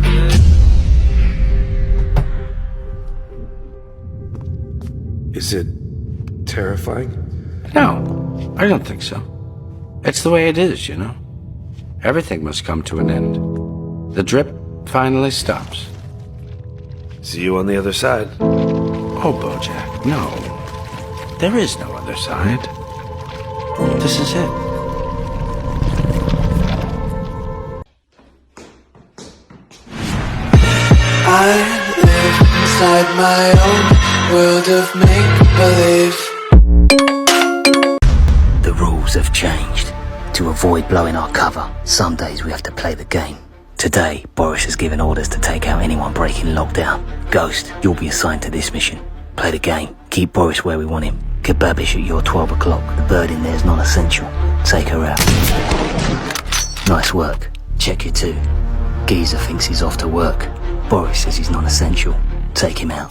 Is it terrifying? No, I don't think so. It's the way it is, you know. Everything must come to an end. The drip finally stops. See you on the other side. Oh, Bojack, no. There is no other side. This is it. I live inside my own world of make-believe. The rules have changed. To avoid blowing our cover, some days we have to play the game. Today, Boris has given orders to take out anyone breaking lockdown. Ghost, you'll be assigned to this mission. Play the game. Keep Boris where we want him. Get Babish at your 12 o'clock. The bird in there is non-essential. Take her out. Nice work. Check your 2. Geezer thinks he's off to work. Boris says he's non-essential. Take him out.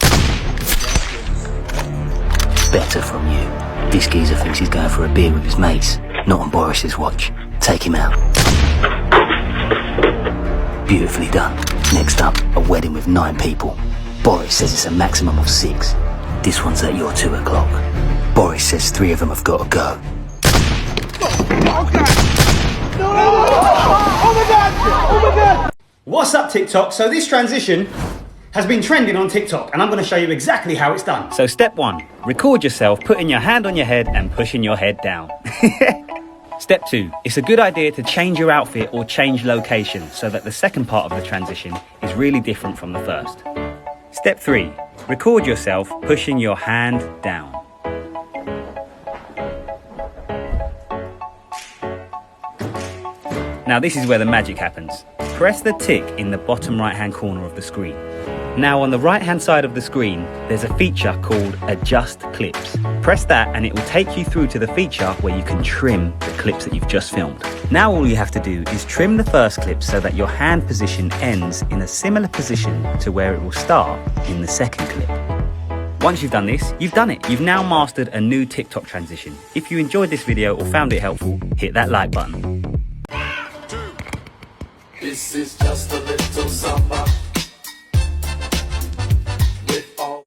Better from you. This geezer thinks he's going for a beer with his mates. Not on Boris's watch. Take him out. Beautifully done. Next up, a wedding with 9 people. Boris says it's a maximum of 6. This one's at your 2 o'clock. Boris says 3 of them have got to go. What's up, TikTok? So this transition has been trending on TikTok, and I'm going to show you exactly how it's done. So step 1, record yourself putting your hand on your head and pushing your head down. Step 2, it's a good idea to change your outfit or change location so that the second part of the transition is really different from the first. Step 3, record yourself pushing your hand down. Now this is where the magic happens. Press the tick in the bottom right hand corner of the screen. Now on the right hand side of the screen, there's a feature called Adjust Clips. Press that and it will take you through to the feature where you can trim the clips that you've just filmed. Now all you have to do is trim the first clip so that your hand position ends in a similar position to where it will start in the second clip. Once you've done this, you've done it. You've now mastered a new TikTok transition. If you enjoyed this video or found it helpful, hit that like button. This is just a little summer. With all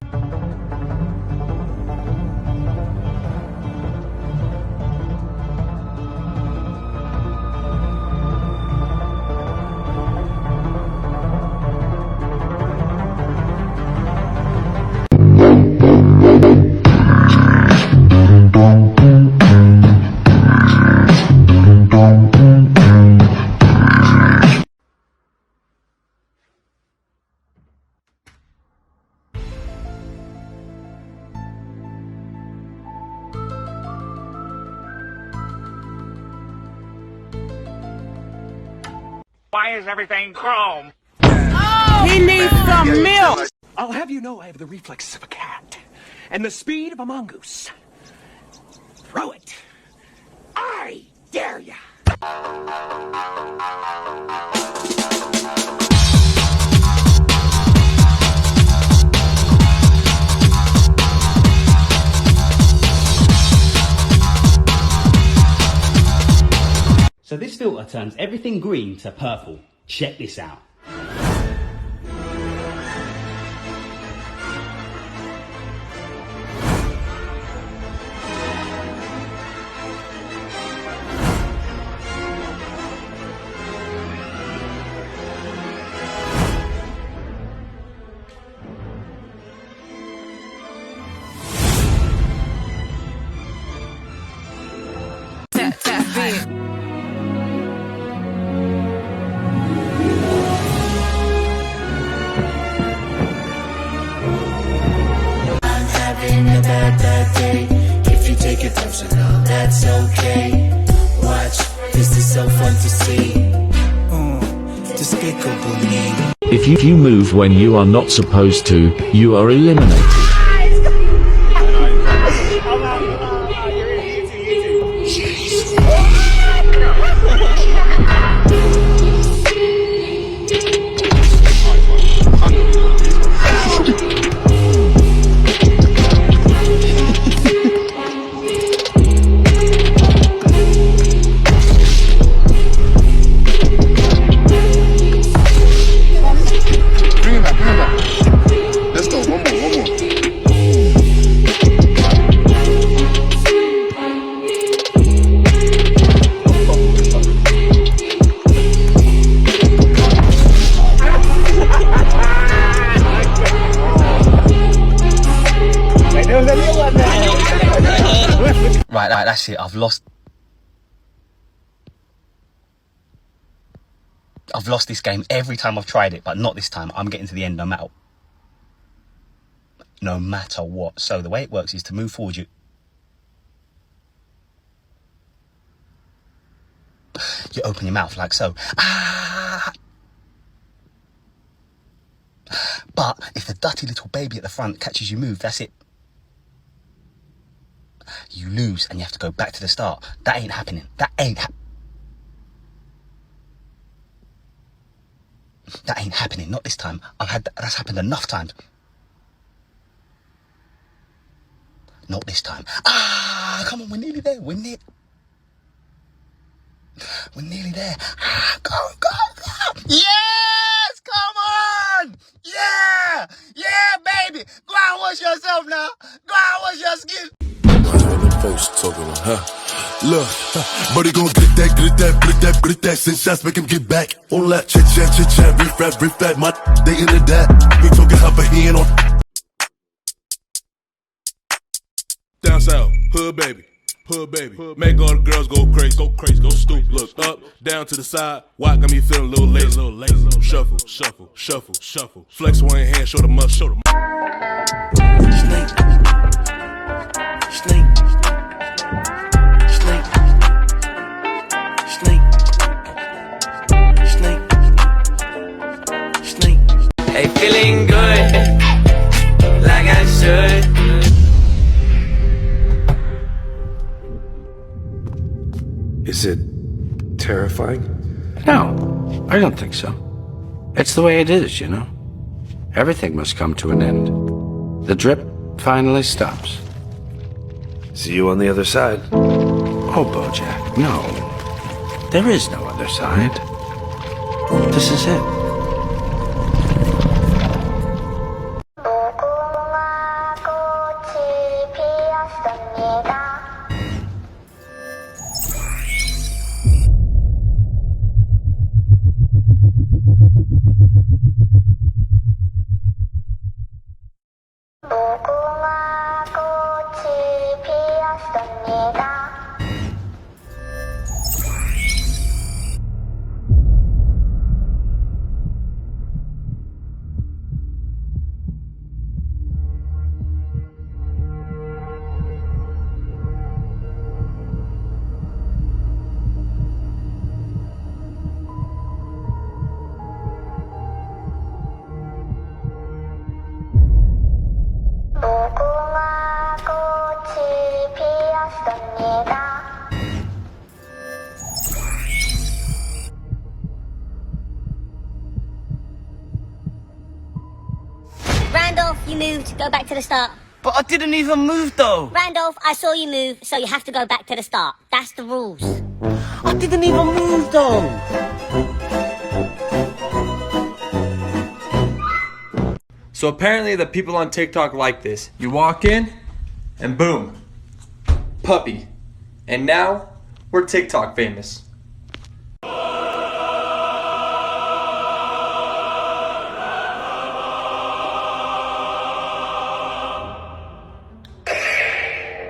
Why is everything chrome? He needs some milk! I'll have you know I have the reflexes of a cat and the speed of a mongoose. Throw it. I dare ya. So this filter turns everything green to purple. Check this out. If you move when you are not supposed to, you are eliminated. Right, that's it. I've lost this game every time I've tried it, but not this time. I'm getting to the end no matter what. So the way it works is to move forward, you open your mouth like so. But if the dirty little baby at the front catches you move, that's it. You lose and you have to go back to the start. That ain't happening. That ain't happening. Not this time. That's happened enough times. Not this time. Come on, we're nearly there. We're nearly there. Go. Yes, come on. Yeah, baby. Go out and wash yourself now. Go out and wash your skin. Folks talking to her. Look, but he gon' get that, send shots, make him get back. All that chit chat, riff rap, my they into that. He talking how, but he ain't on. Down south, hood baby. Make all the girls go crazy, go stupid. Look up, down to the side. Why got me feeling a little lazy? Shuffle. Flex one hand, show the muscle. Snake. Hey, feeling good, like I should. Is it terrifying? No, I don't think so. It's the way it is, you know. Everything must come to an end. The drip finally stops. See you on the other side. Oh, Bojack, no. There is no other side. This is it. Randolph, you moved. Go back to the start. But I didn't even move though. Randolph, I saw you move, so you have to go back to the start. That's the rules. I didn't even move though. So apparently the people on TikTok like this. You walk in, and boom, puppy. And now, we're TikTok famous.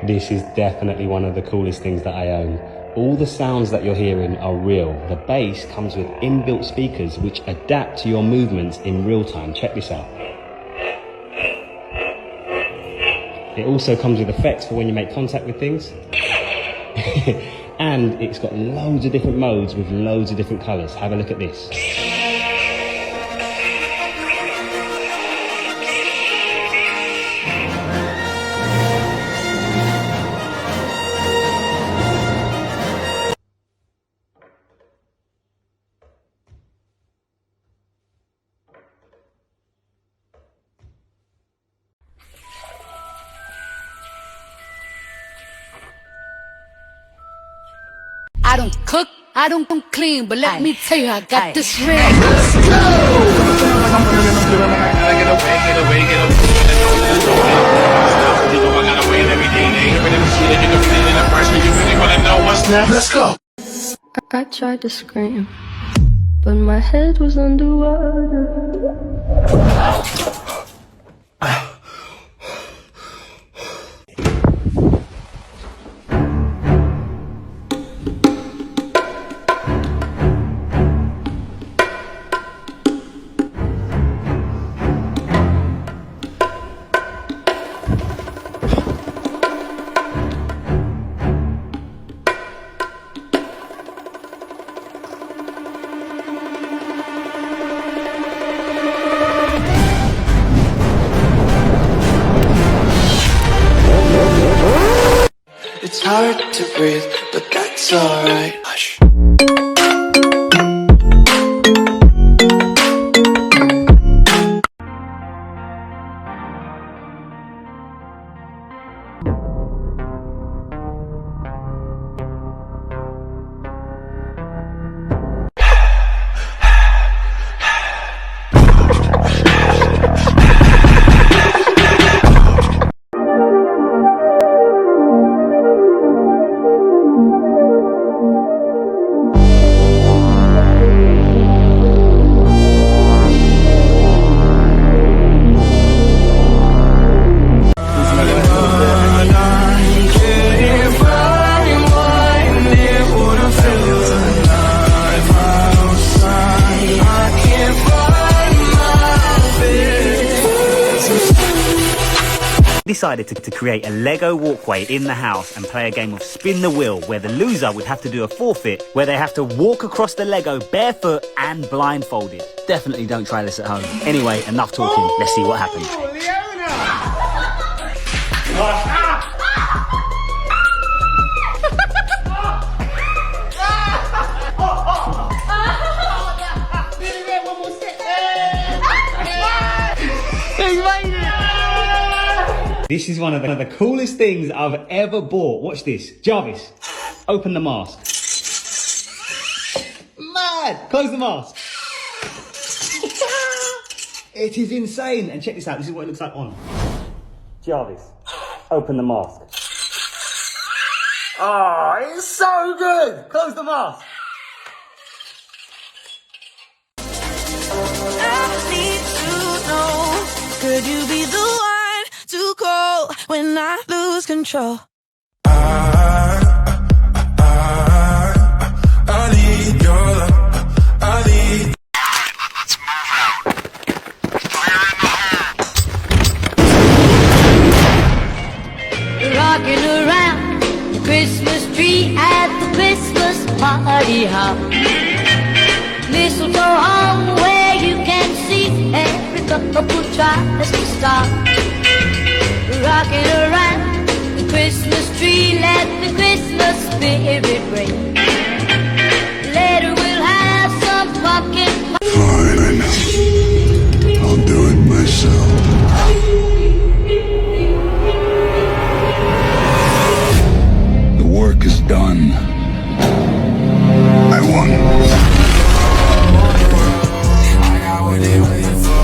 This is definitely one of the coolest things that I own. All the sounds that you're hearing are real. The bass comes with inbuilt speakers which adapt to your movements in real time. Check this out. It also comes with effects for when you make contact with things. And it's got loads of different modes with loads of different colours. Have a look at this. don't cook, I don't clean, but let me tell you, I got this ring. Let's go. I tried to scream, but my head was underwater. It's hard to breathe, but that's alright. Hush. Decided to create a Lego walkway in the house and play a game of spin the wheel where the loser would have to do a forfeit where they have to walk across the Lego barefoot and blindfolded. Definitely don't try this at home. Anyway, enough talking. Let's see what happens. This is one of the coolest things I've ever bought. Watch this. Jarvis, open the mask. Mad! Close the mask. It is insane. And check this out. This is what it looks like on. Jarvis, open the mask. Oh, it's so good. Close the mask. I need to know, could you be the one to call when I lose control? I need your love. I need. Let's move out. Fire in the hole. Rocking around the Christmas tree at the Christmas party hop. Mistletoe hung where you can see every couple tries to stop. Rocking around the Christmas tree, let the Christmas spirit ring. Later we'll have some pumpkin. Fine, I know. I'll do it myself. The work is done. I won. I got what they waiting for.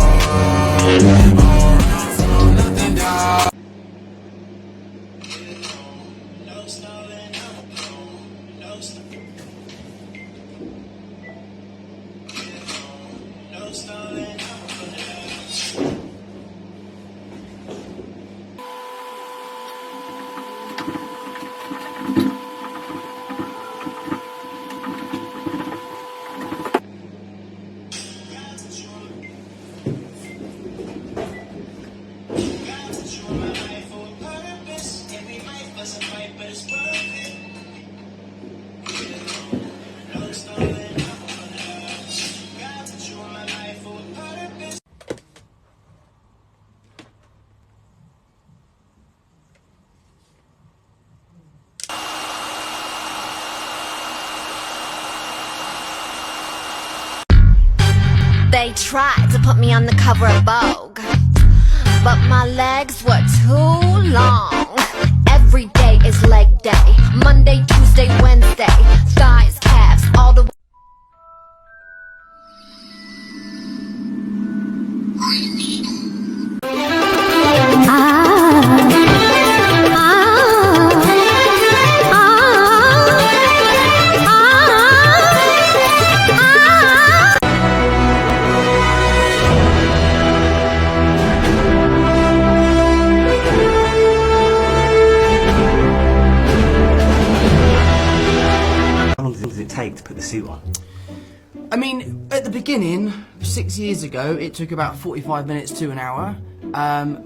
They tried to put me on the cover of Vogue, but my legs were too long. Every day is is leg day. Monday, Tuesday, Wednesday. Thighs, calves, all the How long does it take to put the suit on? I mean, at the beginning, 6 years ago, it took about 45 minutes to an hour.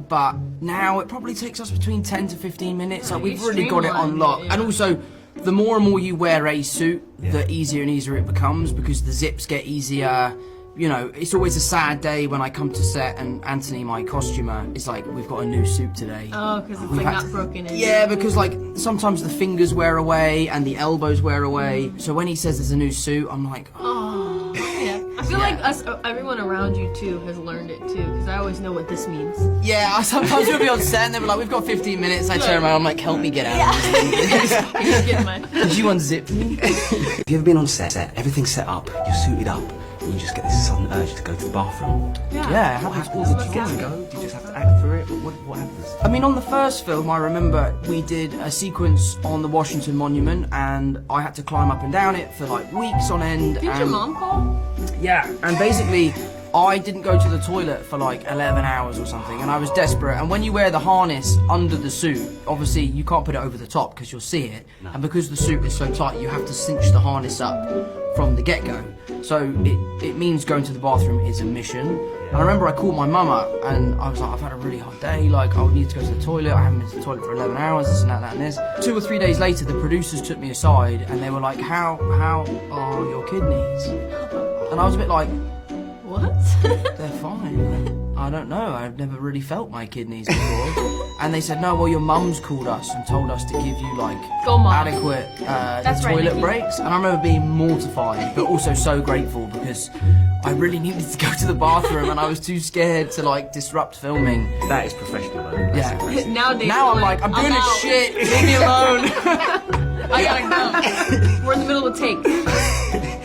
But now it probably takes us between 10 to 15 minutes. Like, we've really got it on lock. And also, the more and more you wear a suit, the easier and easier it becomes because the zips get easier. You know, it's always a sad day when I come to set and Anthony, my costumer, is like, we've got a new suit today. Oh, because it's like not broken in. Yeah, because like sometimes the fingers wear away and the elbows wear away. So when he says there's a new suit, I'm like, oh. Yeah. I feel like everyone around you too has learned it too, because I always know what this means. Yeah, sometimes we'll be on set and they'll be like, we've got 15 minutes. I turn around, I'm like, help me get out of this thing. Did you unzip me? Have you ever been on set, everything's set up, you're suited up, and you just get this sudden urge to go to the bathroom? Yeah, what happens? Did you get to go? Do you just have to act through it? What happens? I mean, on the first film, I remember we did a sequence on the Washington Monument and I had to climb up and down it for like weeks on end. Did your mom call? Yeah, and basically I didn't go to the toilet for like 11 hours or something and I was desperate. And when you wear the harness under the suit, obviously you can't put it over the top because you'll see it. No. And because the suit is so tight, you have to cinch the harness up from the get-go. So it means going to the bathroom is a mission. And I remember I called my mum up and I was like, I've had a really hard day, like I would need to go to the toilet, I haven't been to the toilet for 11 hours, this and that and this. 2 or 3 days later, the producers took me aside and they were like, how are your kidneys? And I was a bit like, what? They're fine. I don't know, I've never really felt my kidneys before. And they said, no, well your mum's called us and told us to give you like adequate toilet breaks. And I remember being mortified, but also so grateful because I really needed to go to the bathroom and I was too scared to like disrupt filming. That is professional though. That's now I'm like, I'm doing a shit, leave me alone. I gotta go. We're in the middle of a take.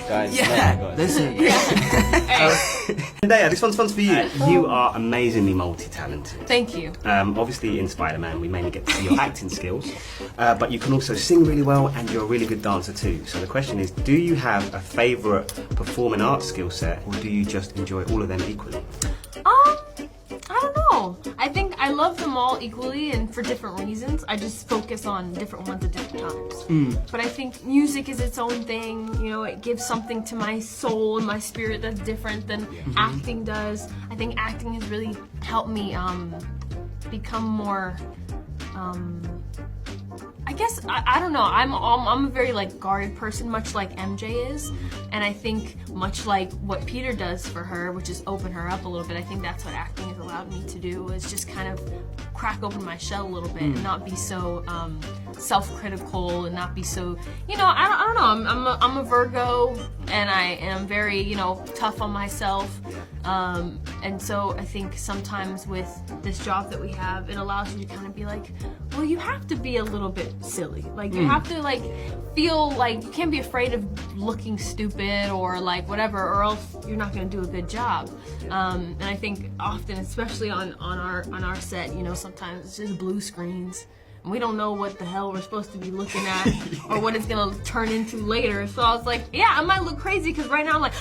Guys, yeah, listen. Zendaya, this one's for you. You are amazingly multi-talented. Thank you. Obviously in Spider-Man we mainly get to see your acting skills, but you can also sing really well and you're a really good dancer too. So the question is, do you have a favourite performing arts skill set or do you just enjoy all of them equally? I don't know. I think I love them all equally and for different reasons. I just focus on different ones at different times. But I think music is its own thing. You know, it gives something to my soul and my spirit that's different than acting does. I think acting has really helped me become more. I guess I don't know. I'm a very like guarded person, much like MJ is, and I think much like what Peter does for her, which is open her up a little bit. I think that's what acting has allowed me to do, is just kind of crack open my shell a little bit and not be so self-critical and not be so, you know, I don't know. I'm a Virgo and I am very, you know, tough on myself. And so I think sometimes with this job that we have, it allows you to kind of be like, well, you have to be a little bit silly. Like you have to like feel like you can't be afraid of looking stupid or like whatever, or else you're not going to do a good job. And I think often, especially on our set, you know, sometimes it's just blue screens. We don't know what the hell we're supposed to be looking at or what it's gonna turn into later. So I was like, yeah, I might look crazy because right now I'm like,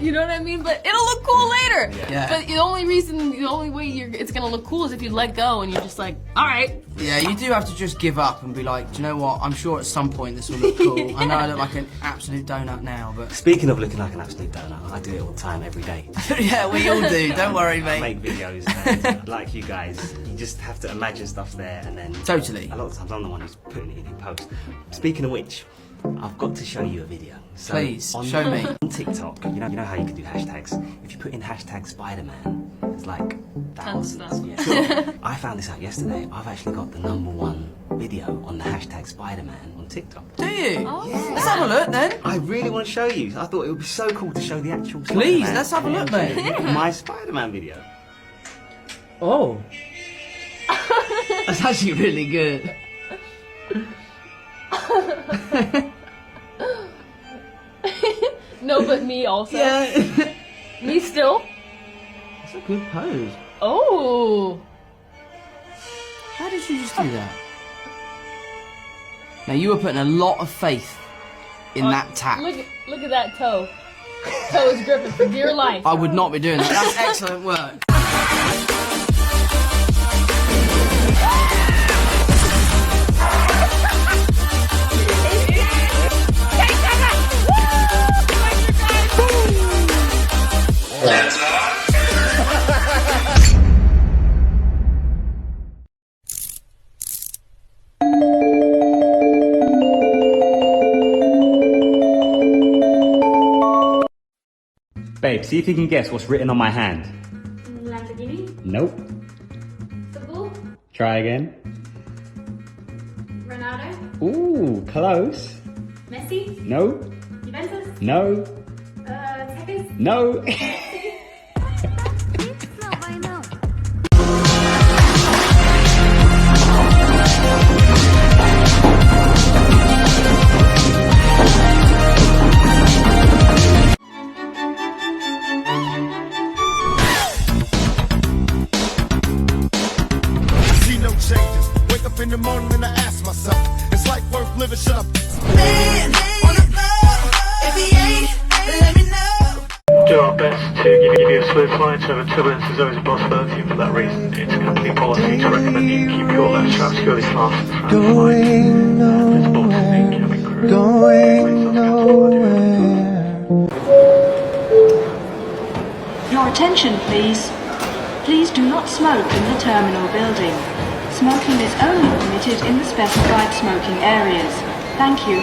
you know what I mean? But it'll look cool later. Yeah. But the only way it's gonna look cool is if you let go and you're just like, all right. Yeah, you do have to just give up and be like, do you know what? I'm sure at some point this will look cool. I know I look like an absolute donut now, but speaking of looking like an absolute donut, I do it all the time, every day. Yeah, we all do. Don't worry, mate. I make videos, and like you guys, you just have to imagine stuff there. And then totally. A lot of times I'm the one who's putting it in post. Speaking of which, I've got to show you a video. So please, show me. On TikTok, you know how you can do hashtags. If you put in hashtag Spider-Man, it's like thousands. Yeah. Sure. I found this out yesterday. I've actually got the #1 video on the hashtag Spider-Man on TikTok. Do you? Oh. Yeah. Let's have a look then. I really want to show you. I thought it would be so cool to show the actual Spider-Man. Please, let's have a look, mate. My Spider-Man video. Oh. That's actually really good. No, but me also. Yeah. Me still. That's a good pose. Oh. How did you just do that? Now you were putting a lot of faith in that tap. Look at that toe. Toe is gripping for dear life. I would not be doing that. That's excellent work. Babe, see if you can guess what's written on my hand. Lamborghini? Nope. Football? Try again. Ronaldo? Ooh, close. Messi? No. Juventus? No. Texas? No. Changes. Wake up in the morning and I ask myself, is life worth living? Shut up. Man, on the floor. If he ain't, let me know. Do our best to give you a smooth flight. However, turbulence is always a possibility, and for that reason, it's company policy to recommend that you keep your left strap securely fastened throughout the flight. Visible to the cabin crew. Going nowhere. Your attention, please. Please do not smoke in the terminal building. Smoking is only permitted in the specified smoking areas. Thank you.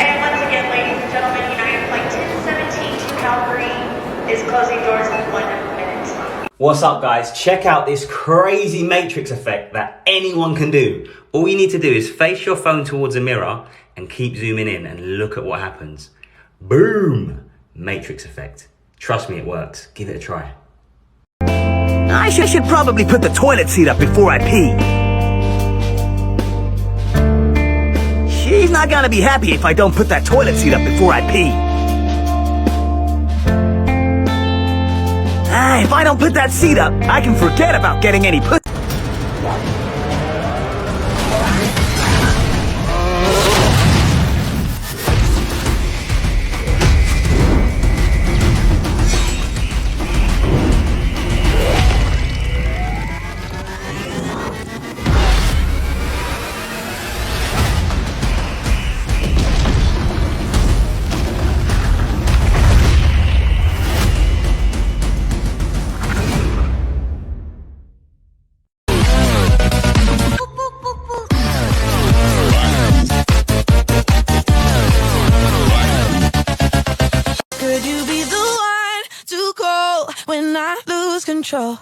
And once again, ladies and gentlemen, United Flight 1017 to Calgary is closing doors in 1 minute. What's up, guys? Check out this crazy matrix effect that anyone can do. All you need to do is face your phone towards a mirror and keep zooming in and look at what happens. Boom! Matrix effect. Trust me, it works. Give it a try. I should probably put the toilet seat up before I pee. She's not gonna be happy if I don't put that toilet seat up before I pee. If I don't put that seat up, I can forget about getting any pussy. Could you be the one to call when I lose control?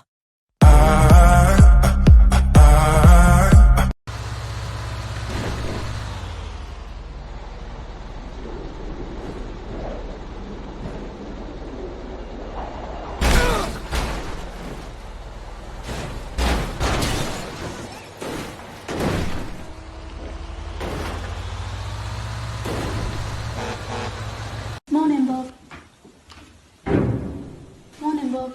Morning, Bob. Morning, Bob.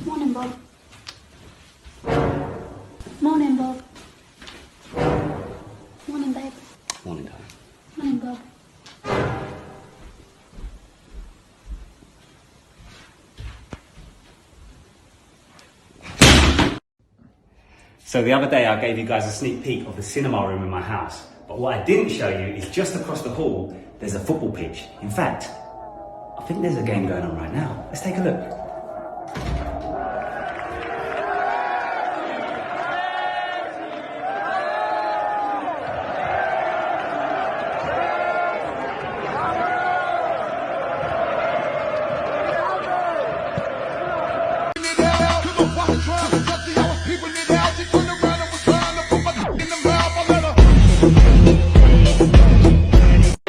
Morning, Bob. Morning, Bob. Morning, babe. Morning, darling. Morning, Bob. So the other day I gave you guys a sneak peek of the cinema room in my house. But what I didn't show you is just across the hall, there's a football pitch. In fact, I think there's a game going on right now. Let's take a look.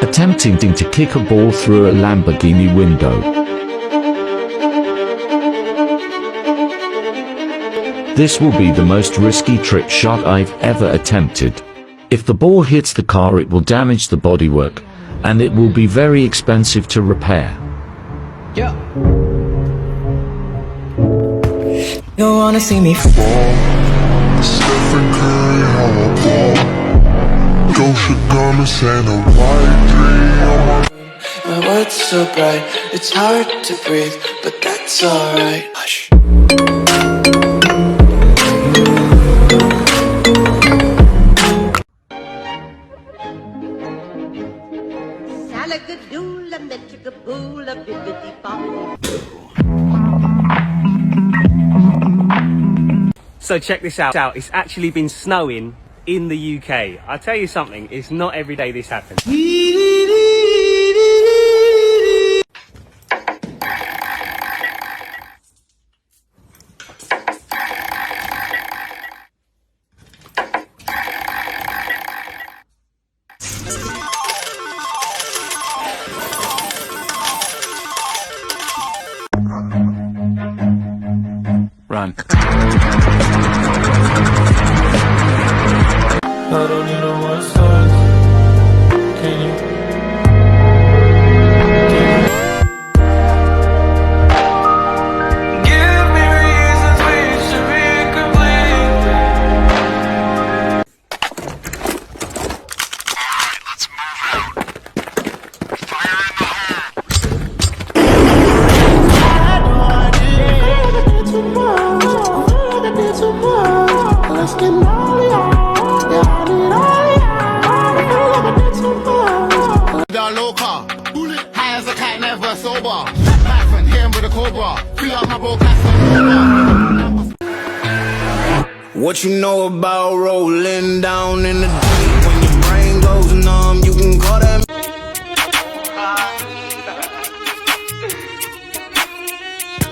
Attempting to kick a ball through a Lamborghini window. This will be the most risky trick shot I've ever attempted. If the ball hits the car, it will damage the bodywork, and it will be very expensive to repair. Yeah. You wanna see me fall? Stephen Curry, how I ball. Gosha garments and a white dream. My world's so bright, it's hard to breathe, but that's alright. Hush. So check this out. It's actually been snowing in the UK. I'll tell you something, it's not every day this happens. Run. I don't need no more songs. Can you? Give me reasons we should be complete. Alright, let's move out. Fire in the hole. I had no idea. I did too much. I did too much. Let's get naughty. High as a cat, never sober. Back from him with a cobra. Free up my broke ass. What you know about rolling down in the deep? When your brain goes numb, you can call that.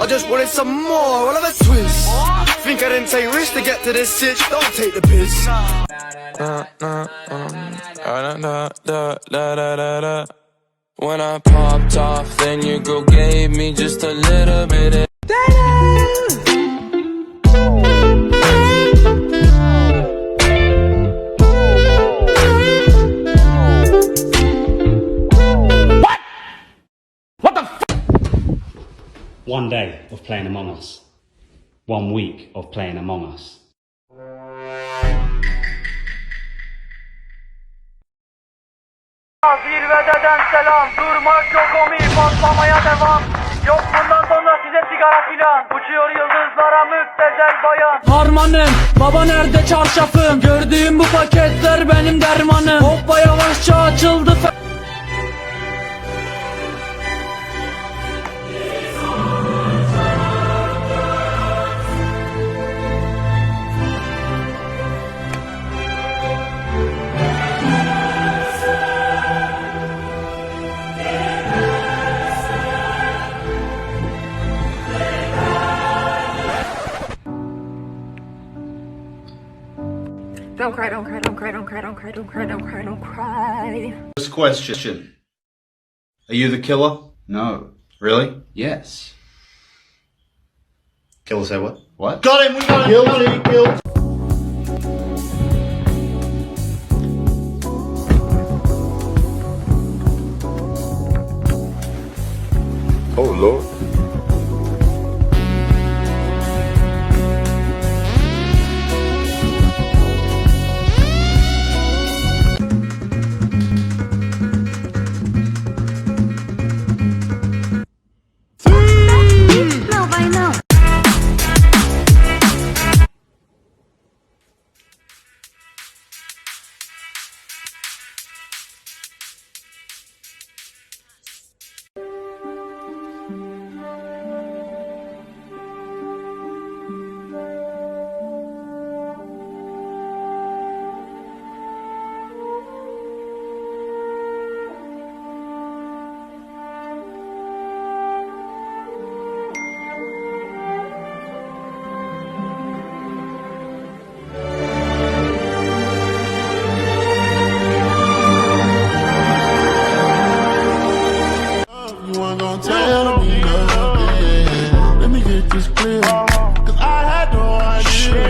I just wanted some more, all of a twist. Think I didn't take risks to get to this sitch. Don't take the piss. When I popped off, then your girl gave me just a little bit of What the f? 1 day of playing Among Us. 1 week of playing Among Us. Zirvededen selam, durmak yok omi, patlamaya devam. Yok bundan sonra size sigara filan. Uçuyor yıldızlara müptezel bayan. Harmanım, baba nerede çarşafım? Gördüğüm bu paketler benim dermanım. Hoppa yavaşça açıldı. Don't cry, don't cry, don't cry, don't cry, don't cry, don't cry, don't cry, don't cry. First question. Are you the killer? No. Really? Yes. Killer say what? What? Got him! We got him! Killed! Oh, Lord. Tell me nothing. Let me get this clear. Cause I had no idea.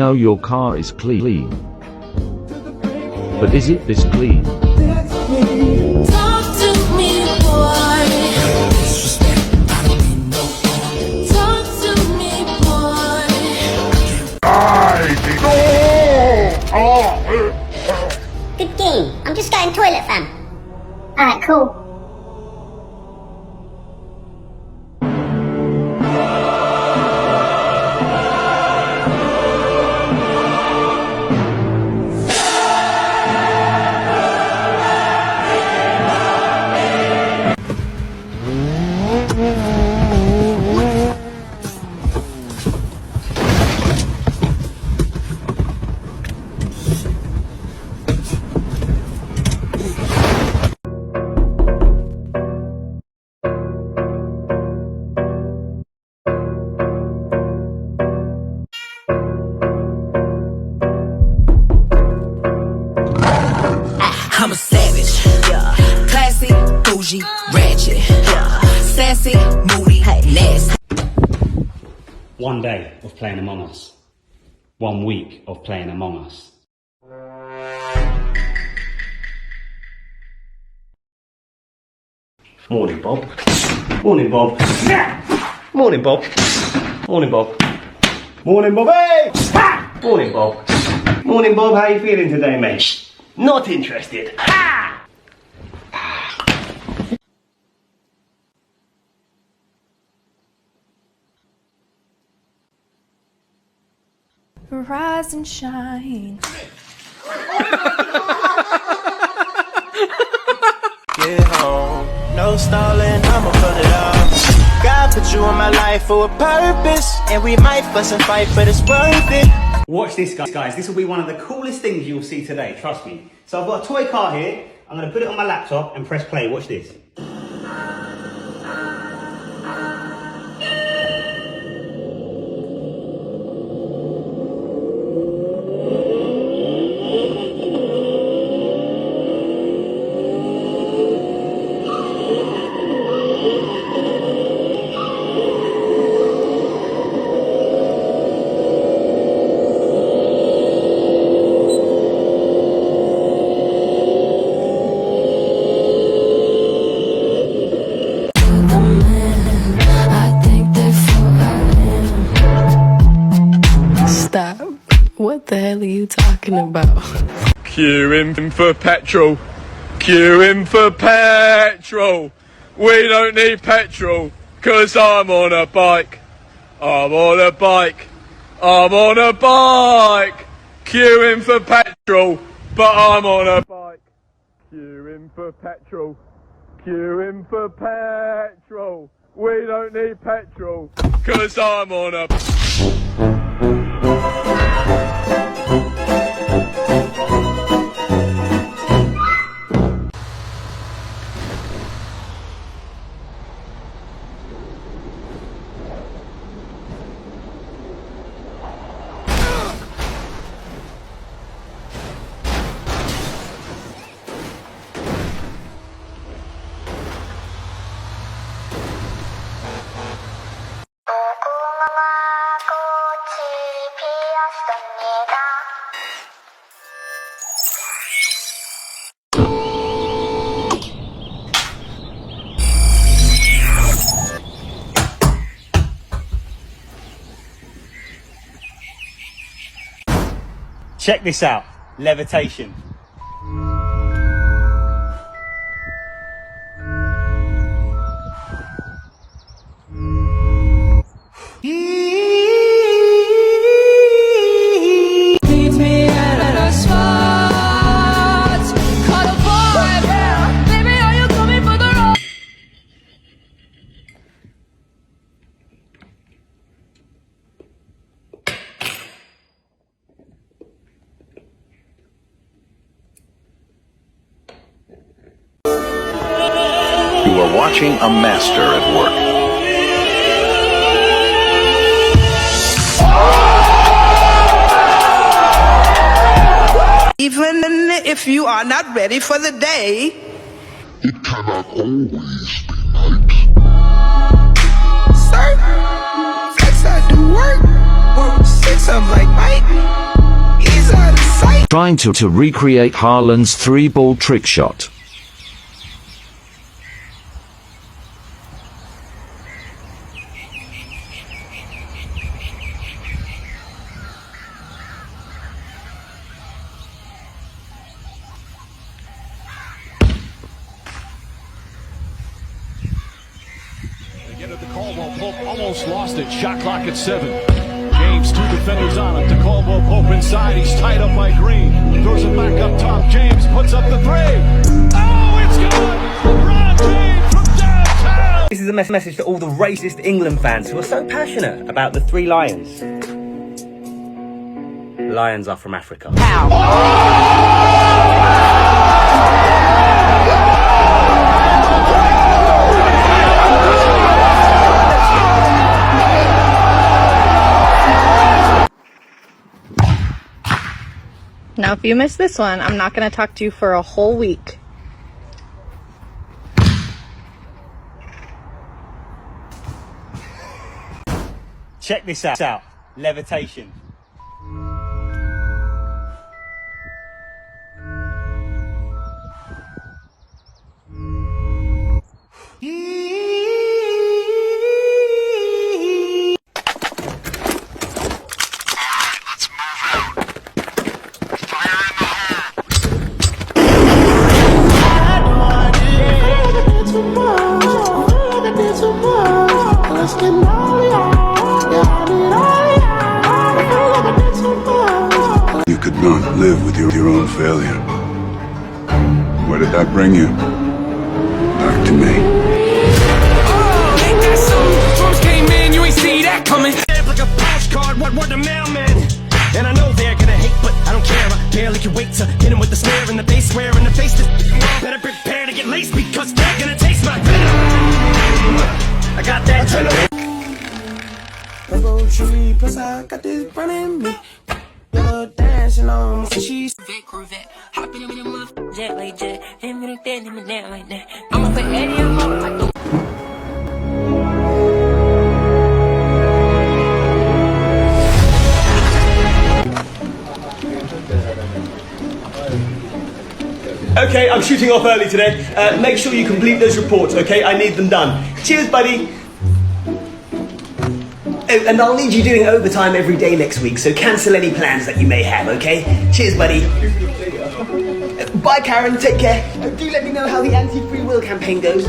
know your car is clean. But is it this clean? Talk to me, boy. Talk to me, boy. Good game. I'm just going toilet, fam. Alright, cool. I'm a savage, yeah. Classy, bougie, ratchet, yeah. Sassy, moody, nasty. 1 day of playing Among Us. 1 week of playing Among Us. Morning, Bob. Morning, Bob. Morning, Bob. Morning, Bob. Morning, Bob. Hey! Morning, Bob. Morning, Bob. How you feeling today, mate? Not interested. Ha! Rise and shine. Get home, no stalling, I'ma put it up. God put you in my life for a purpose, and we might fuss and fight, but it's worth it. Watch this, guys. This will be one of the coolest things you'll see today, trust me. So I've got a toy car here. I'm going to put it on my laptop and press play. Watch this. Stop. What the hell are you talking about? Queuing for petrol. Queuing for petrol. We don't need petrol, 'cause I'm on a bike. I'm on a bike. I'm on a bike. Queuing for petrol, but I'm on a bike. Queuing for petrol. Queuing for petrol. We don't need petrol, 'cause I'm on a Check this out. Levitation. Meet me at a spot. Caught a vibe. Baby, are you coming for the ride? You are watching a master at work. Even if you are not ready for the day, it cannot always be night. sir, flex I do work. Say something like Mike. trying to recreate Haaland's 3-ball trick shot. Almost lost it. Shot clock at 7. James, 2 defenders on him. To Caldwell Pope inside. He's tied up by Green. Throws it back up top. James puts up the 3. Oh, it's good! LeBron James from downtown! This is a message to all the racist England fans who are so passionate about the 3 lions. Lions are from Africa. Now, if you miss this one, I'm not going to talk to you for a whole week. Check this out. Levitation. You could not live with your own failure. Where did that bring you? Back to me. Oh, ain't that something? Drums came in, you ain't see that coming. Like a postcard, what the mailman? And I know they're gonna hate, but I don't care. I barely can wait to hit them with the snare and the bass square in the face. Better prepare to get laced because they're gonna taste my venom. I got that adrenaline. Plus I got this running me. Dancing on she's Corvette. Hopping in the motherfucking jet like jet. Him in the dead, him in that like that. I'ma put Eddie on hold like the Okay, I'm shooting off early today. Make sure you complete those reports, okay? I need them done. Cheers, buddy. Oh, and I'll need you doing overtime every day next week, so cancel any plans that you may have, okay? Cheers, buddy. Bye, Karen. Take care. Do let me know how the anti-free will campaign goes.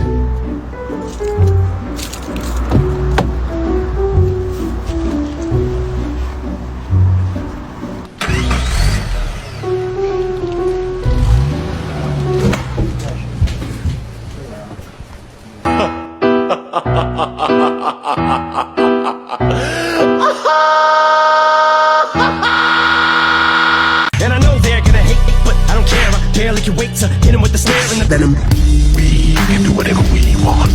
And I know they're gonna hate me, but I don't care. I barely can wait to hit them with the snare and the venom. We can do whatever we want.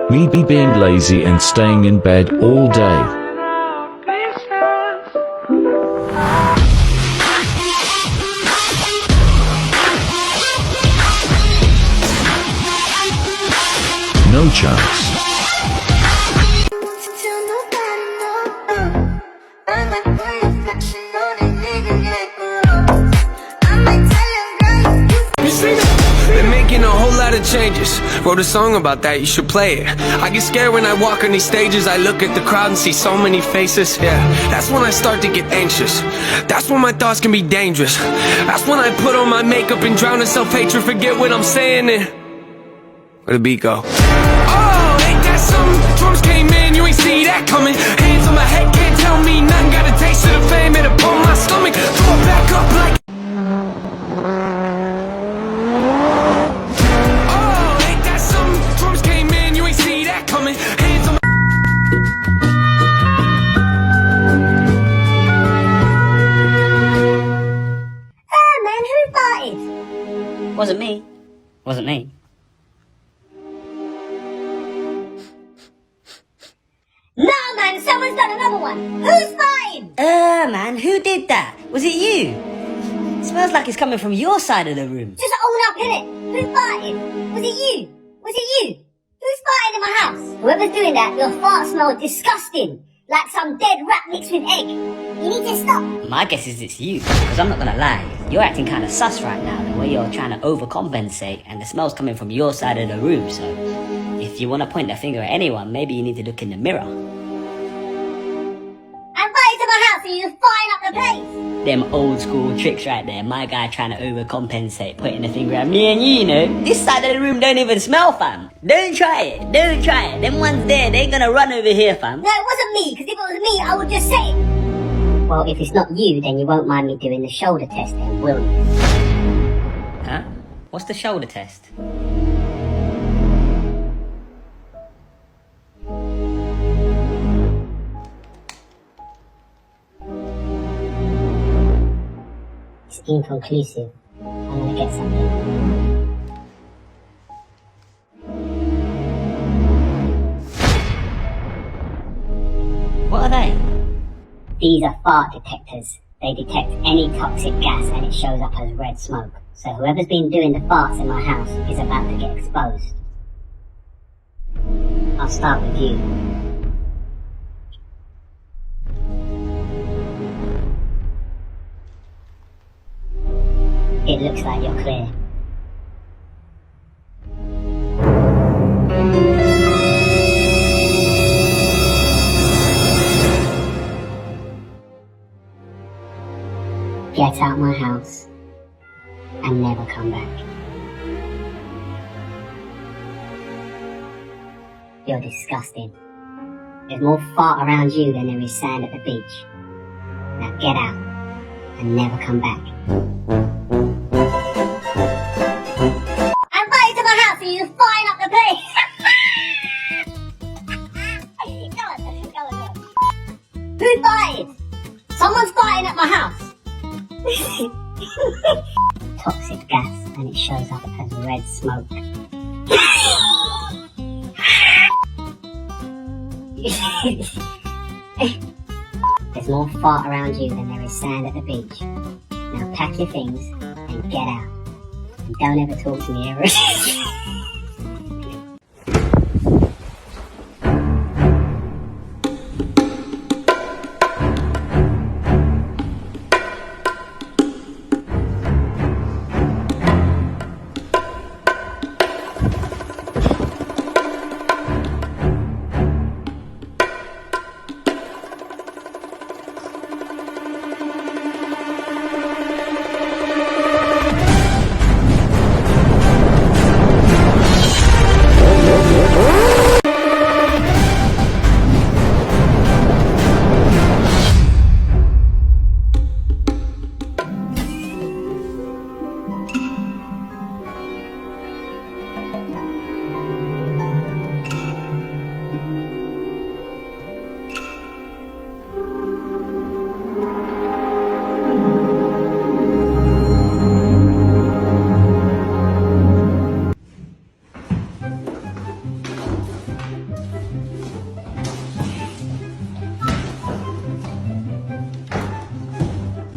Me be being lazy and staying in bed all day. No chance. Been making a whole lot of changes. Wrote a song about that, you should play it. I get scared when I walk on these stages. I look at the crowd and see so many faces. Yeah, that's when I start to get anxious. That's when my thoughts can be dangerous. That's when I put on my makeup and drown in self-hatred. Forget what I'm saying and where the beat go? Oh, ain't that something? Drums came in, you ain't see that coming. Hands on my head, can't tell me nothing. Got a taste of the fame, it upon my stomach. Throw it back up like Wasn't me. Wasn't me. No, man, someone's done another one. Who's farting? Man, who did that? Was it you? It smells like it's coming from your side of the room. Just own up, innit? Who farted? Was it you? Was it you? Who's farting in my house? Whoever's doing that, your fart smells disgusting. like some dead rat mixed with egg. You need to stop. My guess is it's you, because I'm not gonna lie, you're acting kind of sus right now, the way you're trying to overcompensate, and the smell's coming from your side of the room, so if you want to point the finger at anyone, maybe you need to look in the mirror. So you just fine up the place. Them old school tricks right there. My guy trying to overcompensate, pointing the finger at me and you, you know. This side of the room don't even smell, fam. Don't try it. Don't try it. Them ones there, they gonna run over here, fam. No, it wasn't me, because if it was me, I would just say it. Well, if it's not you, then you won't mind me doing the shoulder test then, will you? Huh? What's the shoulder test? It's inconclusive. I'm gonna get something. What are they? These are fart detectors. They detect any toxic gas and it shows up as red smoke. So whoever's been doing the farts in my house is about to get exposed. I'll start with you. It looks like you're clear. Get out my house and never come back. You're disgusting. There's more fart around you than there is sand at the beach. Now get out and never come back. So you just fine up the place. Who farted? Someone's farting at my house. Toxic gas, and it shows up as red smoke. There's more fart around you than there is sand at the beach. Now pack your things and get out. And don't ever talk to me ever.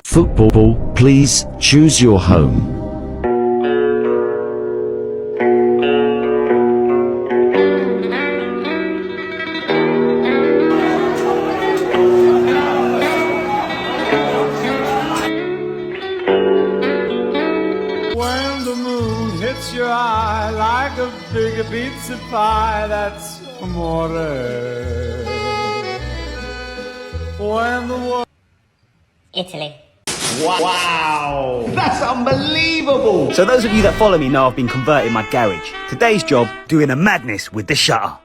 Football, please choose your home. When the moon hits your eye like a big pizza pie, that's amore. When the world... Italy. Wow! That's unbelievable! So those of you that follow me know I've been converting my garage. Today's job, doing a madness with the shutter.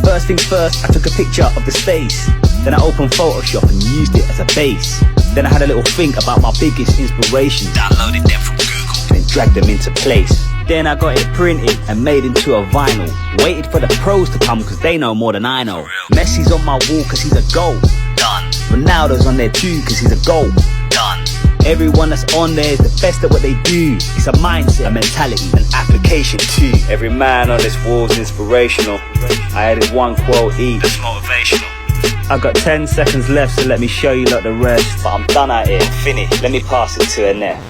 First things first, I took a picture of the space. Then I opened Photoshop and used it as a base. Then I had a little think about my biggest inspirations. Downloaded them from Google. Then dragged them into place. Then I got it printed and made into a vinyl. Waited for the pros to come because they know more than I know. Messi's on my wall because he's a goal. Done. Ronaldo's on there too because he's a goal. Done. Everyone that's on there is the best at what they do. It's a mindset, a mentality, an application too. Every man on this wall's inspirational. I added one quote each. That's motivational. I've got 10 seconds left, so let me show you like the rest. But I'm done out here, finished. Let me pass it to Annette.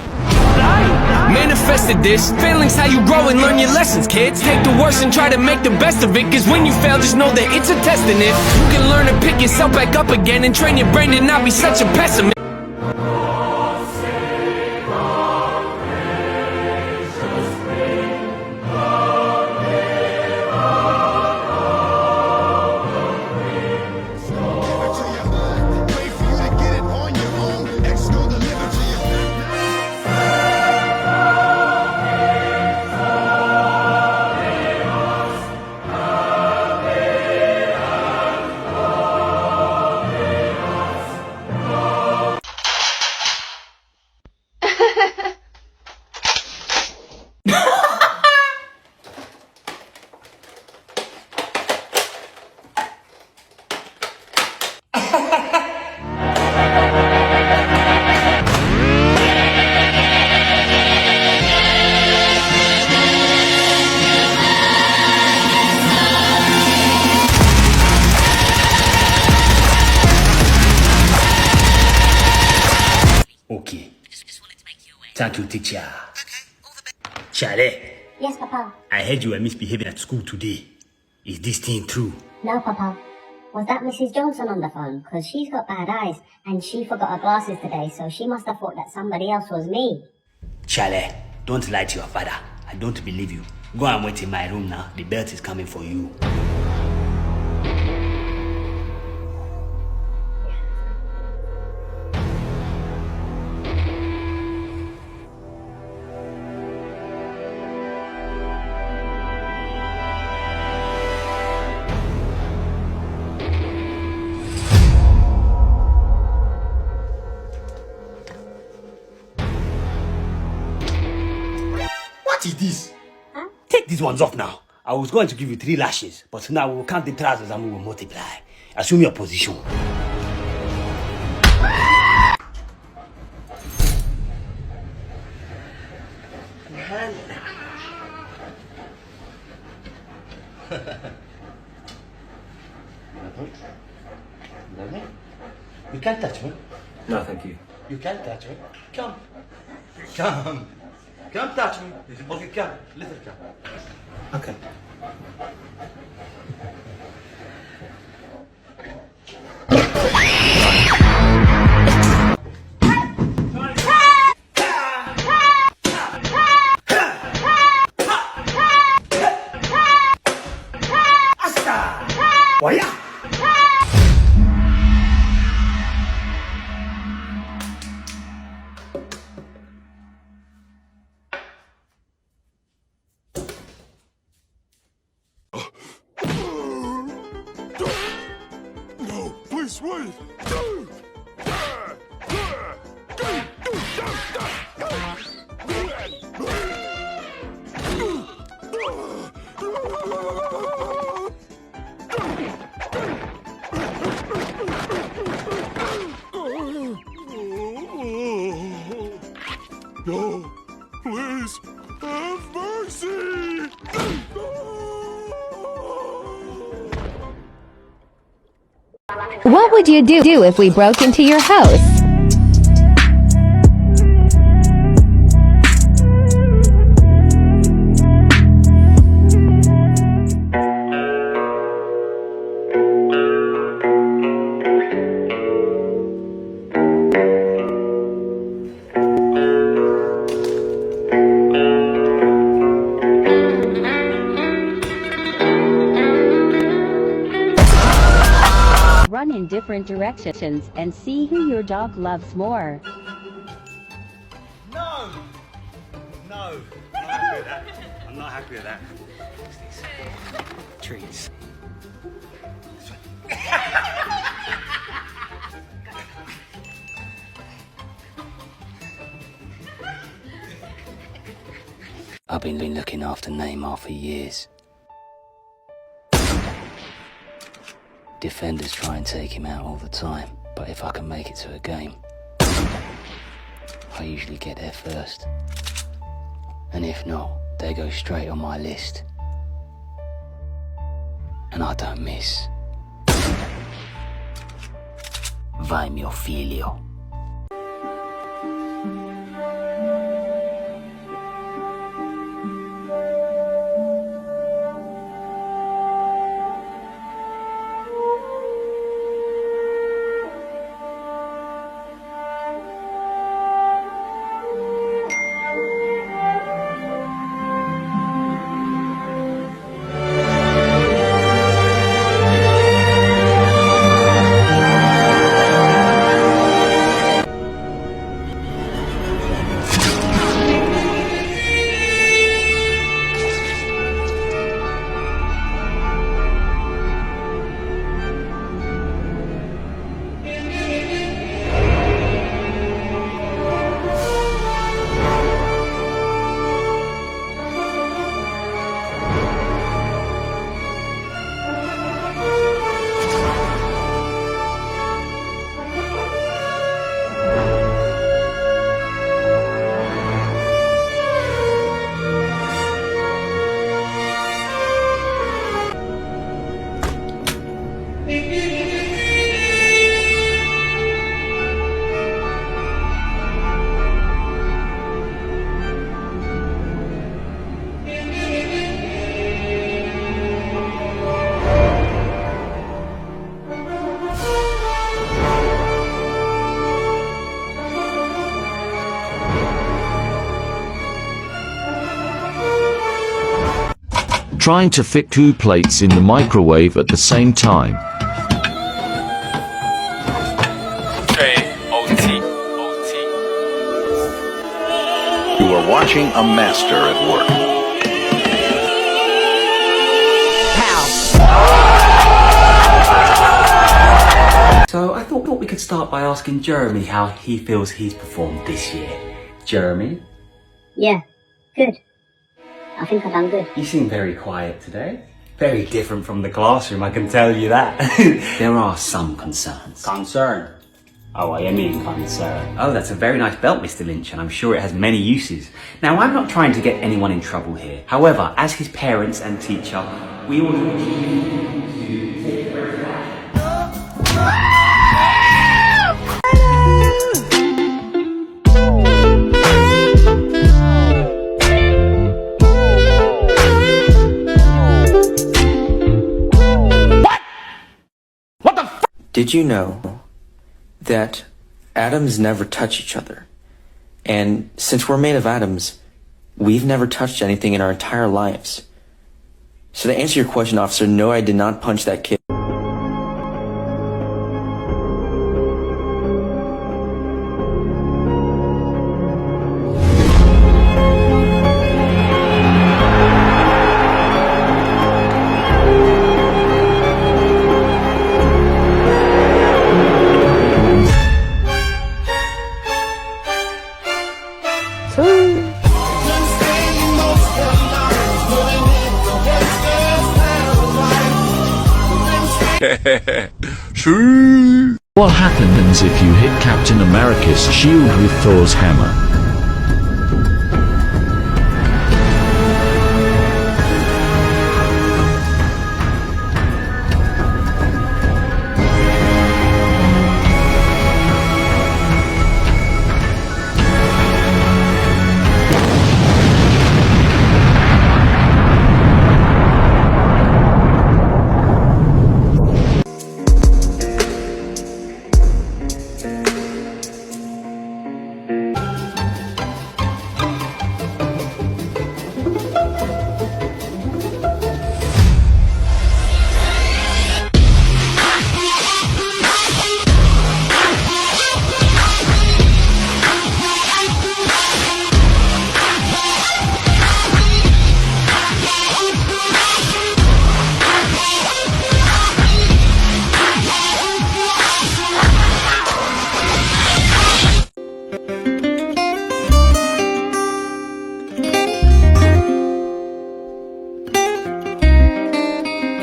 Manifested this, failing's how you grow and learn your lessons, kids. Take the worst and try to make the best of it, cause when you fail, just know that it's a test. And if you can learn to pick yourself back up again and train your brain to not be such a pessimist. Okay. Thank you, teacher. Charlie. Yes, Papa. I heard you were misbehaving at school today. Is this thing true? No, Papa. Was that Mrs. Johnson on the phone? Because she's got bad eyes, and she forgot her glasses today, so she must have thought that somebody else was me. Charlie, don't lie to your father. I don't believe you. Go and wait in my room now. The belt is coming for you. What is this? Huh? Take these ones off now. I was going to give you 3 lashes, but now we will count the trousers and we will multiply. Assume your position. You can't touch me. No, thank you. You can't touch me. Come. Come. Come touch me. Okay, come. Little come. Okay. Waya! No, please wait. No, please, have mercy. What would you do if we broke into your house? Run in different directions and see who your dog loves more. No! No! I'm not happy with that. I'm not happy with that. Treats. I've been looking after Neymar for years. Defenders try and take him out all the time, but if I can make it to a game, I usually get there first. And if not, they go straight on my list. And I don't miss. Vai mio figlio. trying to fit 2 plates in the microwave at the same time. You are watching a master at work. So I thought we could start by asking Jeremy how he feels he's performed this year. Jeremy? Yeah, good. I think I've done good. You seem very quiet today. Very different from the classroom, I can tell you that. There are some concerns. Concern? Oh, I mean concern. Oh, that's a very nice belt, Mr. Lynch, and I'm sure it has many uses. Now, I'm not trying to get anyone in trouble here. However, as his parents and teacher, we all do to take care of that. Did you know that atoms never touch each other? And since we're made of atoms, we've never touched anything in our entire lives. So to answer your question, officer, no, I did not punch that kid. What happens if you hit Captain America's shield with Thor's hammer?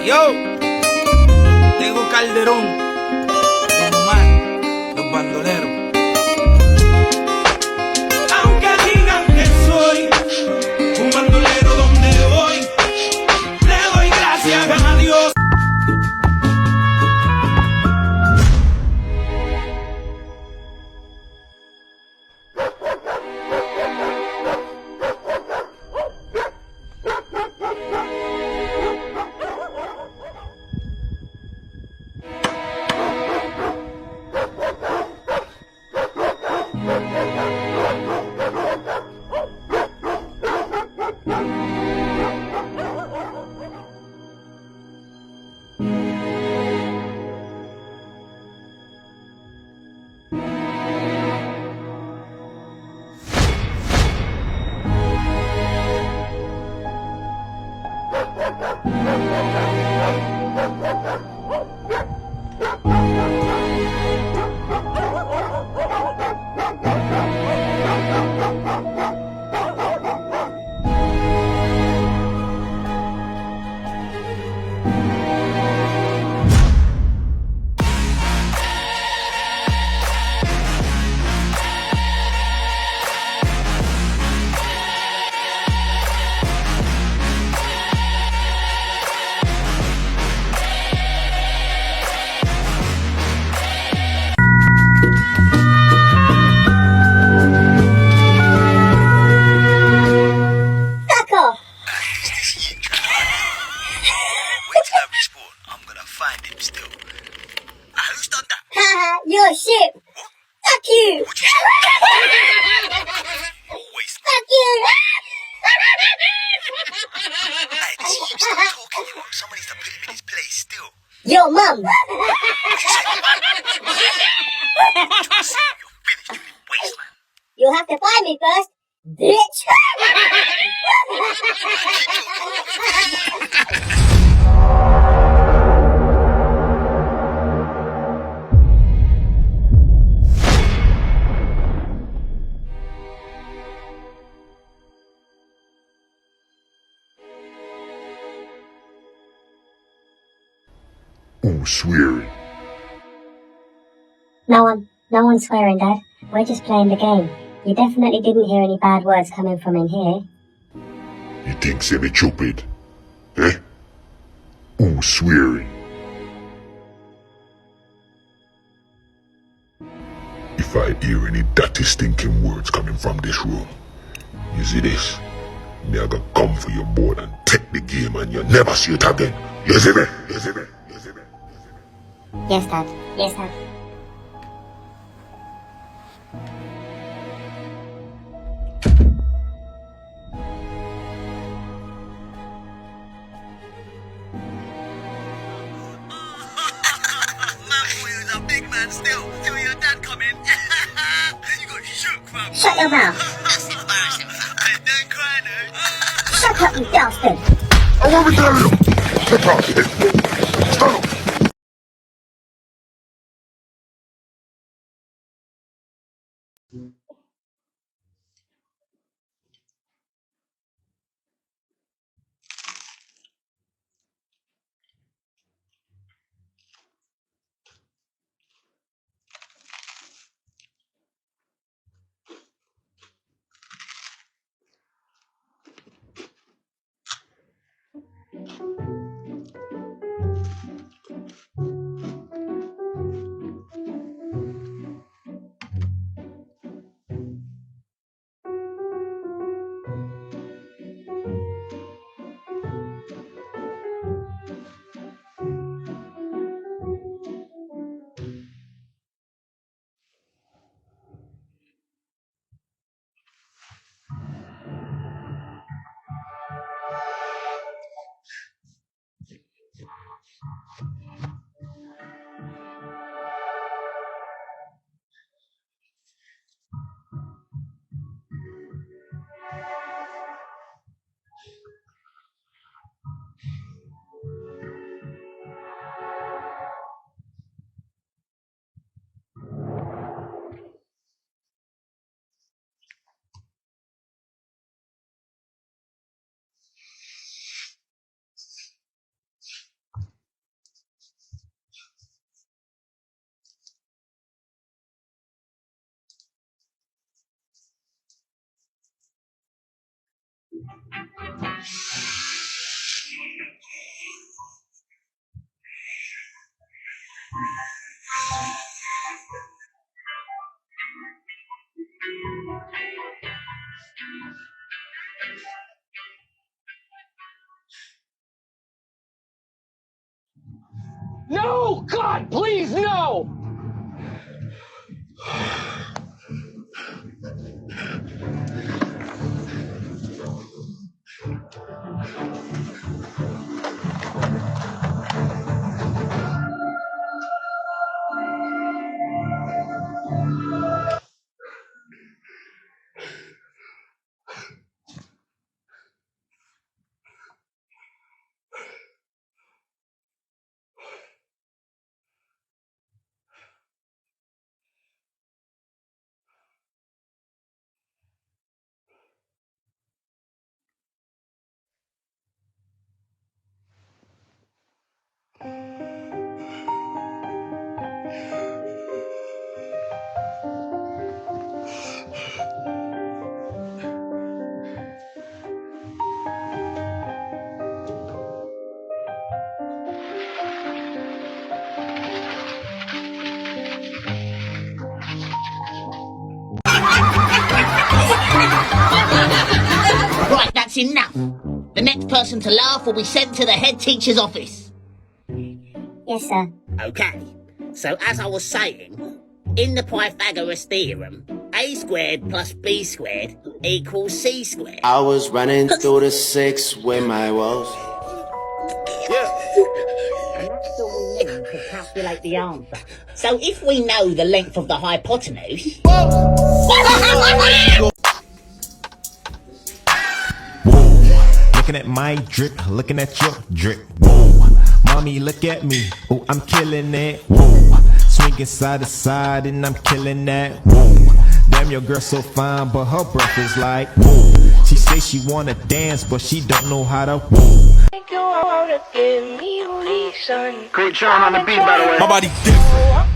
Yo, tengo Calderón, Don Omar, los bandoleros. Aunque digan que soy un bandolero donde voy, le doy gracias a Dios. You're shit. Fuck you. Fuck you. Your mum. You'll have to find me first, bitch. Ooh, swearing. No one's swearing, Dad. We're just playing the game. You definitely didn't hear any bad words coming from in here. You think me stupid? Eh? Ooh, swearing. If I hear any dirty stinking words coming from this room, you see this? Me I gonna come for your board and take the game and you never see it again. You see me? You see me? You see me? Yes, Dad. Yes, Dad. Still, till your dad come in. You got shook, fam. Shut your mouth. That's embarrassing, fam. Hey, don't cry, no. Shut up, you bastard. I want to tell you. Get out here. Stand up. No! God, please, no! Right, that's enough. The next person to laugh will be sent to the head teacher's office. Yes, sir. Okay, so as I was saying, in the Pythagoras theorem, a squared plus b squared equals C squared. I was running through the 6 with my woes. And that's all we need to calculate the answer. So if we know the length of the hypotenuse... Looking at my drip, looking at your drip. Whoa, mommy, look at me. Oh, I'm killing it. Whoa, swinging side to side and I'm killing that. Whoa, damn, your girl so fine, but her breath is like. Whoa, she say she wanna dance, but she don't know how to. Whoa. Great Sean on the beat, by the way. My body different.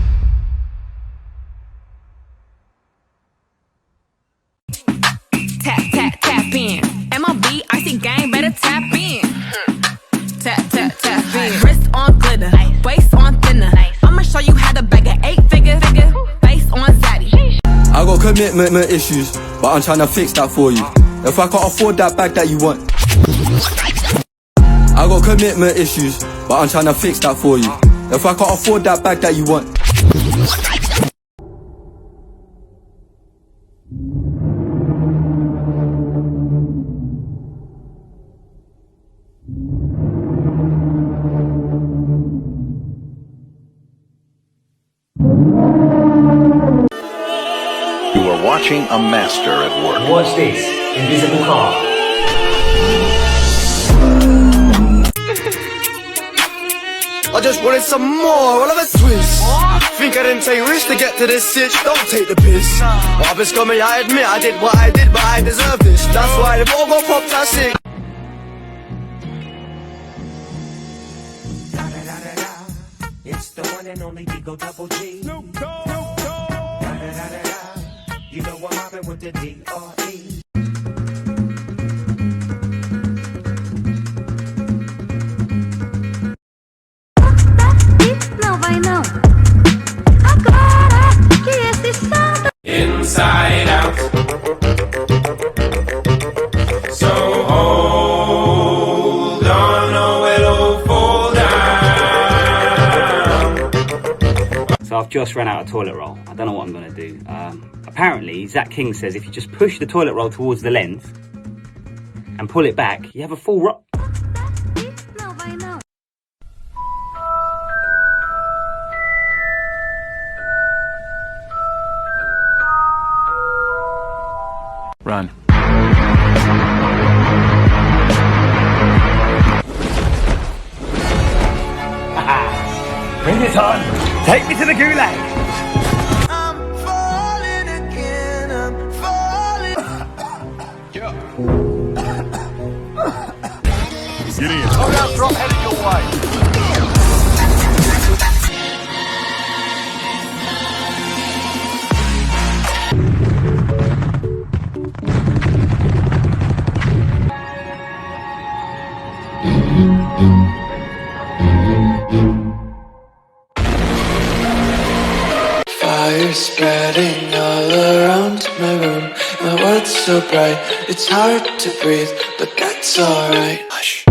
Tap, tap, tap in. MLB, icy game, better tap in. Tap, tap, tap in. Wrist on glitter, waist on thinner. I'ma show you how to bag an 8-figure, face on zaddy. I got commitment issues, but I'm trying to fix that for you. If I can't afford that bag that you want. I got commitment issues, but I'm trying to fix that for you. If I can't afford that bag that you want. You are watching a master at work. Watch this, invisible car. I just wanted some more, all of a twist. Think I didn't take risks to get to this sitch, don't take the piss. I've been scummy, I admit I did what I did, but I deserve this. That's why the ball got popped, I sick. It's the one and only Digo Double G. You know what happened with the D.R.E. Não vai não. Agora que esse som Inside out. So hold on, no, it'll fall down. So I've just run out of toilet roll. I don't know what I'm going to do. Apparently, Zach King says if you just push the toilet roll towards the lens and pull it back, you have a full roll. não vai não. Run. Bring it on! Take me to the gulag! I'm falling again, I'm falling. Get in. Slow down, drop headed your way. Fire spreading all around my room. My world's so bright, it's hard to breathe, but that's alright. Hush.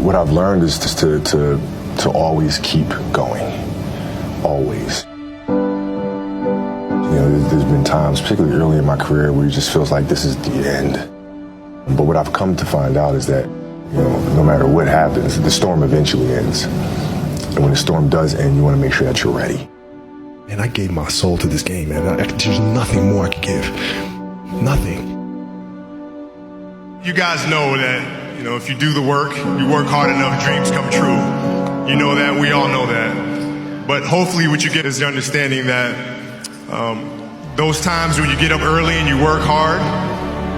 What I've learned is just to always keep going. Always. You know, there's been times, particularly early in my career, where it just feels like this is the end. But what I've come to find out is that, you know, no matter what happens, the storm eventually ends. And when the storm does end, you want to make sure that you're ready. And I gave my soul to this game, man. There's nothing more I could give. Nothing. You guys know that, you know, if you do the work, you work hard enough, dreams come true. You know that, we all know that. But hopefully what you get is the understanding that those times when you get up early and you work hard,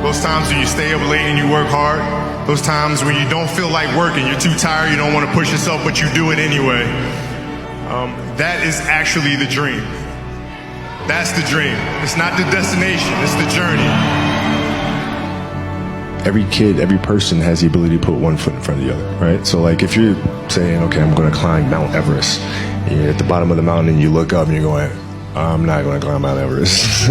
those times when you stay up late and you work hard, those times when you don't feel like working, you're too tired, you don't want to push yourself, but you do it anyway. That is actually the dream. That's the dream. It's not the destination, it's the journey. Every kid, every person has the ability to put one foot in front of the other, right? So like if you're saying, okay, I'm going to climb Mount Everest, and you're at the bottom of the mountain and you look up and you're going, I'm not going to climb Mount Everest,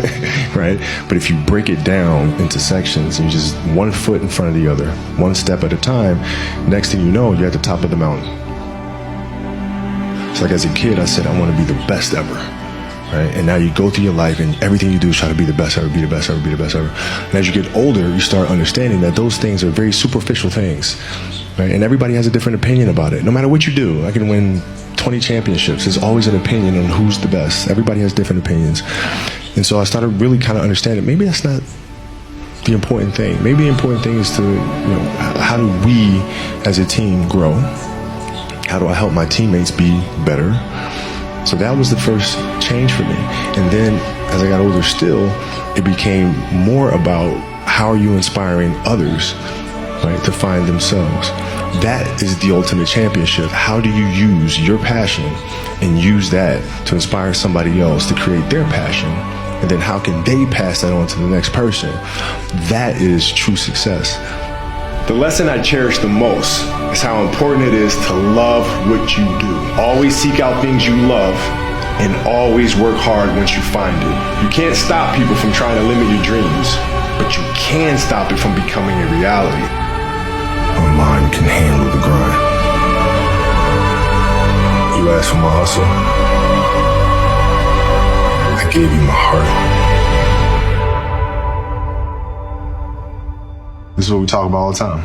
right? But if you break it down into sections and you just one foot in front of the other, one step at a time, next thing you know, you're at the top of the mountain. So like as a kid, I said, I want to be the best ever, right? And now you go through your life and everything you do is try to be the best ever, be the best ever, be the best ever. And as you get older, you start understanding that those things are very superficial things, right? And everybody has a different opinion about it. No matter what you do, I can win 20 championships. There's always an opinion on who's the best. Everybody has different opinions. And so I started really kind of understanding maybe that's not the important thing. Maybe the important thing is to, you know, how do we as a team grow? How do I help my teammates be better? So that was the first change for me. And then as I got older still, it became more about how are you inspiring others, right, to find themselves. That is the ultimate championship. How do you use your passion and use that to inspire somebody else to create their passion? And then how can they pass that on to the next person? That is true success. The lesson I cherish the most is how important it is to love what you do. Always seek out things you love and always work hard once you find it. You can't stop people from trying to limit your dreams, but you can stop it from becoming a reality. My mind can handle the grind. You asked for my hustle. I gave you my heart. This is what we talk about all the time.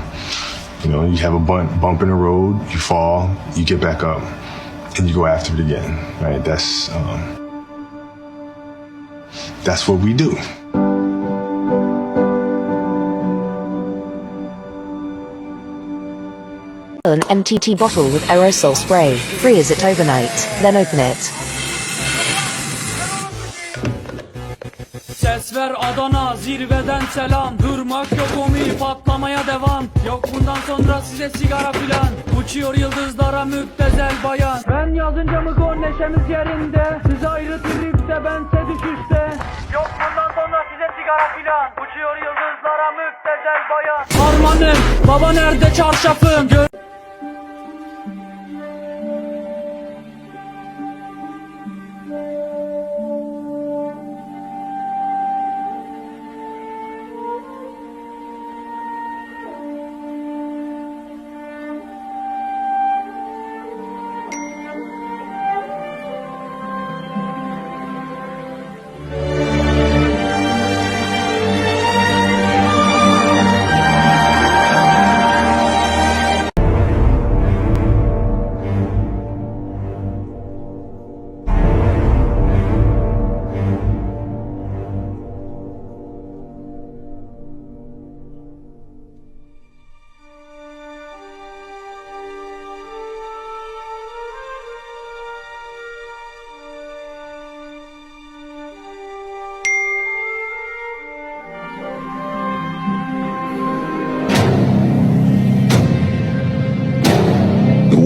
You know, you have a bump in the road, you fall, you get back up, and you go after it again, right? That's what we do. An MTT bottle with aerosol spray. Freeze it overnight, then open it. Ses ver Adana, zirveden selam. Durmak yok, omi patlamaya devam. Yok bundan sonra size sigara filan. Uçuyor yıldızlara müptezel bayan. Ben yazınca mı gol neşemiz yerinde. Siz ayrı tripte, bense düşüşte. Yok bundan sonra size sigara filan. Uçuyor yıldızlara müptezel bayan. Harmanım, baba nerede çarşafım?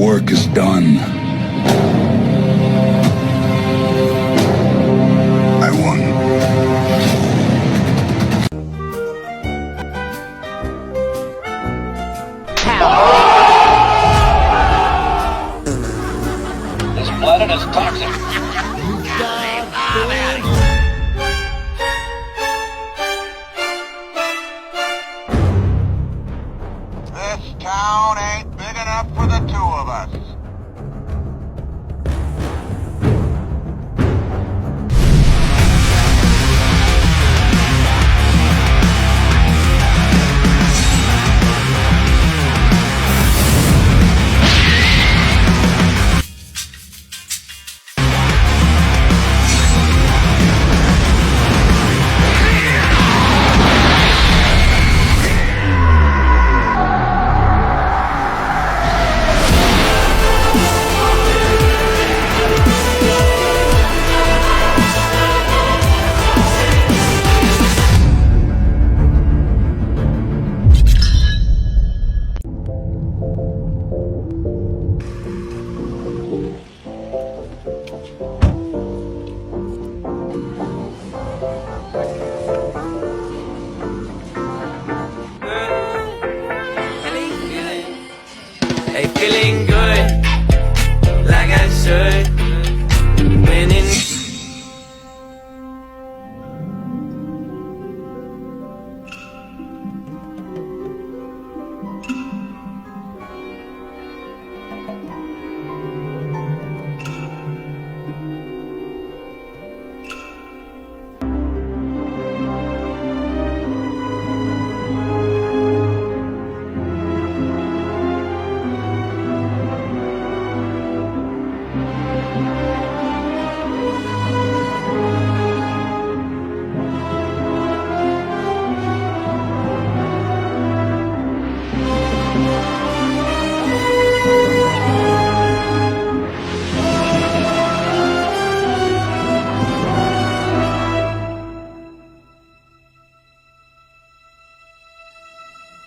Work is done. I won. This planet is toxic. This town ain't big enough. enough for the two of us. Hey, feeling good, like I should. Winning.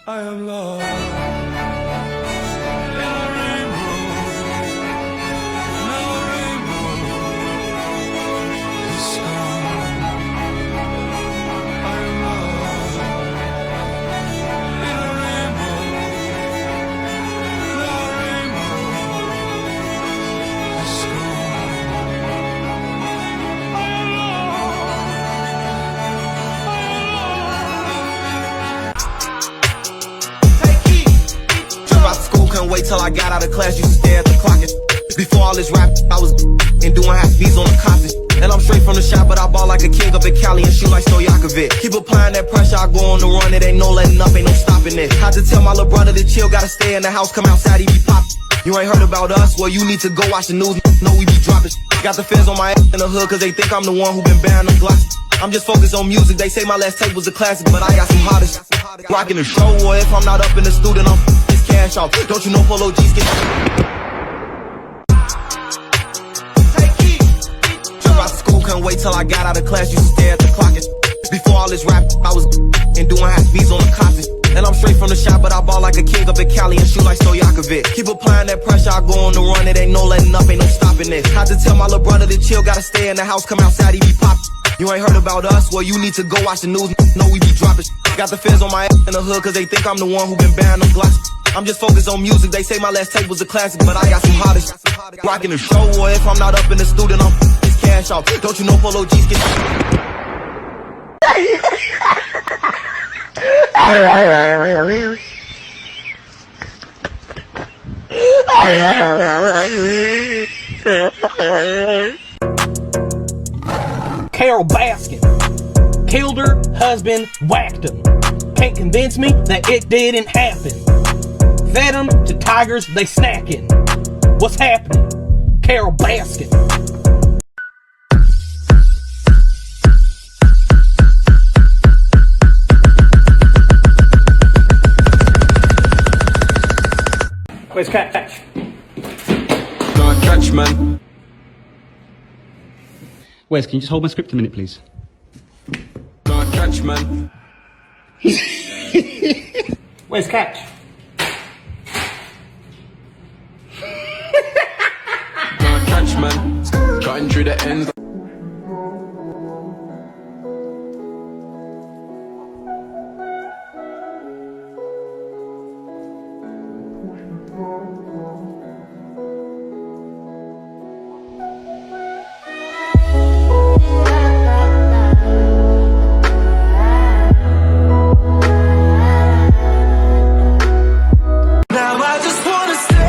I am lost in a rainbow, no rainbow is gone. I am lost in a rainbow, no rainbow is gone. I am Out of school, couldn't wait till I got out of class. Used to stare at the clock. Before all this rap, I was and doing half beats on the coffin. And I'm straight from the shop, but I ball like a king up in Cali and shoot like Stojakovic. Keep applying that pressure, I go on the run. It ain't no letting up, ain't no stopping it. Had to tell my little brother to chill, gotta stay in the house, come outside, he be poppin'. You ain't heard about us? Well, you need to go watch the news. Know we be dropping. Got the feds on my ass in the hood, cause they think I'm the one who been bearing them glocks. I'm just focused on music. They say my last tape was a classic, but I got some hottest. Rocking the show, or if I'm not up in the studio, I'm this cash off. Don't you know Polo G's get out of school, couldn't wait till I got out of class. Used to stare at the clock. Before all this rap, I was and doing half beats on the coffin. And I'm straight from the shop, but I ball like a king up in Cali and shoot like Stojakovic. Keep applying that pressure, I go on the run. It ain't no letting up, ain't no stopping it. Had to tell my little brother to chill, gotta stay in the house, come outside, he be poppin'. You ain't heard about us? Well, you need to go watch the news. Know we be dropping. Got the feds on my ass in the hood, cause they think I'm the one who been bearing them glocks. I'm just focused on music. They say my last tape was a classic, but I got some hottest. Rocking the show, or if I'm not up in the studio, I'm this cash off. Don't you know Polo G's get Carol Baskin killed her husband, whacked him. Can't convince me that it didn't happen. Fed them to tigers, they snacking. What's happening? Carol Baskin. Where's Catch? Can't catch, man. Wes, can you just hold my script a minute, please? Can't catch, man. Where's Catch? Can't catch, man. Cutting through the ends. Now I just wanna stay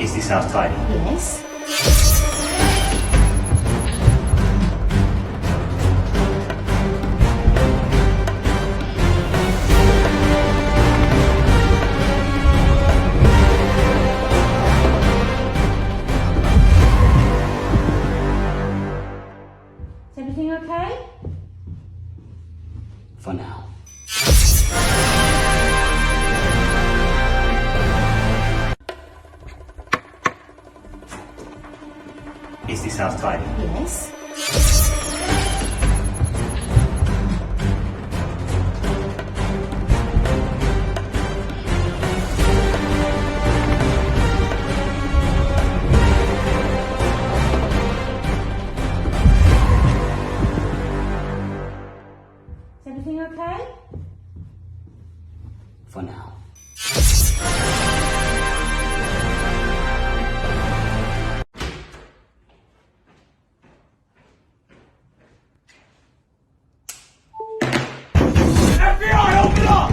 Is this house tidy? Yes. Is everything okay? For now. Is this house tidy? Yes. Is everything okay? For now. FBI, open up!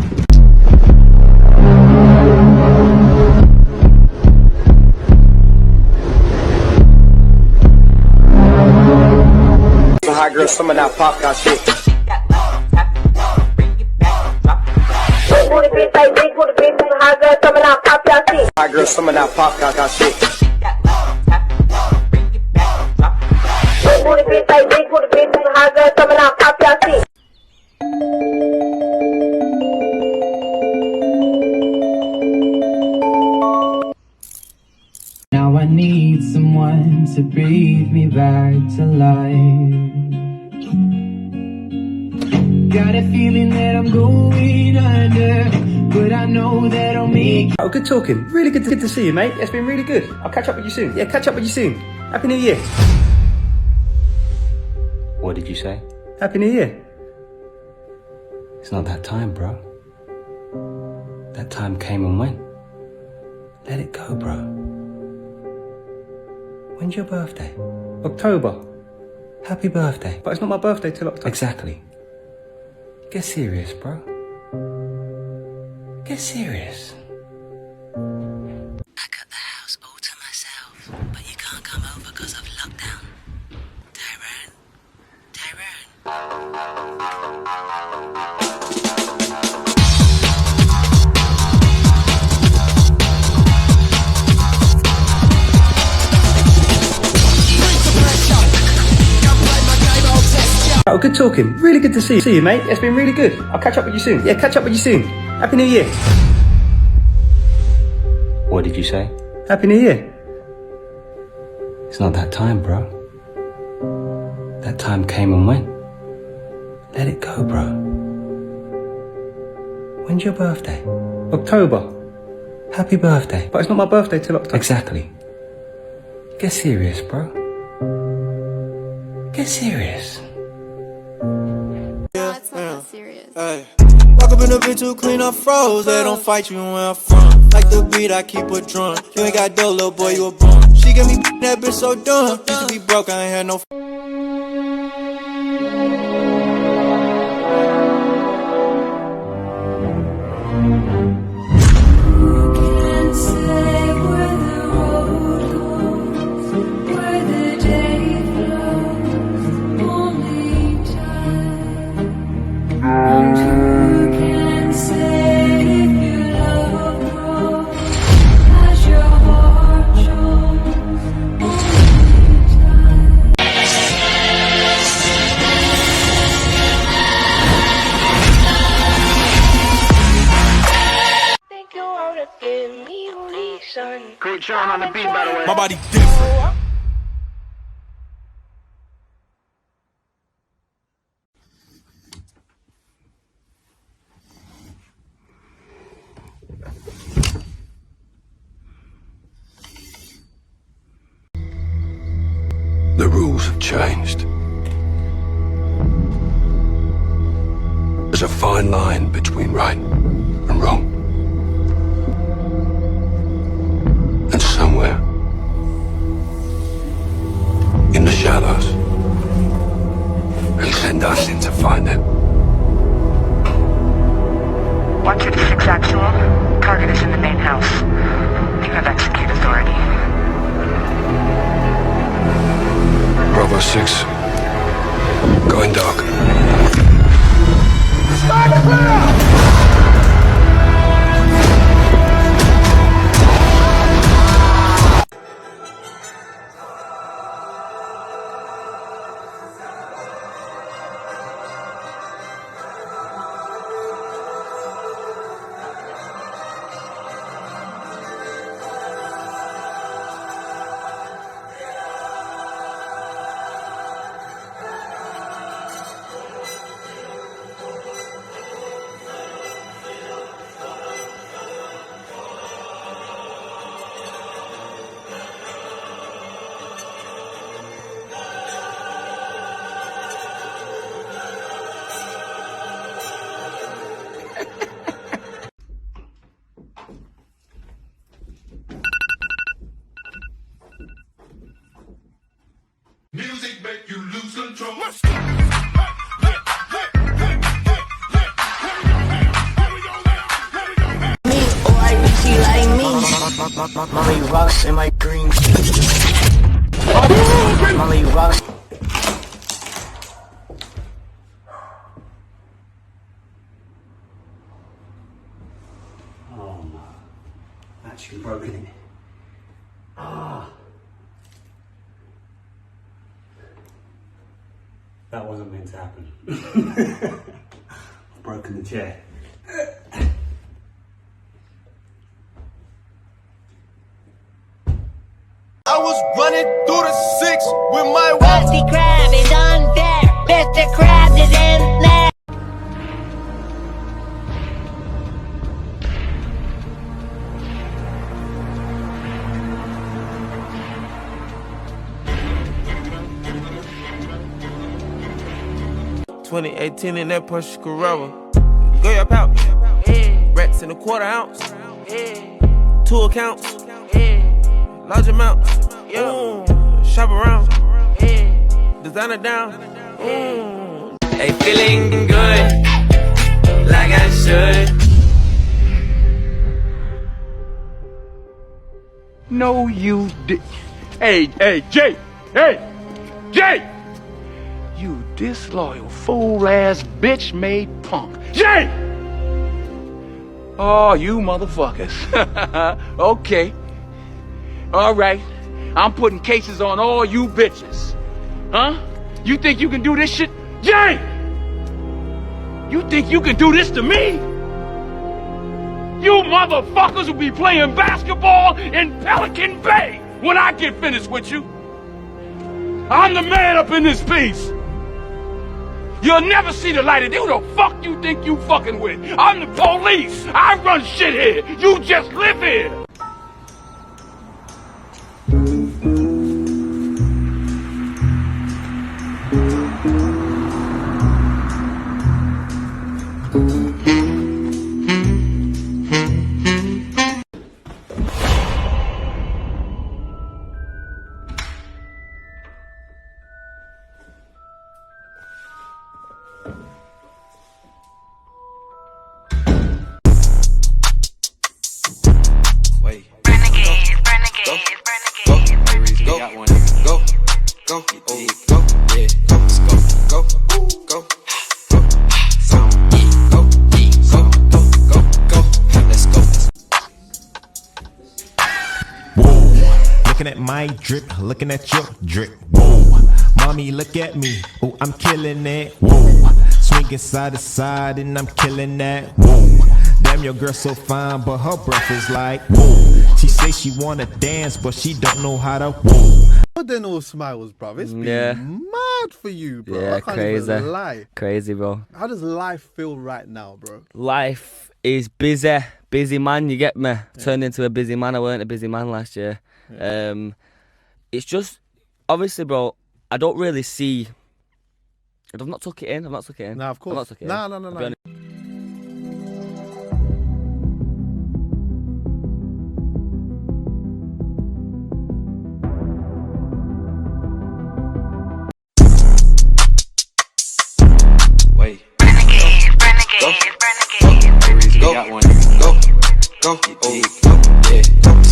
Some hot girls, some of that pop got shit. Hot girls, some of that pop got shit. Now I need someone to breathe me back to life. Got a feeling that I'm going under, but I know that I'll make it. Oh, good talking. Really good to see you, mate. It's been really good. I'll catch up with you soon. Yeah, catch up with you soon. Happy New Year. What did you say? Happy New Year. It's not that time, bro. That time came and went. Let it go, bro. When's your birthday? October. Happy birthday. But it's not my birthday till October. Exactly. Get serious, bro. Get serious. I got the house all to myself, but you can't come over because of lockdown. Tyrone? Oh, good talking. Really good to see you, mate. It's been really good. I'll catch up with you soon. Yeah, catch up with you soon. Happy New Year. What did you say? Happy New Year. It's not that time, bro. That time came and went. Let it go, bro. When's your birthday? October. Happy birthday. But it's not my birthday till October. Exactly. Get serious, bro. Get serious. Hey. Walk up in a bit too clean, I froze. They don't fight you where I'm from. Like the beat, I keep a drum. You ain't got dough, little boy, you a bum. She gave me that bitch so dumb. Used to be broke, I ain't had no. Great Sean on the beat, by the way. My body different. The rules have changed. There's a fine line between right and wrong. And somewhere in the shadows, he'll send us in to find it. 126 Actual. Target is in the main house. You have execute authority. Bravo 6. Going dark. Start clear! Music make you lose control. Me, or I wish she like me. Molly rocks in my green. Molly rocks. Oh no. Actually broken it. Ah. That wasn't meant to happen. I've broken the chair. I was running through the 6 with my Rusty crab is unfair. Mr. Krabs is in there. $20.18 in that Porsche Carrera. Go your pouch. Rats in a quarter ounce. 2 accounts. Large amounts. Shop around. Designer down. Hey, feeling good. Like I should. No, you did. Hey, Jay! Hey! Jay! You disloyal, fool-ass, bitch-made punk. Jay! Oh, you motherfuckers. Okay. All right. I'm putting cases on all you bitches. Huh? You think you can do this shit? Jay! You think you can do this to me? You motherfuckers will be playing basketball in Pelican Bay when I get finished with you. I'm the man up in this piece. You'll never see the light of day. Who the fuck you think you fucking with? I'm the police. I run shit here. You just live here. Looking at my drip, looking at your drip. Whoa, mommy, look at me. Oh, I'm killing it. Whoa, swinging side to side and I'm killing that. Whoa, damn, your girl so fine, but her breath is like whoa. She say she wanna dance, but she don't know how to. Whoa. More than all smiles, bro. It's been mad for you, bro. Yeah, I can't crazy. even lie. Crazy, bro. How does life feel right now, bro? Life is busy. Busy man, you get me? Turned into a busy man. I weren't a busy man last year. Yeah. It's just, obviously, bro, I don't really see... I've not took it in. Nah, of course. I've not took it in. No. Go, got one. Go, oh, go, yeah, go,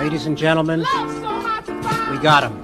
Ladies and gentlemen, we got him.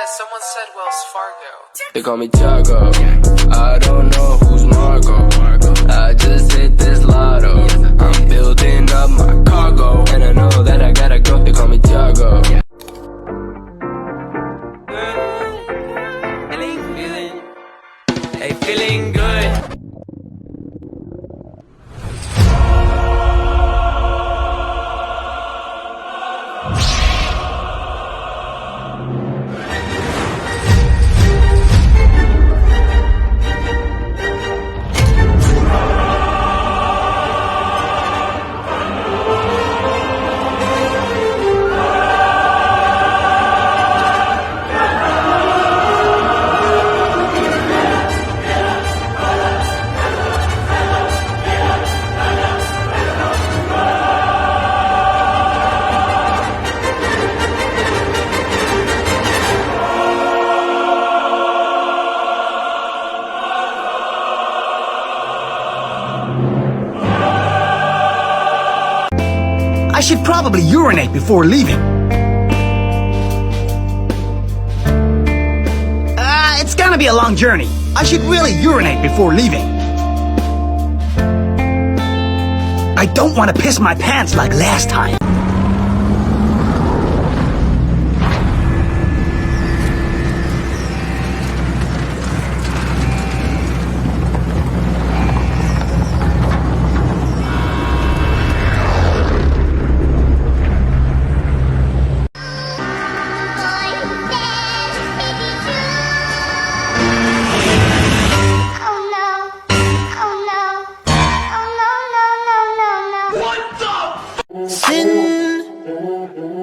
Someone said Wells Fargo. They call me Tiago. I don't know who's Margot. I just hit this lotto. I'm building up my cargo, and I know that I gotta go. They call me Tiago. Hey, feeling good. I should probably urinate before leaving. It's gonna be a long journey. I should really urinate before leaving. I don't want to piss my pants like last time.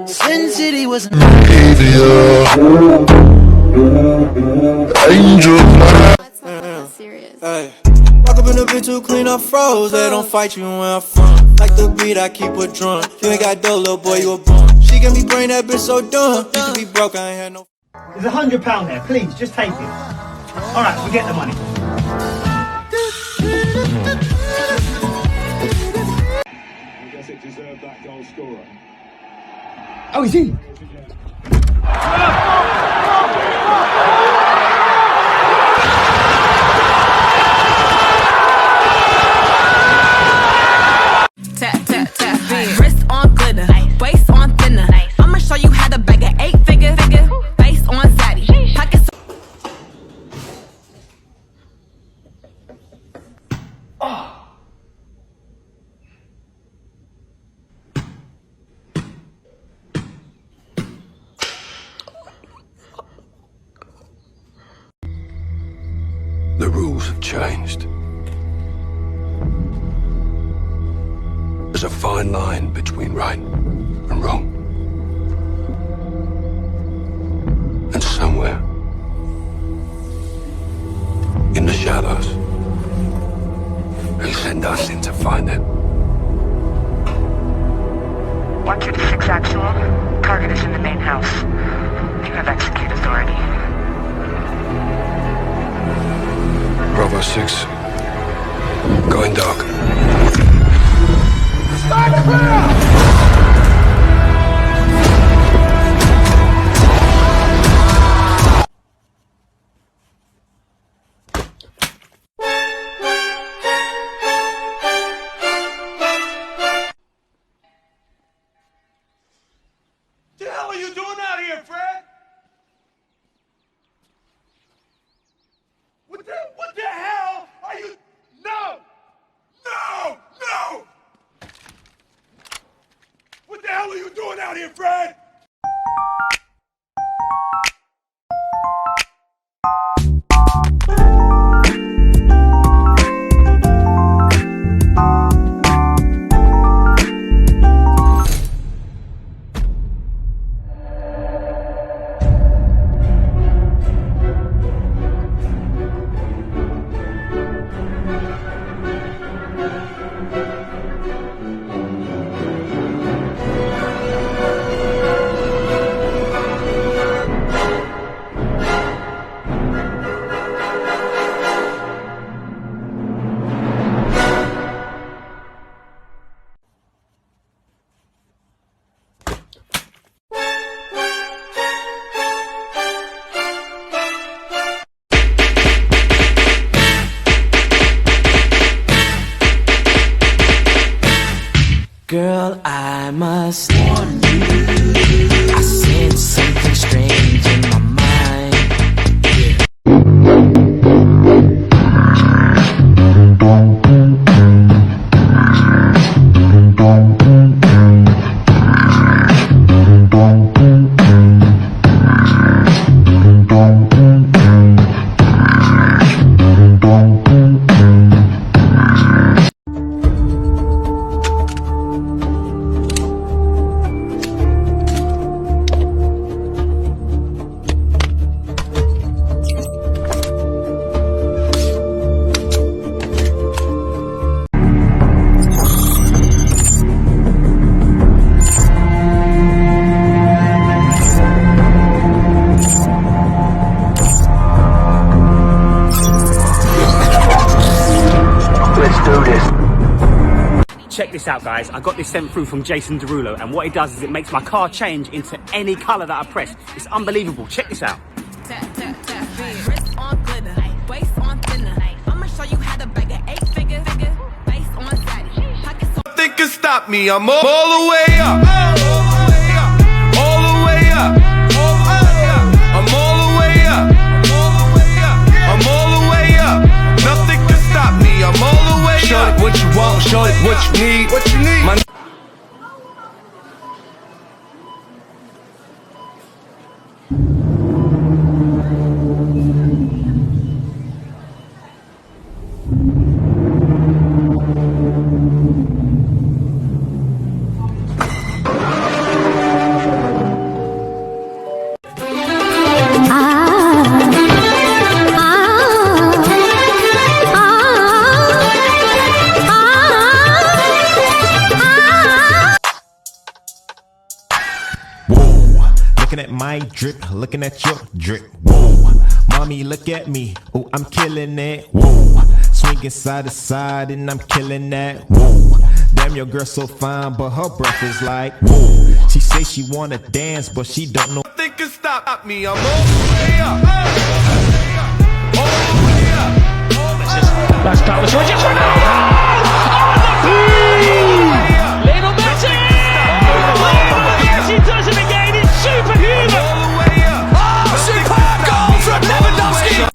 Sin City was an Angel. Hey, walk up in the bitch too clean, I froze. They don't fight you where I'm from. Like the beat, I keep a drum. You ain't got dough, little boy, you a bum. She get me brain, that bitch so dumb. You could be broke, I ain't had no. There's £100 there, please, just take it. Alright, we get the money. I guess it deserved that goal scorer. Oh, is he? Tap, tap, tap, in. Wrist on glitter, waist on thinner. I'ma show you how to bag an 8-figure, face on zaddy, pockets. The rules have changed. There's a fine line between right and wrong. And somewhere in the shadows, they send send us in to find them. 126 actual. Target is in the main house. You have execute authority. Bravo 6. Going dark. Start clear! What the hell are you doing out here, Fred? What the hell are you? No! No! No! What the hell are you doing out here, Fred? Girl, I must warn you, I sense something strange in my mind. Check this out, guys. I got this sent through from Jason Derulo, and what it does is it makes my car change into any color that I press. It's unbelievable. Check this out. Wrist on glitter, waist on thinner. I'ma show you how to bag an 8-figure, face on fatty, pockets on. Nothing can stop me, I'm all the way up. All the way up. I'm all the way up. I'm all the way up. Nothing can stop me, I'm all the way up. Show it what you want, show it what you need. What you need. My Looking at my drip, looking at your drip. Whoa, mommy, look at me. Oh, I'm killing it. Whoa, swinging side to side and I'm killing that. Whoa, damn, your girl so fine, but her breath is like whoa. She say she wanna dance, but she don't know. nothing can stop me, I'm all the way up. All the way up. Last part was Roger. Little Messi! Messi does it again, it's superhuman! Superb goal from Lewandowski!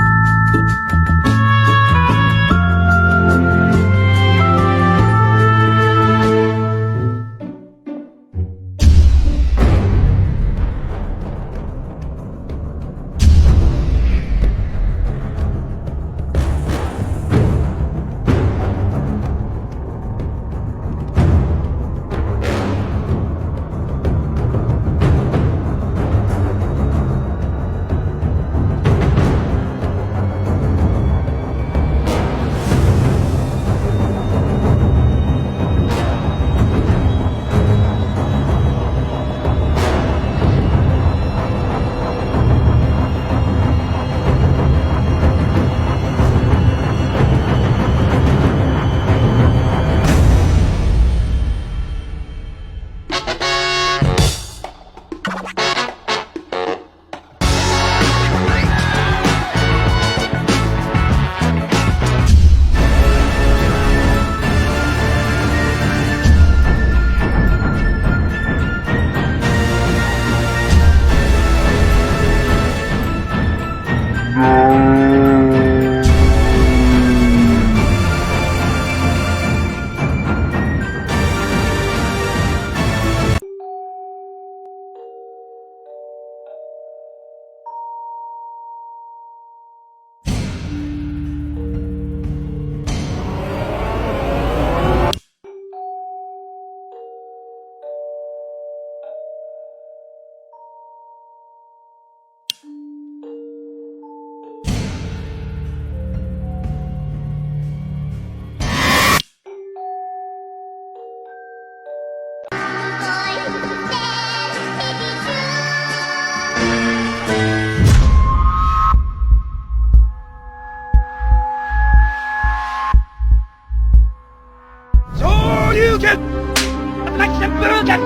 10分間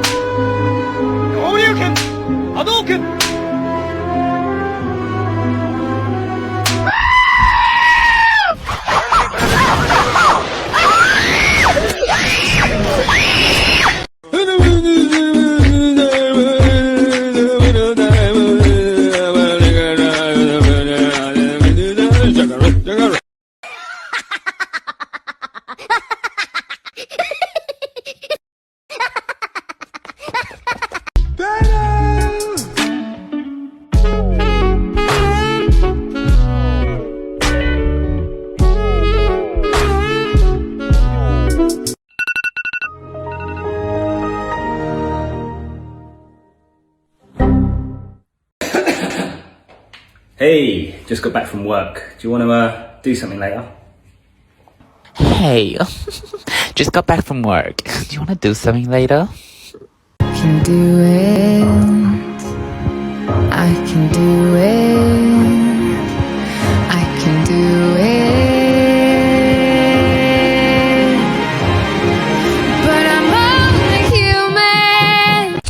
昇竜拳波動拳Hey, just got back from work. Do you want to do something later? Hey, just got back from work. Do you want to do something later? Can do it. I can do it. I can do it. But I'm only human.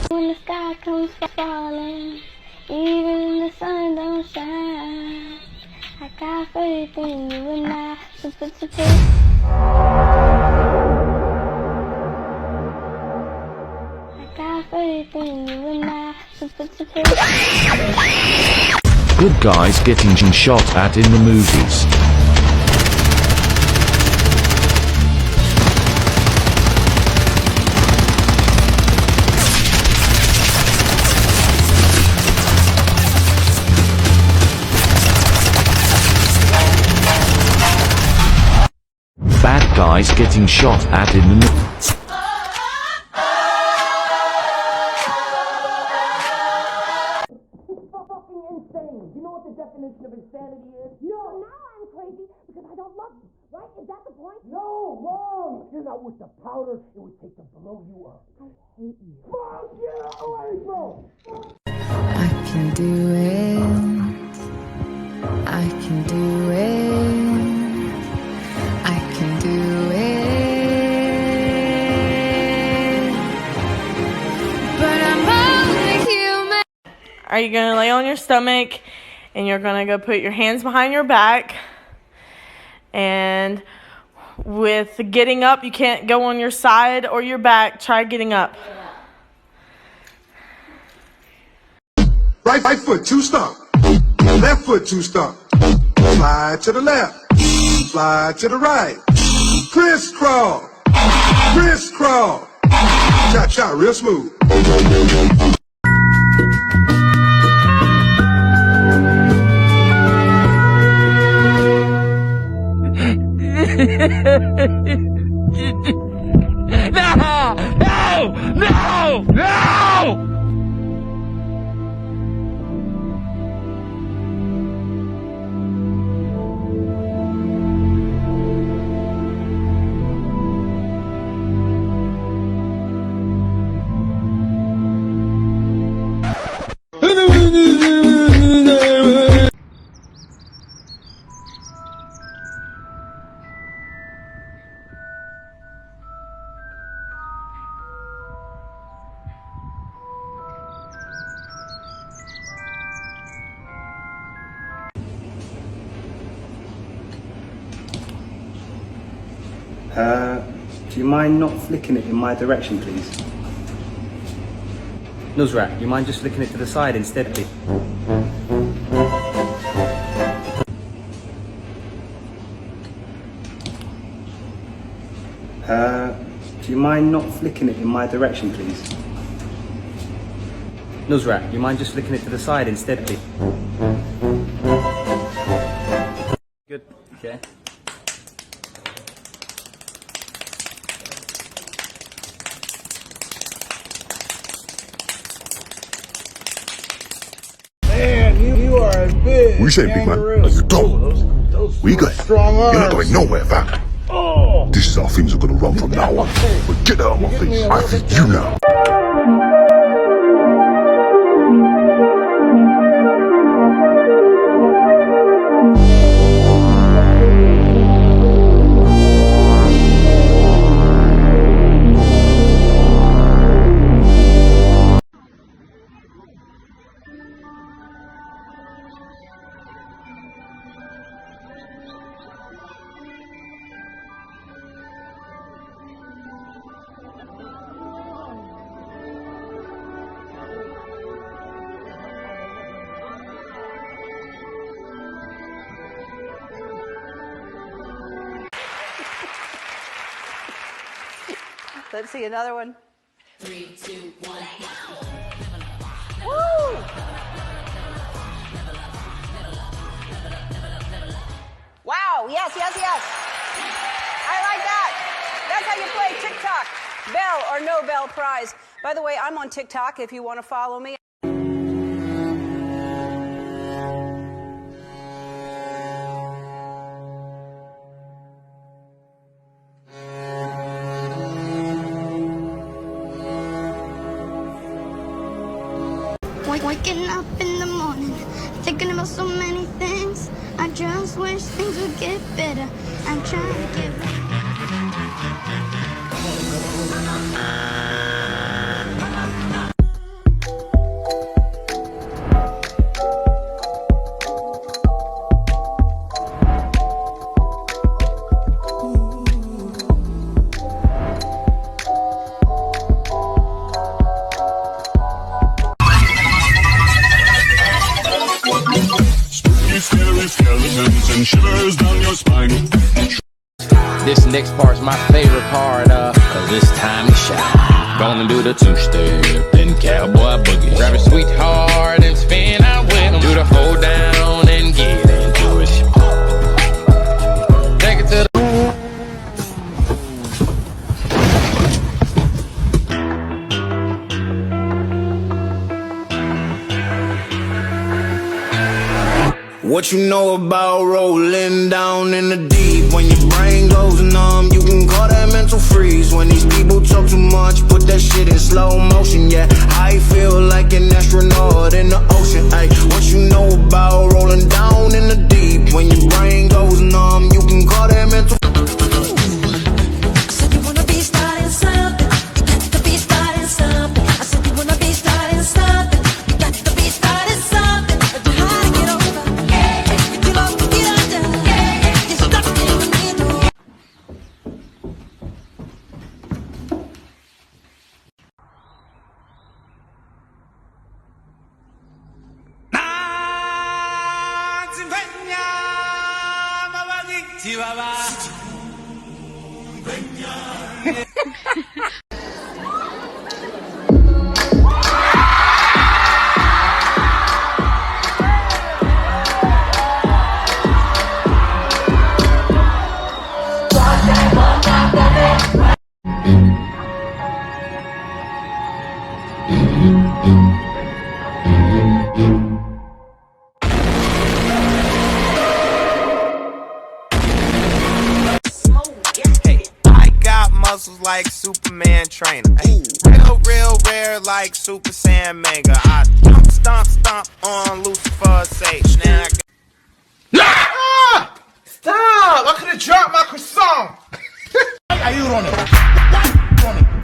When the sky comes falling, even the sun don't shine, I got faith in you and I. So put your faith. I got faith in you and I. So put your faith. Good guys getting shot at in the movies. Bad guys getting shot at in the movies. You know what the definition of insanity is? No, now I'm crazy because I don't love you, right? Is that the point? No, wrong! You're not worth the powder it would take to blow you up. I hate you. Fuck you, April! I can do it. I can do it. I can do it. But I'm only human. Are you gonna lay on your stomach and you're gonna go put your hands behind your back, and with getting up you can't go on your side or your back. Try getting up. Right foot, 2 stomp. Left foot, 2 stomp. Slide to the left. Slide to the right. Crisscross. Crisscross. Cha-cha, real smooth. No! No! No! No! Do you mind not flicking it in my direction, please? Nusrat, you mind just flicking it to the side instead, please? Do you mind not flicking it in my direction, please? Nusrat, you mind just flicking it to the side instead, please? Good, okay. We say, big man, no, you don't. We got it. You're not going nowhere, fam. This is how things are gonna run from now on. But get out of my face. I feed you now. Let's see another one. 3, 2, 1. Woo! Wow, yes, yes, yes. I like that. That's how you play TikTok. Bell or no bell prize. By the way, I'm on TikTok if you want to follow me. Waking up in the morning, thinking about so many things. I just wish things would get better. I'm trying to get Scary skeletons and shivers down your spine. This next part's my favorite part, cause it's time to shine. Gonna do the two-step, then cowboy boogie. Grab a sweetheart and spin out with him. Do the hold down and get into it. Take it to the... What you know about rolling down in the deep? When your brain goes numb, you can call that mental freeze. When these people talk too much, put that shit in slow motion. Yeah, I feel like an astronaut in the ocean. Ay, what you know about rolling down in the deep? When your brain goes numb, you can call that mental. I said you wanna be starting something. You got to be starting something. I said you wanna be starting something. You got to be starting something. How to get over? You love to get under. You're stuck in the middle. Muscles like Superman trainer. Ay, real rare like Super Saiyan Mega. I stomp on Lucifer's stage. Now I Ah! Stop! I could have dropped my croissant. Are you on it?